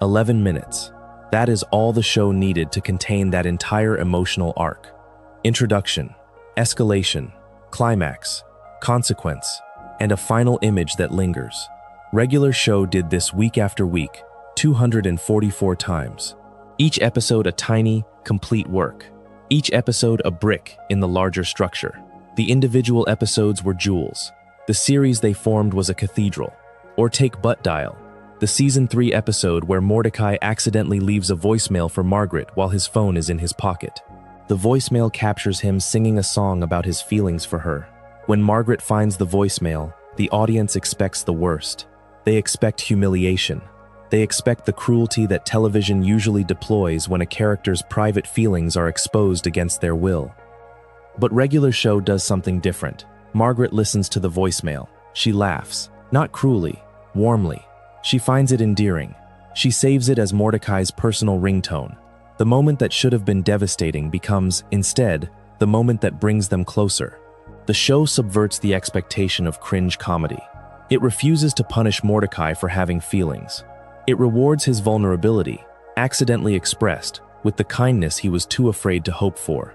11 minutes. That is all the show needed to contain that entire emotional arc. Introduction, escalation, climax, consequence, and a final image that lingers. Regular show did this week after week, 244 times. Each episode a tiny, complete work. Each episode a brick in the larger structure. The individual episodes were jewels. The series they formed was a cathedral. Or take Butt Dial, the season 3 episode where Mordecai accidentally leaves a voicemail for Margaret while his phone is in his pocket. The voicemail captures him singing a song about his feelings for her. When Margaret finds the voicemail, the audience expects the worst. They expect humiliation. They expect the cruelty that television usually deploys when a character's private feelings are exposed against their will. But regular show does something different. Margaret listens to the voicemail. She laughs, not cruelly, warmly. She finds it endearing. She saves it as Mordecai's personal ringtone. The moment that should have been devastating becomes, instead, the moment that brings them closer. The show subverts the expectation of cringe comedy. It refuses to punish Mordecai for having feelings. It rewards his vulnerability, accidentally expressed, with the kindness he was too afraid to hope for.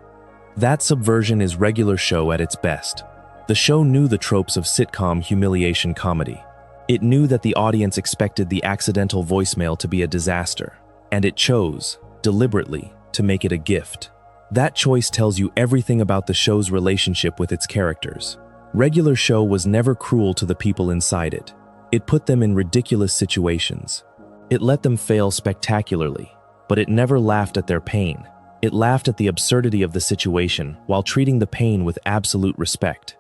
That subversion is regular show at its best. The show knew the tropes of sitcom humiliation comedy. It knew that the audience expected the accidental voicemail to be a disaster, and it chose, deliberately, to make it a gift. That choice tells you everything about the show's relationship with its characters. Regular show was never cruel to the people inside it. It put them in ridiculous situations. It let them fail spectacularly, but it never laughed at their pain. It laughed at the absurdity of the situation while treating the pain with absolute respect.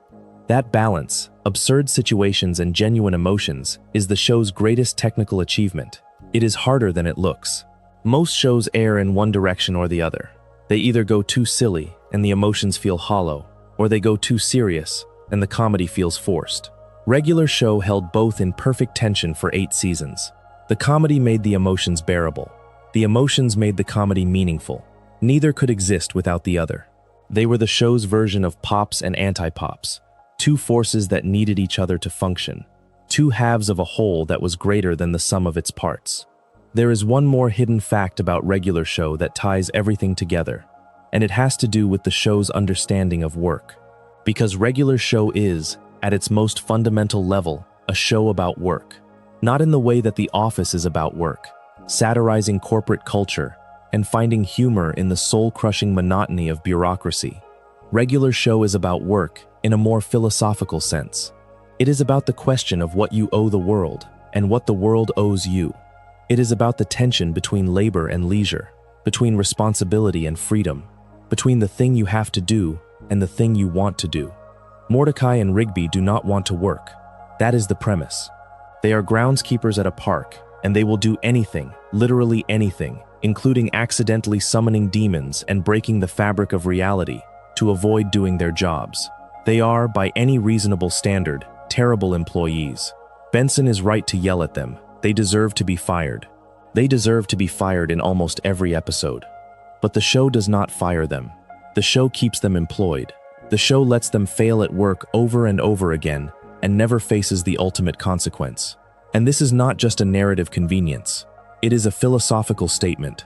That balance, absurd situations and genuine emotions, is the show's greatest technical achievement. It is harder than it looks. Most shows err in one direction or the other. They either go too silly and the emotions feel hollow, or they go too serious and the comedy feels forced. Regular show held both in perfect tension for 8 seasons. The comedy made the emotions bearable. The emotions made the comedy meaningful. Neither could exist without the other. They were the show's version of pops and anti-pops, two forces that needed each other to function, two halves of a whole that was greater than the sum of its parts. There is one more hidden fact about regular show that ties everything together, and it has to do with the show's understanding of work. Because regular show is, at its most fundamental level, a show about work. Not in the way that The Office is about work, satirizing corporate culture, and finding humor in the soul-crushing monotony of bureaucracy. Regular show is about work in a more philosophical sense. It is about the question of what you owe the world and what the world owes you. It is about the tension between labor and leisure, between responsibility and freedom, between the thing you have to do and the thing you want to do. Mordecai and Rigby do not want to work. That is the premise. They are groundskeepers at a park, and they will do anything, literally anything, including accidentally summoning demons and breaking the fabric of reality to avoid doing their jobs. They are, by any reasonable standard, terrible employees. Benson is right to yell at them. They deserve to be fired. They deserve to be fired in almost every episode. But the show does not fire them. The show keeps them employed. The show lets them fail at work over and over again and never faces the ultimate consequence. And this is not just a narrative convenience. It is a philosophical statement.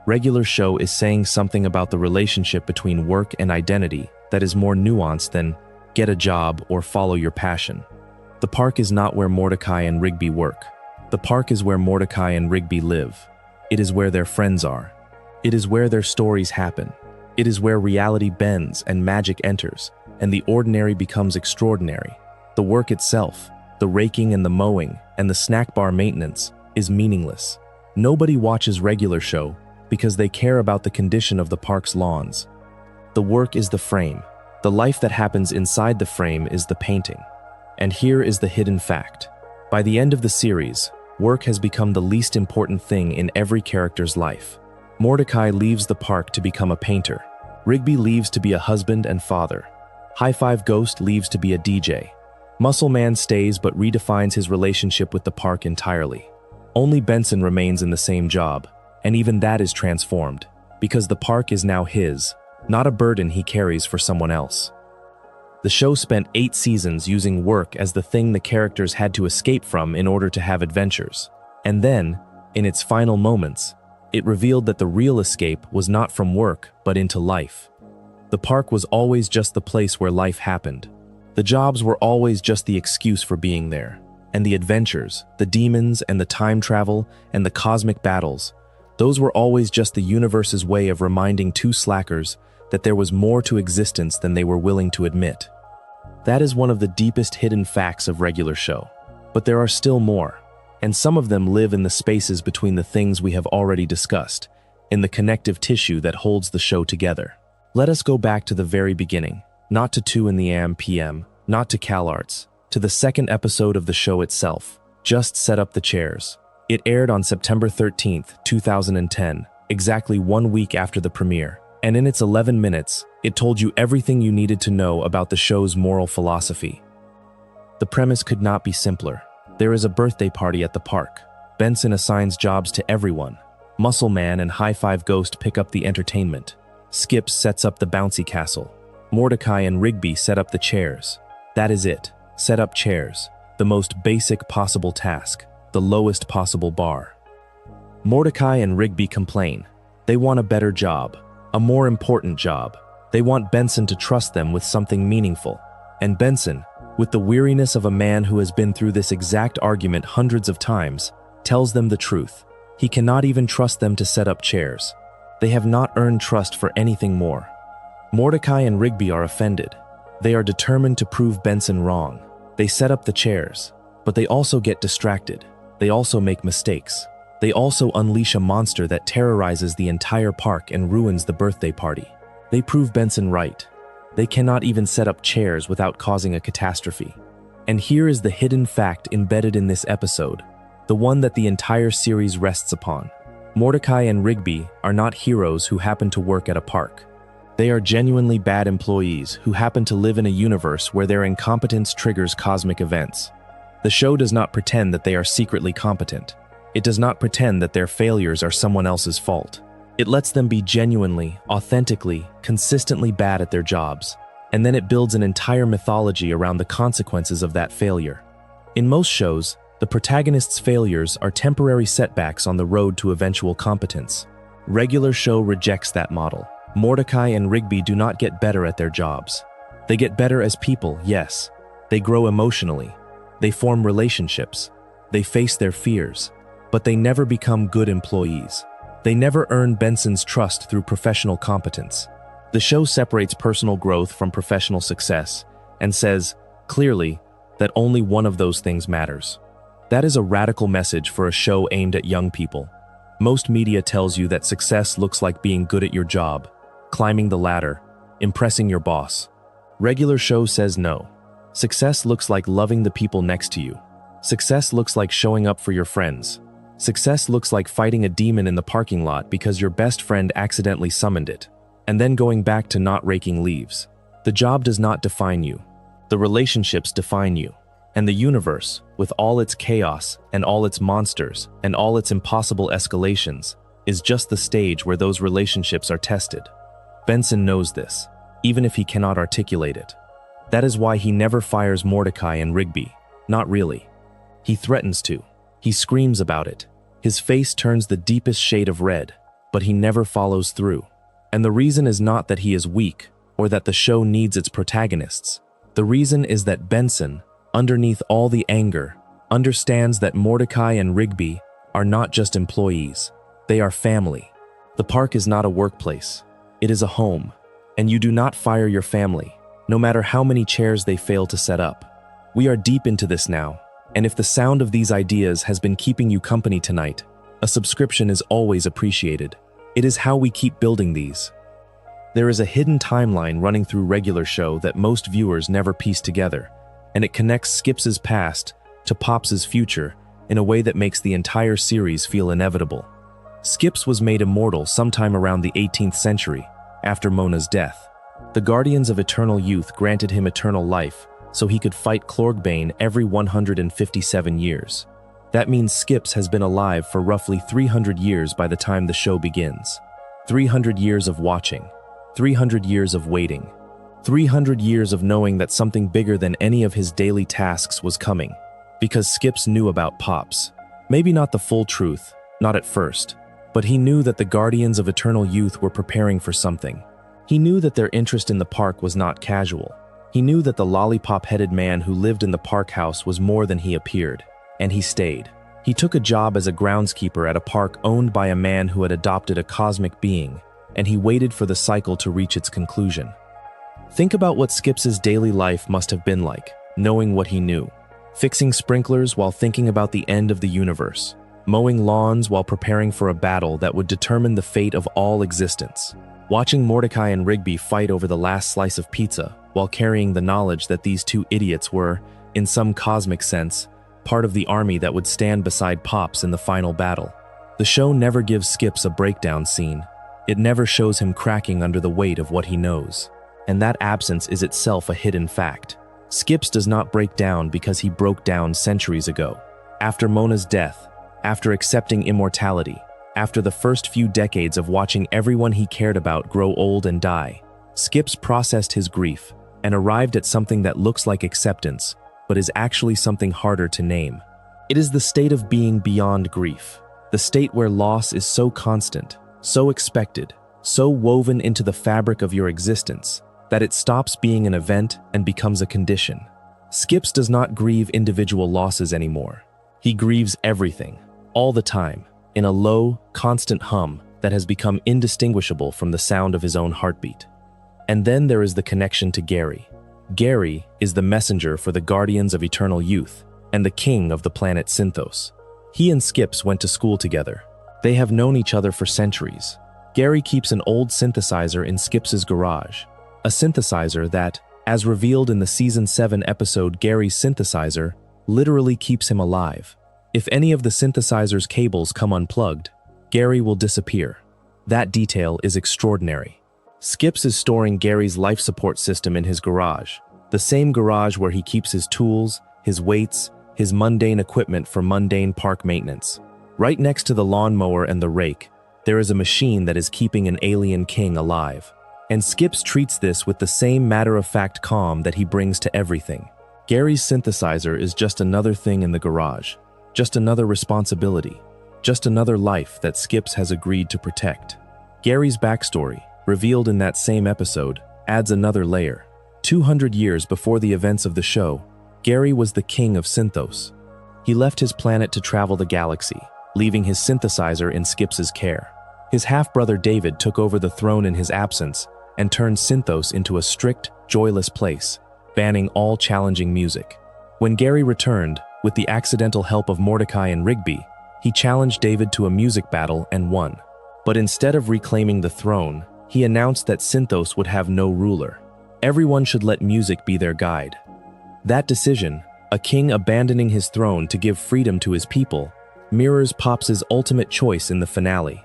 Regular show is saying something about the relationship between work and identity that is more nuanced than get a job or follow your passion. The park is not where Mordecai and Rigby work. The park is where Mordecai and Rigby live. It is where their friends are. It is where their stories happen. It is where reality bends and magic enters, and the ordinary becomes extraordinary. The work itself, the raking and the mowing, and the snack bar maintenance, is meaningless. Nobody watches regular show because they care about the condition of the park's lawns. The work is the frame. The life that happens inside the frame is the painting. And here is the hidden fact. By the end of the series, work has become the least important thing in every character's life. Mordecai leaves the park to become a painter. Rigby leaves to be a husband and father. High Five Ghost leaves to be a DJ. Muscle Man stays but redefines his relationship with the park entirely. Only Benson remains in the same job, and even that is transformed, because the park is now his, not a burden he carries for someone else. The show spent 8 seasons using work as the thing the characters had to escape from in order to have adventures. And then, in its final moments, it revealed that the real escape was not from work, but into life. The park was always just the place where life happened. The jobs were always just the excuse for being there. And the adventures, the demons and the time travel and the cosmic battles, those were always just the universe's way of reminding 2 slackers that there was more to existence than they were willing to admit. That is one of the deepest hidden facts of regular show. But there are still more, and some of them live in the spaces between the things we have already discussed, in the connective tissue that holds the show together. Let us go back to the very beginning, not to 2 p.m., not to CalArts, to the second episode of the show itself. Just set up the chairs. It aired on September 13th, 2010, exactly 1 week after the premiere. And in its 11 minutes, it told you everything you needed to know about the show's moral philosophy. The premise could not be simpler. There is a birthday party at the park. Benson assigns jobs to everyone. Muscle Man and High Five Ghost pick up the entertainment. Skip sets up the bouncy castle. Mordecai and Rigby set up the chairs. That is it. Set up chairs. The most basic possible task. The lowest possible bar. Mordecai and Rigby complain. They want a better job. A more important job. They want Benson to trust them with something meaningful. And Benson, with the weariness of a man who has been through this exact argument hundreds of times, tells them the truth. He cannot even trust them to set up chairs. They have not earned trust for anything more. Mordecai and Rigby are offended. They are determined to prove Benson wrong. They set up the chairs, but they also get distracted. They also make mistakes. They also unleash a monster that terrorizes the entire park and ruins the birthday party. They prove Benson right. They cannot even set up chairs without causing a catastrophe. And here is the hidden fact embedded in this episode, the one that the entire series rests upon. Mordecai and Rigby are not heroes who happen to work at a park. They are genuinely bad employees who happen to live in a universe where their incompetence triggers cosmic events. The show does not pretend that they are secretly competent. It does not pretend that their failures are someone else's fault. It lets them be genuinely, authentically, consistently bad at their jobs, and then it builds an entire mythology around the consequences of that failure. In most shows, the protagonist's failures are temporary setbacks on the road to eventual competence. Regular show rejects that model. Mordecai and Rigby do not get better at their jobs. They get better as people, yes. They grow emotionally. They form relationships. They face their fears. But they never become good employees. They never earn Benson's trust through professional competence. The show separates personal growth from professional success and says, clearly, that only one of those things matters. That is a radical message for a show aimed at young people. Most media tells you that success looks like being good at your job, climbing the ladder, impressing your boss. Regular show says no. Success looks like loving the people next to you. Success looks like showing up for your friends. Success looks like fighting a demon in the parking lot because your best friend accidentally summoned it, and then going back to not raking leaves. The job does not define you. The relationships define you. And the universe, with all its chaos and all its monsters and all its impossible escalations, is just the stage where those relationships are tested. Benson knows this, even if he cannot articulate it. That is why he never fires Mordecai and Rigby. Not really. He threatens to. He screams about it. His face turns the deepest shade of red, but he never follows through. And the reason is not that he is weak or that the show needs its protagonists. The reason is that Benson, underneath all the anger, understands that Mordecai and Rigby are not just employees. They are family. The park is not a workplace. It is a home. And you do not fire your family, no matter how many chairs they fail to set up. We are deep into this now, and if the sound of these ideas has been keeping you company tonight, a subscription is always appreciated. It is how we keep building these. There is a hidden timeline running through regular show that most viewers never piece together, and it connects Skip's past to Pop's future in a way that makes the entire series feel inevitable. Skip's was made immortal sometime around the 18th century, after Mona's death. The Guardians of Eternal Youth granted him eternal life so he could fight Clorgbane every 157 years. That means Skip's has been alive for roughly 300 years by the time the show begins. 300 years of watching, 300 years of waiting, 300 years of knowing that something bigger than any of his daily tasks was coming. Because Skip's knew about Pops. Maybe not the full truth, not at first, but he knew that the Guardians of Eternal Youth were preparing for something. He knew that their interest in the park was not casual. He knew that the lollipop-headed man who lived in the park house was more than he appeared, and he stayed. He took a job as a groundskeeper at a park owned by a man who had adopted a cosmic being, and he waited for the cycle to reach its conclusion. Think about what Skip's daily life must have been like, knowing what he knew. Fixing sprinklers while thinking about the end of the universe. Mowing lawns while preparing for a battle that would determine the fate of all existence. Watching Mordecai and Rigby fight over the last slice of pizza while carrying the knowledge that these two idiots were, in some cosmic sense, part of the army that would stand beside Pops in the final battle. The show never gives Skip's a breakdown scene. It never shows him cracking under the weight of what he knows. And that absence is itself a hidden fact. Skip's does not break down because he broke down centuries ago. After Mona's death, after accepting immortality, after the first few decades of watching everyone he cared about grow old and die, Skip's processed his grief and arrived at something that looks like acceptance, but is actually something harder to name. It is the state of being beyond grief, the state where loss is so constant, so expected, so woven into the fabric of your existence, that it stops being an event and becomes a condition. Skip's does not grieve individual losses anymore. He grieves everything, all the time, in a low, constant hum that has become indistinguishable from the sound of his own heartbeat. And then there is the connection to Gary. Gary is the messenger for the Guardians of Eternal Youth and the king of the planet Synthos. He and Skip's went to school together. They have known each other for centuries. Gary keeps an old synthesizer in Skip's garage, a synthesizer that, as revealed in the Season 7 episode Gary's Synthesizer, literally keeps him alive. If any of the synthesizer's cables come unplugged, Gary will disappear. That detail is extraordinary. Skip's is storing Gary's life support system in his garage, the same garage where he keeps his tools, his weights, his mundane equipment for mundane park maintenance. Right next to the lawnmower and the rake, there is a machine that is keeping an alien king alive. And Skip's treats this with the same matter-of-fact calm that he brings to everything. Gary's synthesizer is just another thing in the garage. Just another responsibility, just another life that Skip's has agreed to protect. Gary's backstory, revealed in that same episode, adds another layer. 200 years before the events of the show, Gary was the king of Synthos. He left his planet to travel the galaxy, leaving his synthesizer in Skip's care. His half-brother David took over the throne in his absence and turned Synthos into a strict, joyless place, banning all challenging music. When Gary returned, with the accidental help of Mordecai and Rigby, he challenged David to a music battle and won. But instead of reclaiming the throne, he announced that Synthos would have no ruler. Everyone should let music be their guide. That decision, a king abandoning his throne to give freedom to his people, mirrors Pops' ultimate choice in the finale.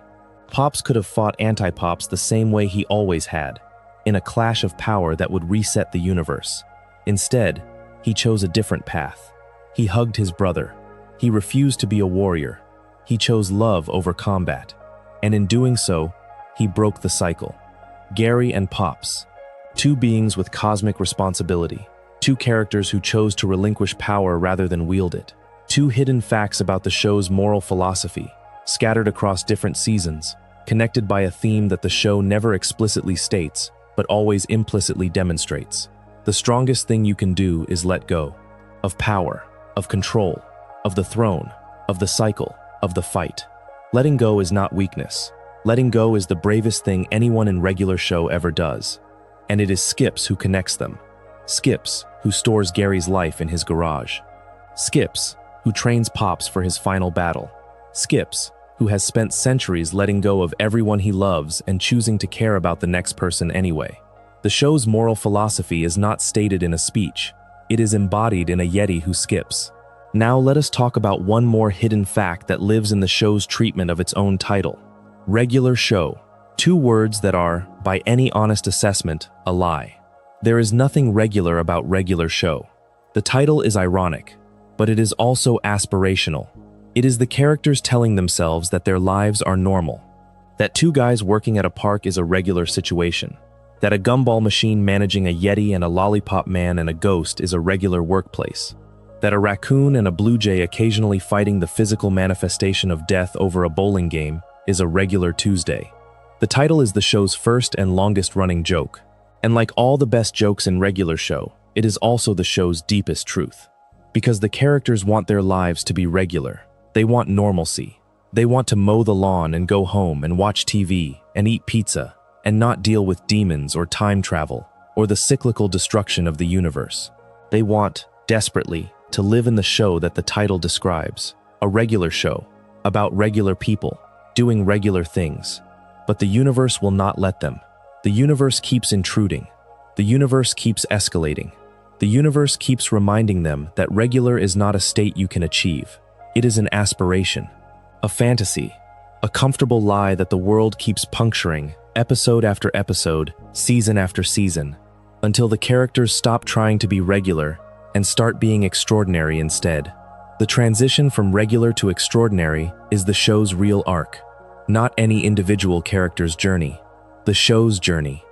Pops could have fought Anti-Pops the same way he always had, in a clash of power that would reset the universe. Instead, he chose a different path. He hugged his brother. He refused to be a warrior. He chose love over combat. And in doing so, he broke the cycle. Gary and Pops, two beings with cosmic responsibility, two characters who chose to relinquish power rather than wield it, two hidden facts about the show's moral philosophy, scattered across different seasons, connected by a theme that the show never explicitly states, but always implicitly demonstrates. The strongest thing you can do is let go. Of power, of control, of the throne, of the cycle, of the fight. Letting go is not weakness. Letting go is the bravest thing anyone in regular show ever does. And it is Skips who connects them. Skips, who stores Gary's life in his garage. Skips, who trains Pops for his final battle. Skips, who has spent centuries letting go of everyone he loves and choosing to care about the next person anyway. The show's moral philosophy is not stated in a speech. It is embodied in a Yeti who skips. Now let us talk about one more hidden fact that lives in the show's treatment of its own title. Regular show. Two words that are, by any honest assessment, a lie. There is nothing regular about regular show. The title is ironic, but it is also aspirational. It is the characters telling themselves that their lives are normal. That two guys working at a park is a regular situation. That a gumball machine managing a Yeti and a lollipop man and a ghost is a regular workplace. That a raccoon and a blue jay occasionally fighting the physical manifestation of death over a bowling game is a regular Tuesday. The title is the show's first and longest-running joke. And like all the best jokes in regular show, it is also the show's deepest truth. Because the characters want their lives to be regular. They want normalcy. They want to mow the lawn and go home and watch TV and eat pizza and not deal with demons or time travel or the cyclical destruction of the universe. They want, desperately, to live in the show that the title describes. A regular show, about regular people, doing regular things. But the universe will not let them. The universe keeps intruding. The universe keeps escalating. The universe keeps reminding them that regular is not a state you can achieve. It is an aspiration, a fantasy, a comfortable lie that the world keeps puncturing, episode after episode, season after season, until the characters stop trying to be regular and start being extraordinary instead. The transition from regular to extraordinary is the show's real arc, not any individual character's journey, the show's journey.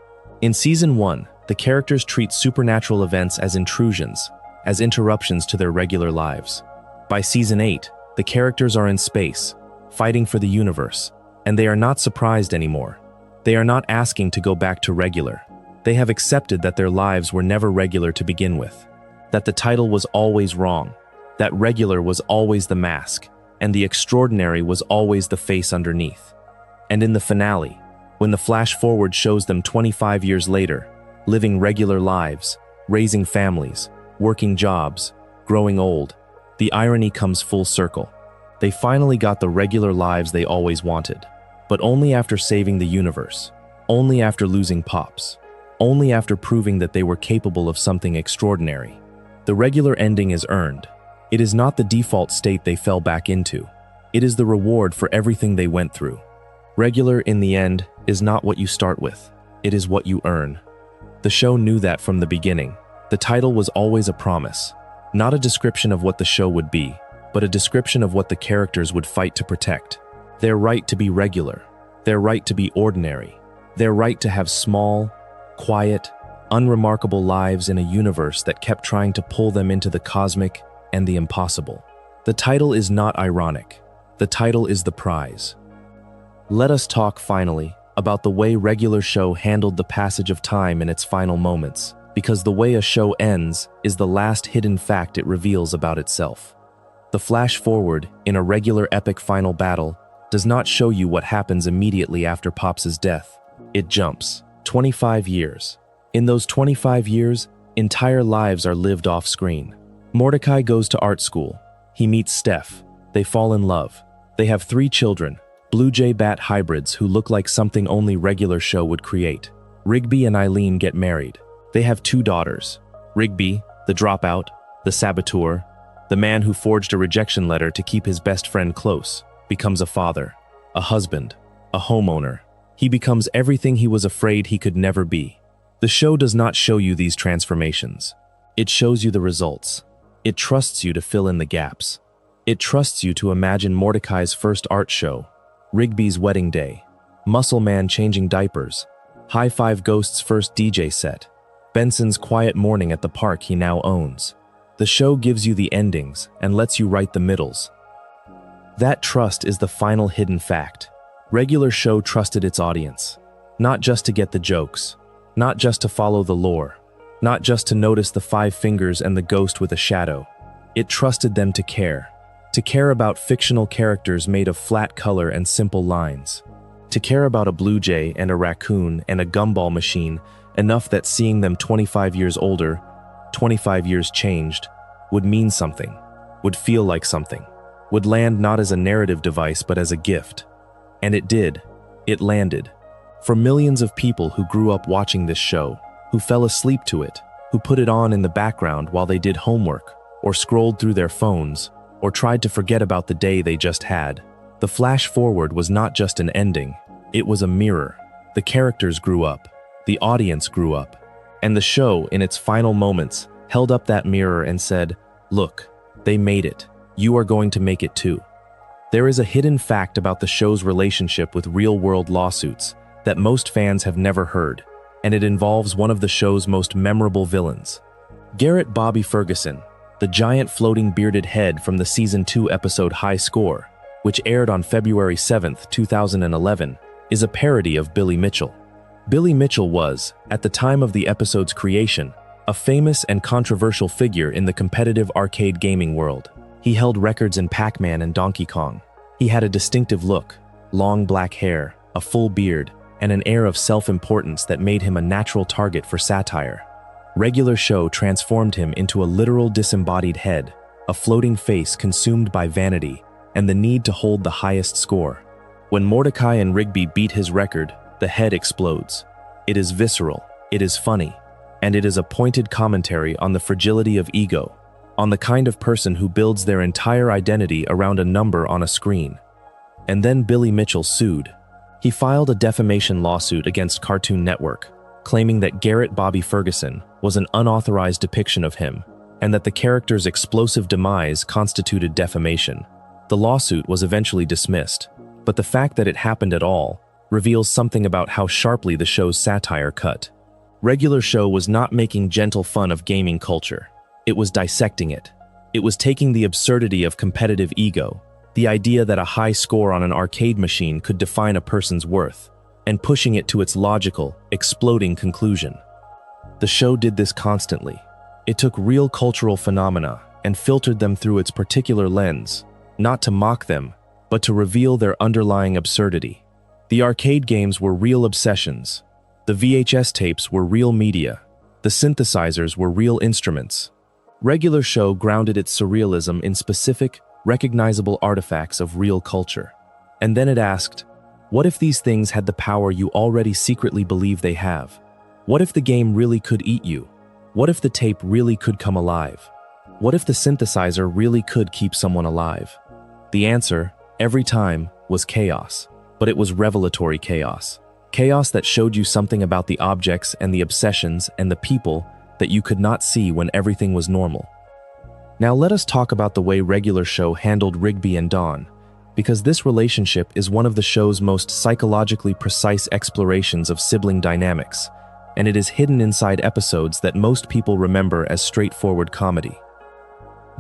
In Season 1, the characters treat supernatural events as intrusions, as interruptions to their regular lives. By Season 8, the characters are in space, fighting for the universe, and they are not surprised anymore. They are not asking to go back to regular. They have accepted that their lives were never regular to begin with, that the title was always wrong, that regular was always the mask, and the extraordinary was always the face underneath. And in the finale, when the flash forward shows them 25 years later, living regular lives, raising families, working jobs, growing old, the irony comes full circle. They finally got the regular lives they always wanted, but only after saving the universe, only after losing Pops, only after proving that they were capable of something extraordinary. The regular ending is earned. It is not the default state they fell back into. It is the reward for everything they went through. Regular, in the end, is not what you start with. It is what you earn. The show knew that from the beginning. The title was always a promise, not a description of what the show would be, but a description of what the characters would fight to protect. Their right to be regular, their right to be ordinary, their right to have small, quiet, unremarkable lives in a universe that kept trying to pull them into the cosmic and the impossible. The title is not ironic. The title is the prize. Let us talk, finally, about the way regular show handled the passage of time in its final moments, because the way a show ends is the last hidden fact it reveals about itself. The flash forward in a regular epic final battle does not show you what happens immediately after Pops' death. It jumps 25 years. In those 25 years, entire lives are lived off screen. Mordecai goes to art school. He meets Steph. They fall in love. They have 3 children, Blue Jay Bat hybrids who look like something only regular show would create. Rigby and Eileen get married. They have 2 daughters. Rigby, the dropout, the saboteur, the man who forged a rejection letter to keep his best friend close, becomes a father, a husband, a homeowner. He becomes everything he was afraid he could never be. The show does not show you these transformations. It shows you the results. It trusts you to fill in the gaps. It trusts you to imagine Mordecai's first art show, Rigby's wedding day, Muscle Man changing diapers, High Five Ghost's first DJ set, Benson's quiet morning at the park he now owns. The show gives you the endings and lets you write the middles. That trust is the final hidden fact. Regular show trusted its audience, not just to get the jokes, not just to follow the lore, not just to notice the 5 fingers and the ghost with a shadow. It trusted them to care about fictional characters made of flat color and simple lines. To care about a blue jay and a raccoon and a gumball machine enough that seeing them 25 years older, 25 years changed, would mean something, would feel like something, would land not as a narrative device but as a gift. And it did. It landed. For millions of people who grew up watching this show, who fell asleep to it, who put it on in the background while they did homework, or scrolled through their phones, or tried to forget about the day they just had, the flash forward was not just an ending, it was a mirror. The characters grew up, the audience grew up, and the show, in its final moments, held up that mirror and said, "Look, they made it. You are going to make it too." There is a hidden fact about the show's relationship with real-world lawsuits that most fans have never heard, and it involves one of the show's most memorable villains. Garrett Bobby Ferguson, the giant floating bearded head from the Season 2 episode High Score, which aired on February 7, 2011, is a parody of Billy Mitchell. Billy Mitchell was, at the time of the episode's creation, a famous and controversial figure in the competitive arcade gaming world. He held records in Pac-Man and Donkey Kong. He had a distinctive look, long black hair, a full beard, and an air of self-importance that made him a natural target for satire. Regular Show transformed him into a literal disembodied head, a floating face consumed by vanity and the need to hold the highest score. When Mordecai and Rigby beat his record, the head explodes. It is visceral, it is funny, and it is a pointed commentary on the fragility of ego, on the kind of person who builds their entire identity around a number on a screen. And then Billy Mitchell sued. He filed a defamation lawsuit against Cartoon Network, claiming that Garrett Bobby Ferguson was an unauthorized depiction of him, and that the character's explosive demise constituted defamation. The lawsuit was eventually dismissed, but the fact that it happened at all reveals something about how sharply the show's satire cut. Regular Show was not making gentle fun of gaming culture. It was dissecting it. It was taking the absurdity of competitive ego, the idea that a high score on an arcade machine could define a person's worth, and pushing it to its logical, exploding conclusion. The show did this constantly. It took real cultural phenomena and filtered them through its particular lens, not to mock them, but to reveal their underlying absurdity. The arcade games were real obsessions. The VHS tapes were real media. The synthesizers were real instruments. Regular Show grounded its surrealism in specific, recognizable artifacts of real culture. And then it asked, what if these things had the power you already secretly believe they have? What if the game really could eat you? What if the tape really could come alive? What if the synthesizer really could keep someone alive? The answer, every time, was chaos. But it was revelatory chaos. Chaos that showed you something about the objects and the obsessions and the people that you could not see when everything was normal. Now let us talk about the way Regular Show handled Rigby and Dawn, because this relationship is one of the show's most psychologically precise explorations of sibling dynamics, and it is hidden inside episodes that most people remember as straightforward comedy.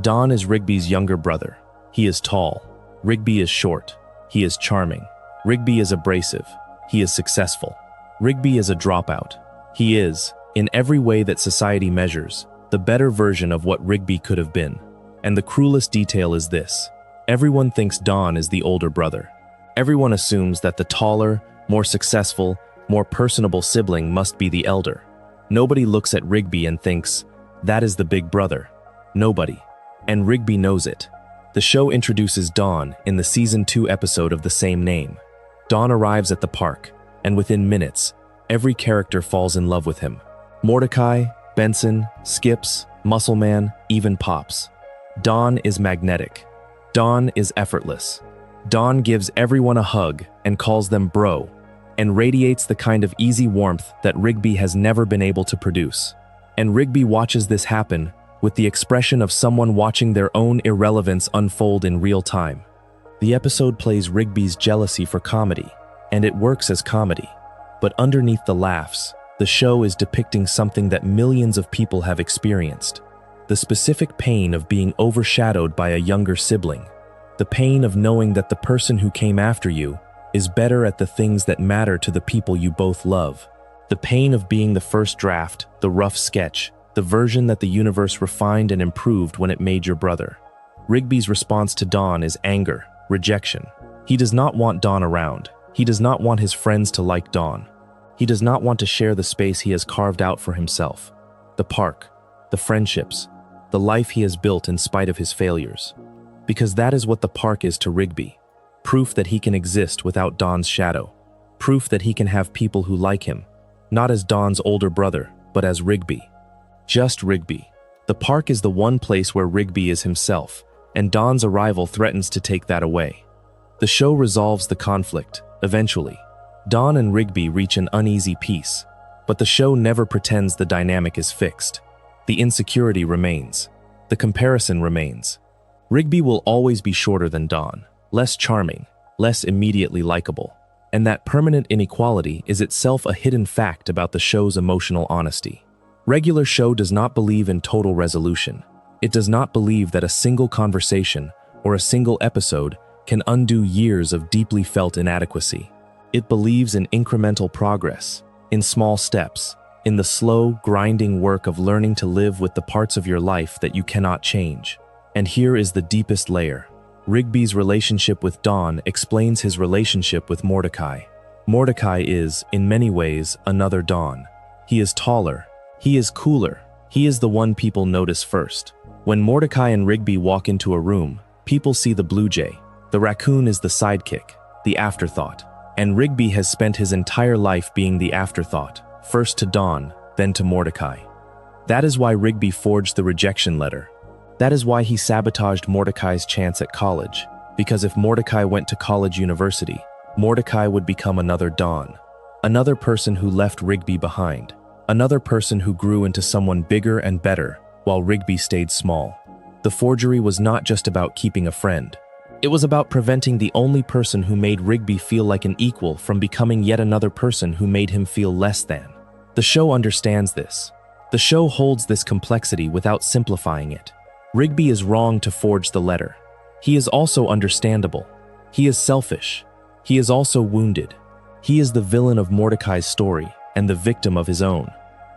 Dawn is Rigby's younger brother. He is tall. Rigby is short. He is charming. Rigby is abrasive. He is successful. Rigby is a dropout. He is, in every way that society measures, the better version of what Rigby could have been. And the cruelest detail is this: everyone thinks Dawn is the older brother. Everyone assumes that the taller, more successful, more personable sibling must be the elder. Nobody looks at Rigby and thinks, that is the big brother. Nobody. And Rigby knows it. The show introduces Dawn in the Season 2 episode of the same name. Dawn arrives at the park, and within minutes, every character falls in love with him. Mordecai, Benson, Skips, Muscleman, even Pops. Dawn is magnetic. Dawn is effortless. Dawn gives everyone a hug and calls them bro, and radiates the kind of easy warmth that Rigby has never been able to produce. And Rigby watches this happen with the expression of someone watching their own irrelevance unfold in real time. The episode plays Rigby's jealousy for comedy, and it works as comedy. But underneath the laughs, the show is depicting something that millions of people have experienced. The specific pain of being overshadowed by a younger sibling. The pain of knowing that the person who came after you is better at the things that matter to the people you both love. The pain of being the first draft, the rough sketch, the version that the universe refined and improved when it made your brother. Rigby's response to Dawn is anger, rejection. He does not want Dawn around. He does not want his friends to like Dawn. He does not want to share the space he has carved out for himself. The park, the friendships, the life he has built in spite of his failures. Because that is what the park is to Rigby. Proof that he can exist without Dawn's shadow. Proof that he can have people who like him, not as Dawn's older brother, but as Rigby. Just Rigby. The park is the one place where Rigby is himself, and Dawn's arrival threatens to take that away. The show resolves the conflict, eventually. Dawn and Rigby reach an uneasy peace, but the show never pretends the dynamic is fixed. The insecurity remains. The comparison remains. Rigby will always be shorter than Dawn, less charming, less immediately likable. And that permanent inequality is itself a hidden fact about the show's emotional honesty. Regular show does not believe in total resolution. It does not believe that a single conversation or a single episode can undo years of deeply felt inadequacy. It believes in incremental progress, in small steps, in the slow, grinding work of learning to live with the parts of your life that you cannot change. And here is the deepest layer. Rigby's relationship with Dawn explains his relationship with Mordecai. Mordecai is, in many ways, another Dawn. He is taller. He is cooler. He is the one people notice first. When Mordecai and Rigby walk into a room, people see the blue jay. The raccoon is the sidekick, the afterthought. And Rigby has spent his entire life being the afterthought, first to Dawn, then to Mordecai. That is why Rigby forged the rejection letter. That is why he sabotaged Mordecai's chance at college, because if Mordecai went to college university, Mordecai would become another Dawn, another person who left Rigby behind, another person who grew into someone bigger and better while Rigby stayed small. The forgery was not just about keeping a friend. It was about preventing the only person who made Rigby feel like an equal from becoming yet another person who made him feel less than. The show understands this. The show holds this complexity without simplifying it. Rigby is wrong to forge the letter. He is also understandable. He is selfish. He is also wounded. He is the villain of Mordecai's story and the victim of his own.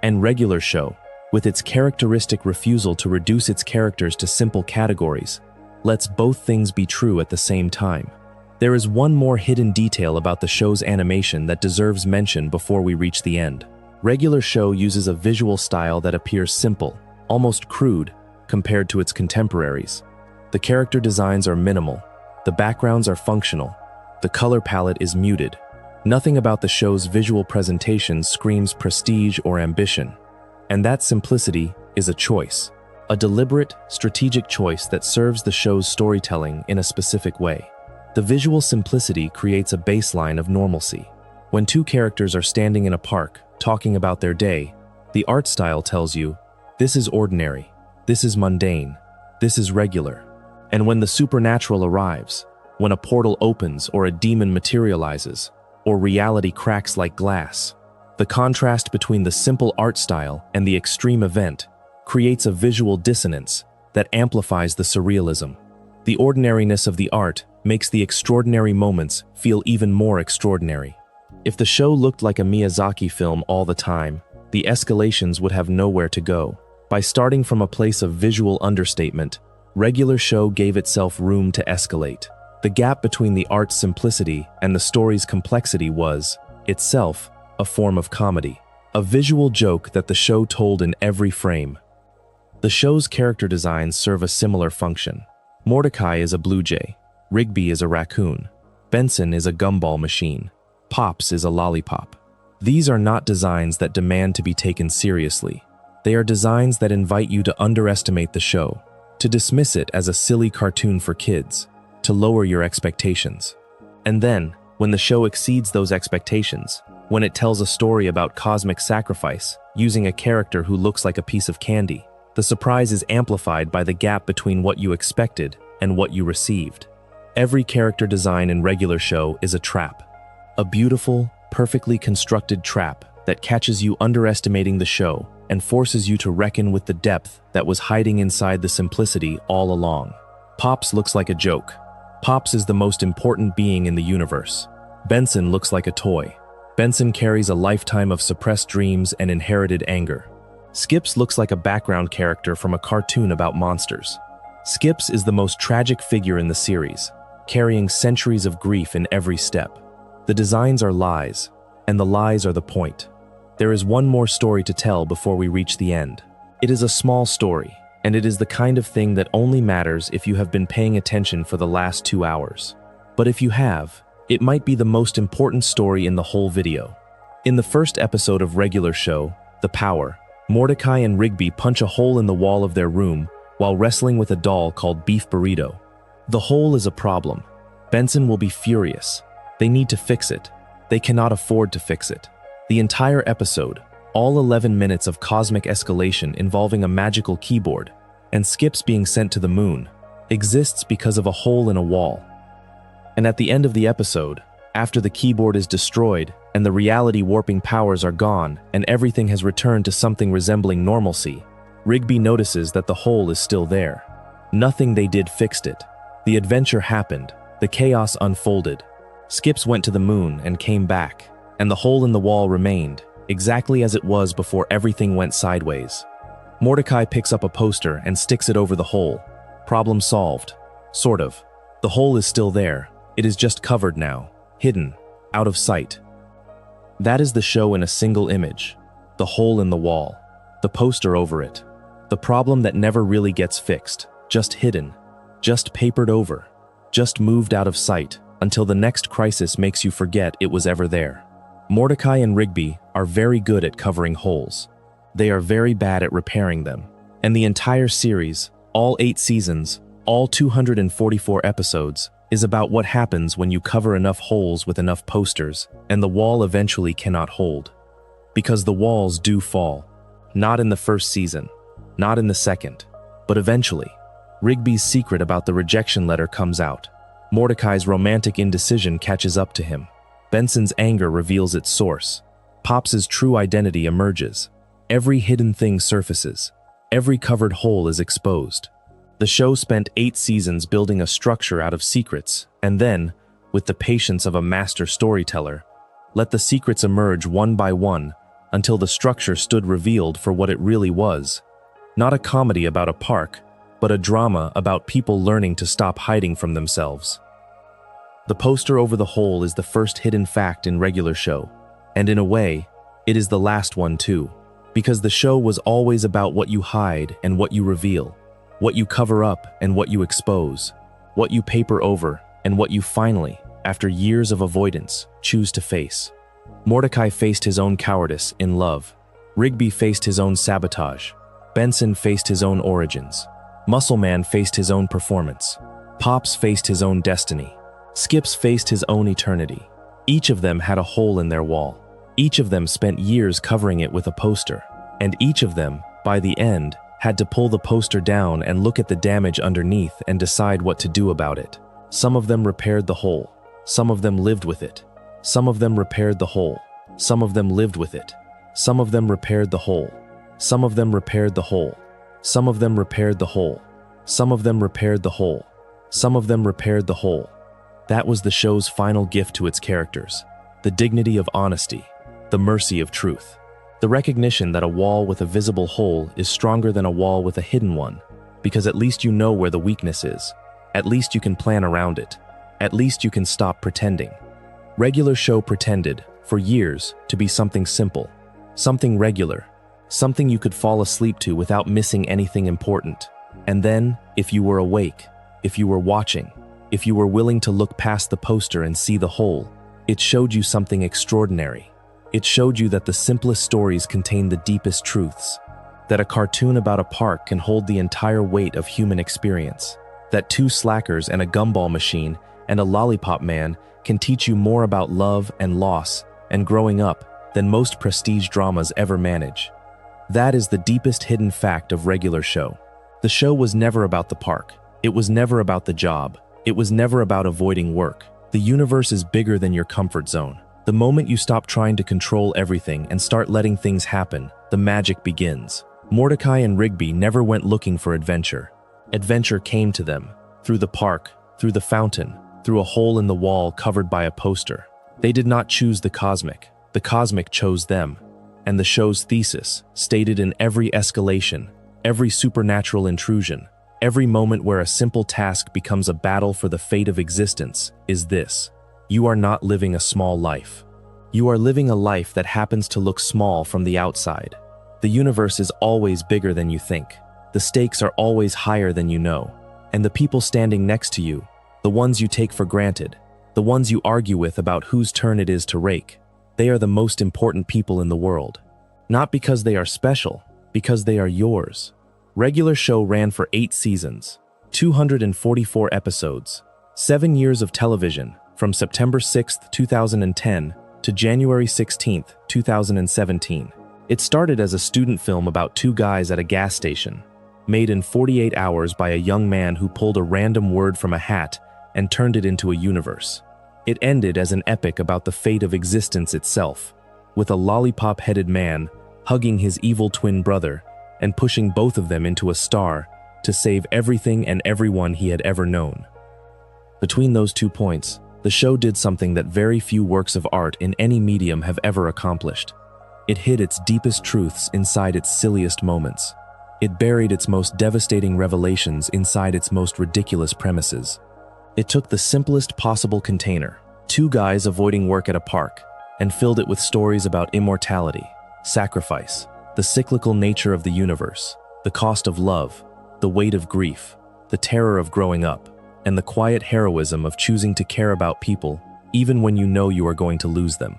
And regular show, with its characteristic refusal to reduce its characters to simple categories, lets both things be true at the same time. There is one more hidden detail about the show's animation that deserves mention before we reach the end. Regular show uses a visual style that appears simple, almost crude, compared to its contemporaries. The character designs are minimal, the backgrounds are functional, the color palette is muted. Nothing about the show's visual presentation screams prestige or ambition. And that simplicity is a choice. A deliberate, strategic choice that serves the show's storytelling in a specific way. The visual simplicity creates a baseline of normalcy. When two characters are standing in a park, talking about their day, the art style tells you, this is ordinary, this is mundane, this is regular. And when the supernatural arrives, when a portal opens or a demon materializes, or reality cracks like glass, the contrast between the simple art style and the extreme event creates a visual dissonance that amplifies the surrealism. The ordinariness of the art makes the extraordinary moments feel even more extraordinary. If the show looked like a Miyazaki film all the time, the escalations would have nowhere to go. By starting from a place of visual understatement, regular show gave itself room to escalate. The gap between the art's simplicity and the story's complexity was, itself, a form of comedy. A visual joke that the show told in every frame. The show's character designs serve a similar function. Mordecai is a blue jay. Rigby is a raccoon. Benson is a gumball machine. Pops is a lollipop. These are not designs that demand to be taken seriously. They are designs that invite you to underestimate the show, to dismiss it as a silly cartoon for kids, to lower your expectations. And then, when the show exceeds those expectations, when it tells a story about cosmic sacrifice, using a character who looks like a piece of candy, the surprise is amplified by the gap between what you expected and what you received. Every character design in regular show is a trap. A beautiful, perfectly constructed trap that catches you underestimating the show and forces you to reckon with the depth that was hiding inside the simplicity all along. Pops looks like a joke. Pops is the most important being in the universe. Benson looks like a toy. Benson carries a lifetime of suppressed dreams and inherited anger. Skips looks like a background character from a cartoon about monsters. Skips is the most tragic figure in the series, carrying centuries of grief in every step. The designs are lies, and the lies are the point. There is one more story to tell before we reach the end. It is a small story, and it is the kind of thing that only matters if you have been paying attention for the last 2 hours. But if you have, it might be the most important story in the whole video. In the first episode of regular show, The Power, Mordecai and Rigby punch a hole in the wall of their room while wrestling with a doll called Beef Burrito. The hole is a problem. Benson will be furious. They need to fix it. They cannot afford to fix it. The entire episode, all 11 minutes of cosmic escalation involving a magical keyboard, and Skips being sent to the moon, exists because of a hole in a wall. And at the end of the episode, after the keyboard is destroyed and the reality warping powers are gone and everything has returned to something resembling normalcy, Rigby notices that the hole is still there. Nothing they did fixed it. The adventure happened. The chaos unfolded. Skips went to the moon and came back, and the hole in the wall remained, exactly as it was before everything went sideways. Mordecai picks up a poster and sticks it over the hole. Problem solved. Sort of. The hole is still there. It is just covered now. Hidden. Out of sight. That is the show in a single image. The hole in the wall. The poster over it. The problem that never really gets fixed. Just hidden. Just papered over. Just moved out of sight until the next crisis makes you forget it was ever there. Mordecai and Rigby are very good at covering holes. They are very bad at repairing them. And the entire series, all 8 seasons, all 244 episodes, is about what happens when you cover enough holes with enough posters and the wall eventually cannot hold. Because the walls do fall. Not in the first season, not in the second, but eventually. Rigby's secret about the rejection letter comes out. Mordecai's romantic indecision catches up to him. Benson's anger reveals its source. Pops's true identity emerges. Every hidden thing surfaces. Every covered hole is exposed. The show spent 8 seasons building a structure out of secrets, and then, with the patience of a master storyteller, let the secrets emerge one by one until the structure stood revealed for what it really was. Not a comedy about a park, but a drama about people learning to stop hiding from themselves. The poster over the hole is the first hidden fact in regular show, and in a way, it is the last one too, because the show was always about what you hide and what you reveal, what you cover up and what you expose, what you paper over and what you finally, after years of avoidance, choose to face. Mordecai faced his own cowardice in love. Rigby faced his own sabotage. Benson faced his own origins. Muscle Man faced his own performance. Pops faced his own destiny. Skips faced his own eternity. Each of them had a hole in their wall. Each of them spent years covering it with a poster. And each of them, by the end, had to pull the poster down and look at the damage underneath and decide what to do about it. Some of them repaired the hole. Some of them lived with it. Some of them repaired the hole. Some of them lived with it. Some of them repaired the hole. Some of them repaired the hole. Some of them repaired the hole. Some of them repaired the hole. Some of them repaired the hole. That was the show's final gift to its characters. The dignity of honesty. The mercy of truth. The recognition that a wall with a visible hole is stronger than a wall with a hidden one, because at least you know where the weakness is. At least you can plan around it. At least you can stop pretending. Regular show pretended, for years, to be something simple. Something regular. Something you could fall asleep to without missing anything important. And then, if you were awake, if you were watching, if you were willing to look past the poster and see the hole, it showed you something extraordinary. It showed you that the simplest stories contain the deepest truths. That a cartoon about a park can hold the entire weight of human experience. That 2 slackers and a gumball machine and a lollipop man can teach you more about love and loss and growing up than most prestige dramas ever manage. That is the deepest hidden fact of regular show. The show was never about the park. It was never about the job. It was never about avoiding work. The universe is bigger than your comfort zone. The moment you stop trying to control everything and start letting things happen, the magic begins. Mordecai and Rigby never went looking for adventure. Adventure came to them, through the park, through the fountain, through a hole in the wall covered by a poster. They did not choose the cosmic chose them. And the show's thesis, stated in every escalation, every supernatural intrusion, every moment where a simple task becomes a battle for the fate of existence, is this: You are not living a small life. You are living a life that happens to look small from the outside. The universe is always bigger than you think. The stakes are always higher than you know. And the people standing next to you, the ones you take for granted, the ones you argue with about whose turn it is to rake, they are the most important people in the world. Not because they are special, because they are yours. Regular show ran for 8 seasons, 244 episodes, 7 years of television, from September 6, 2010 to January 16, 2017. It started as a student film about 2 guys at a gas station, made in 48 hours by a young man who pulled a random word from a hat and turned it into a universe. It ended as an epic about the fate of existence itself, with a lollipop-headed man hugging his evil twin brother and pushing both of them into a star to save everything and everyone he had ever known. Between those 2 points, the show did something that very few works of art in any medium have ever accomplished. It hid its deepest truths inside its silliest moments. It buried its most devastating revelations inside its most ridiculous premises. It took the simplest possible container, 2 guys avoiding work at a park, and filled it with stories about immortality, sacrifice, the cyclical nature of the universe, the cost of love, the weight of grief, the terror of growing up, and the quiet heroism of choosing to care about people even when you know you are going to lose them.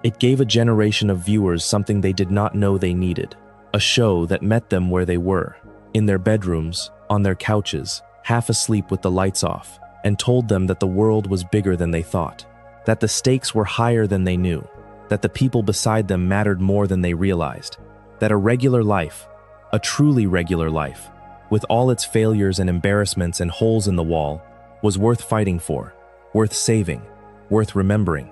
It gave a generation of viewers something they did not know they needed. A show that met them where they were, in their bedrooms, on their couches, half asleep with the lights off, and told them that the world was bigger than they thought, that the stakes were higher than they knew, that the people beside them mattered more than they realized, that a regular life, a truly regular life, with all its failures and embarrassments and holes in the wall, was worth fighting for, worth saving, worth remembering.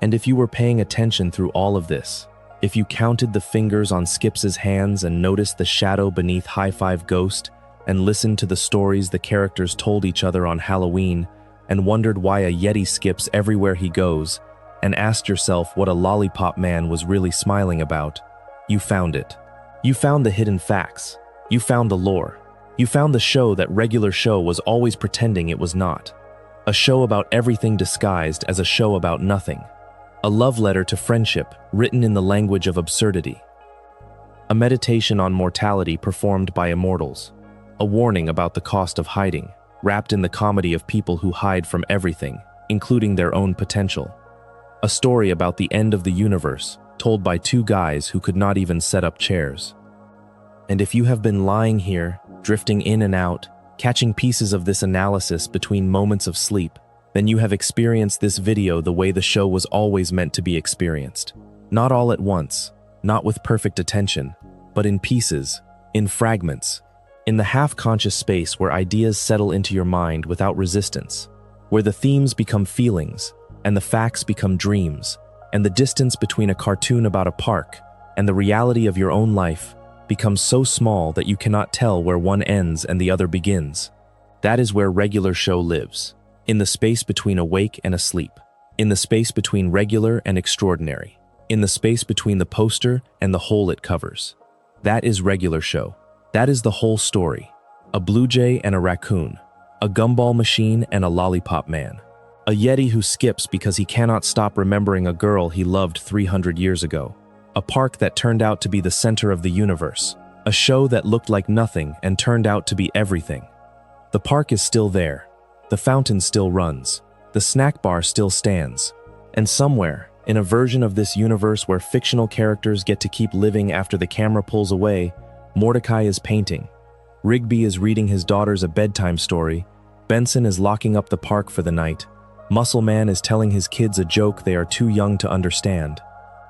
And if you were paying attention through all of this, if you counted the fingers on Skips's hands and noticed the shadow beneath High Five Ghost, and listened to the stories the characters told each other on Halloween, and wondered why a Yeti skips everywhere he goes, and asked yourself what a lollipop man was really smiling about, you found it. You found the hidden facts. You found the lore. You found the show that regular show was always pretending it was not. A show about everything disguised as a show about nothing. A love letter to friendship written in the language of absurdity. A meditation on mortality performed by immortals. A warning about the cost of hiding, wrapped in the comedy of people who hide from everything, including their own potential. A story about the end of the universe, told by 2 guys who could not even set up chairs. And if you have been lying here, drifting in and out, catching pieces of this analysis between moments of sleep, then you have experienced this video the way the show was always meant to be experienced. Not all at once, not with perfect attention, but in pieces, in fragments, in the half-conscious space where ideas settle into your mind without resistance, where the themes become feelings, and the facts become dreams, and the distance between a cartoon about a park and the reality of your own life becomes so small that you cannot tell where one ends and the other begins. That is where regular show lives. In the space between awake and asleep, in the space between regular and extraordinary, in the space between the poster and the hole it covers. That is regular show. That is the whole story. A blue jay and a raccoon, a gumball machine and a lollipop man, a Yeti who skips because he cannot stop remembering a girl he loved 300 years ago, a park that turned out to be the center of the universe, a show that looked like nothing and turned out to be everything. The park is still there. The fountain still runs, the snack bar still stands, and somewhere, in a version of this universe where fictional characters get to keep living after the camera pulls away, Mordecai is painting, Rigby is reading his daughters a bedtime story, Benson is locking up the park for the night, Muscle Man is telling his kids a joke they are too young to understand.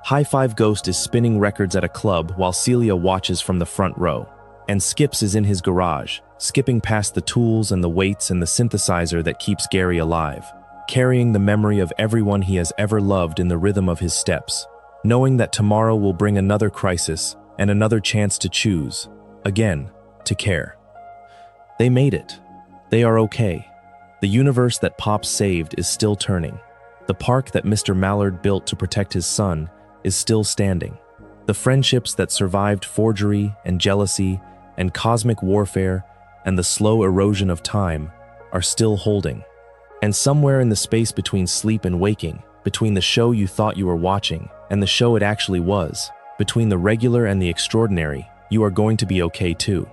High Five Ghost is spinning records at a club while Celia watches from the front row, and Skips is in his garage, skipping past the tools and the weights and the synthesizer that keeps Gary alive, carrying the memory of everyone he has ever loved in the rhythm of his steps, knowing that tomorrow will bring another crisis and another chance to choose, again, to care. They made it. They are okay. The universe that Pop saved is still turning. The park that Mr. Mallard built to protect his son is still standing. The friendships that survived forgery and jealousy and cosmic warfare and the slow erosion of time are still holding. And somewhere in the space between sleep and waking, between the show you thought you were watching and the show it actually was, between the regular and the extraordinary, you are going to be okay too.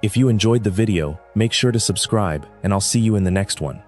If you enjoyed the video, make sure to subscribe, and I'll see you in the next one.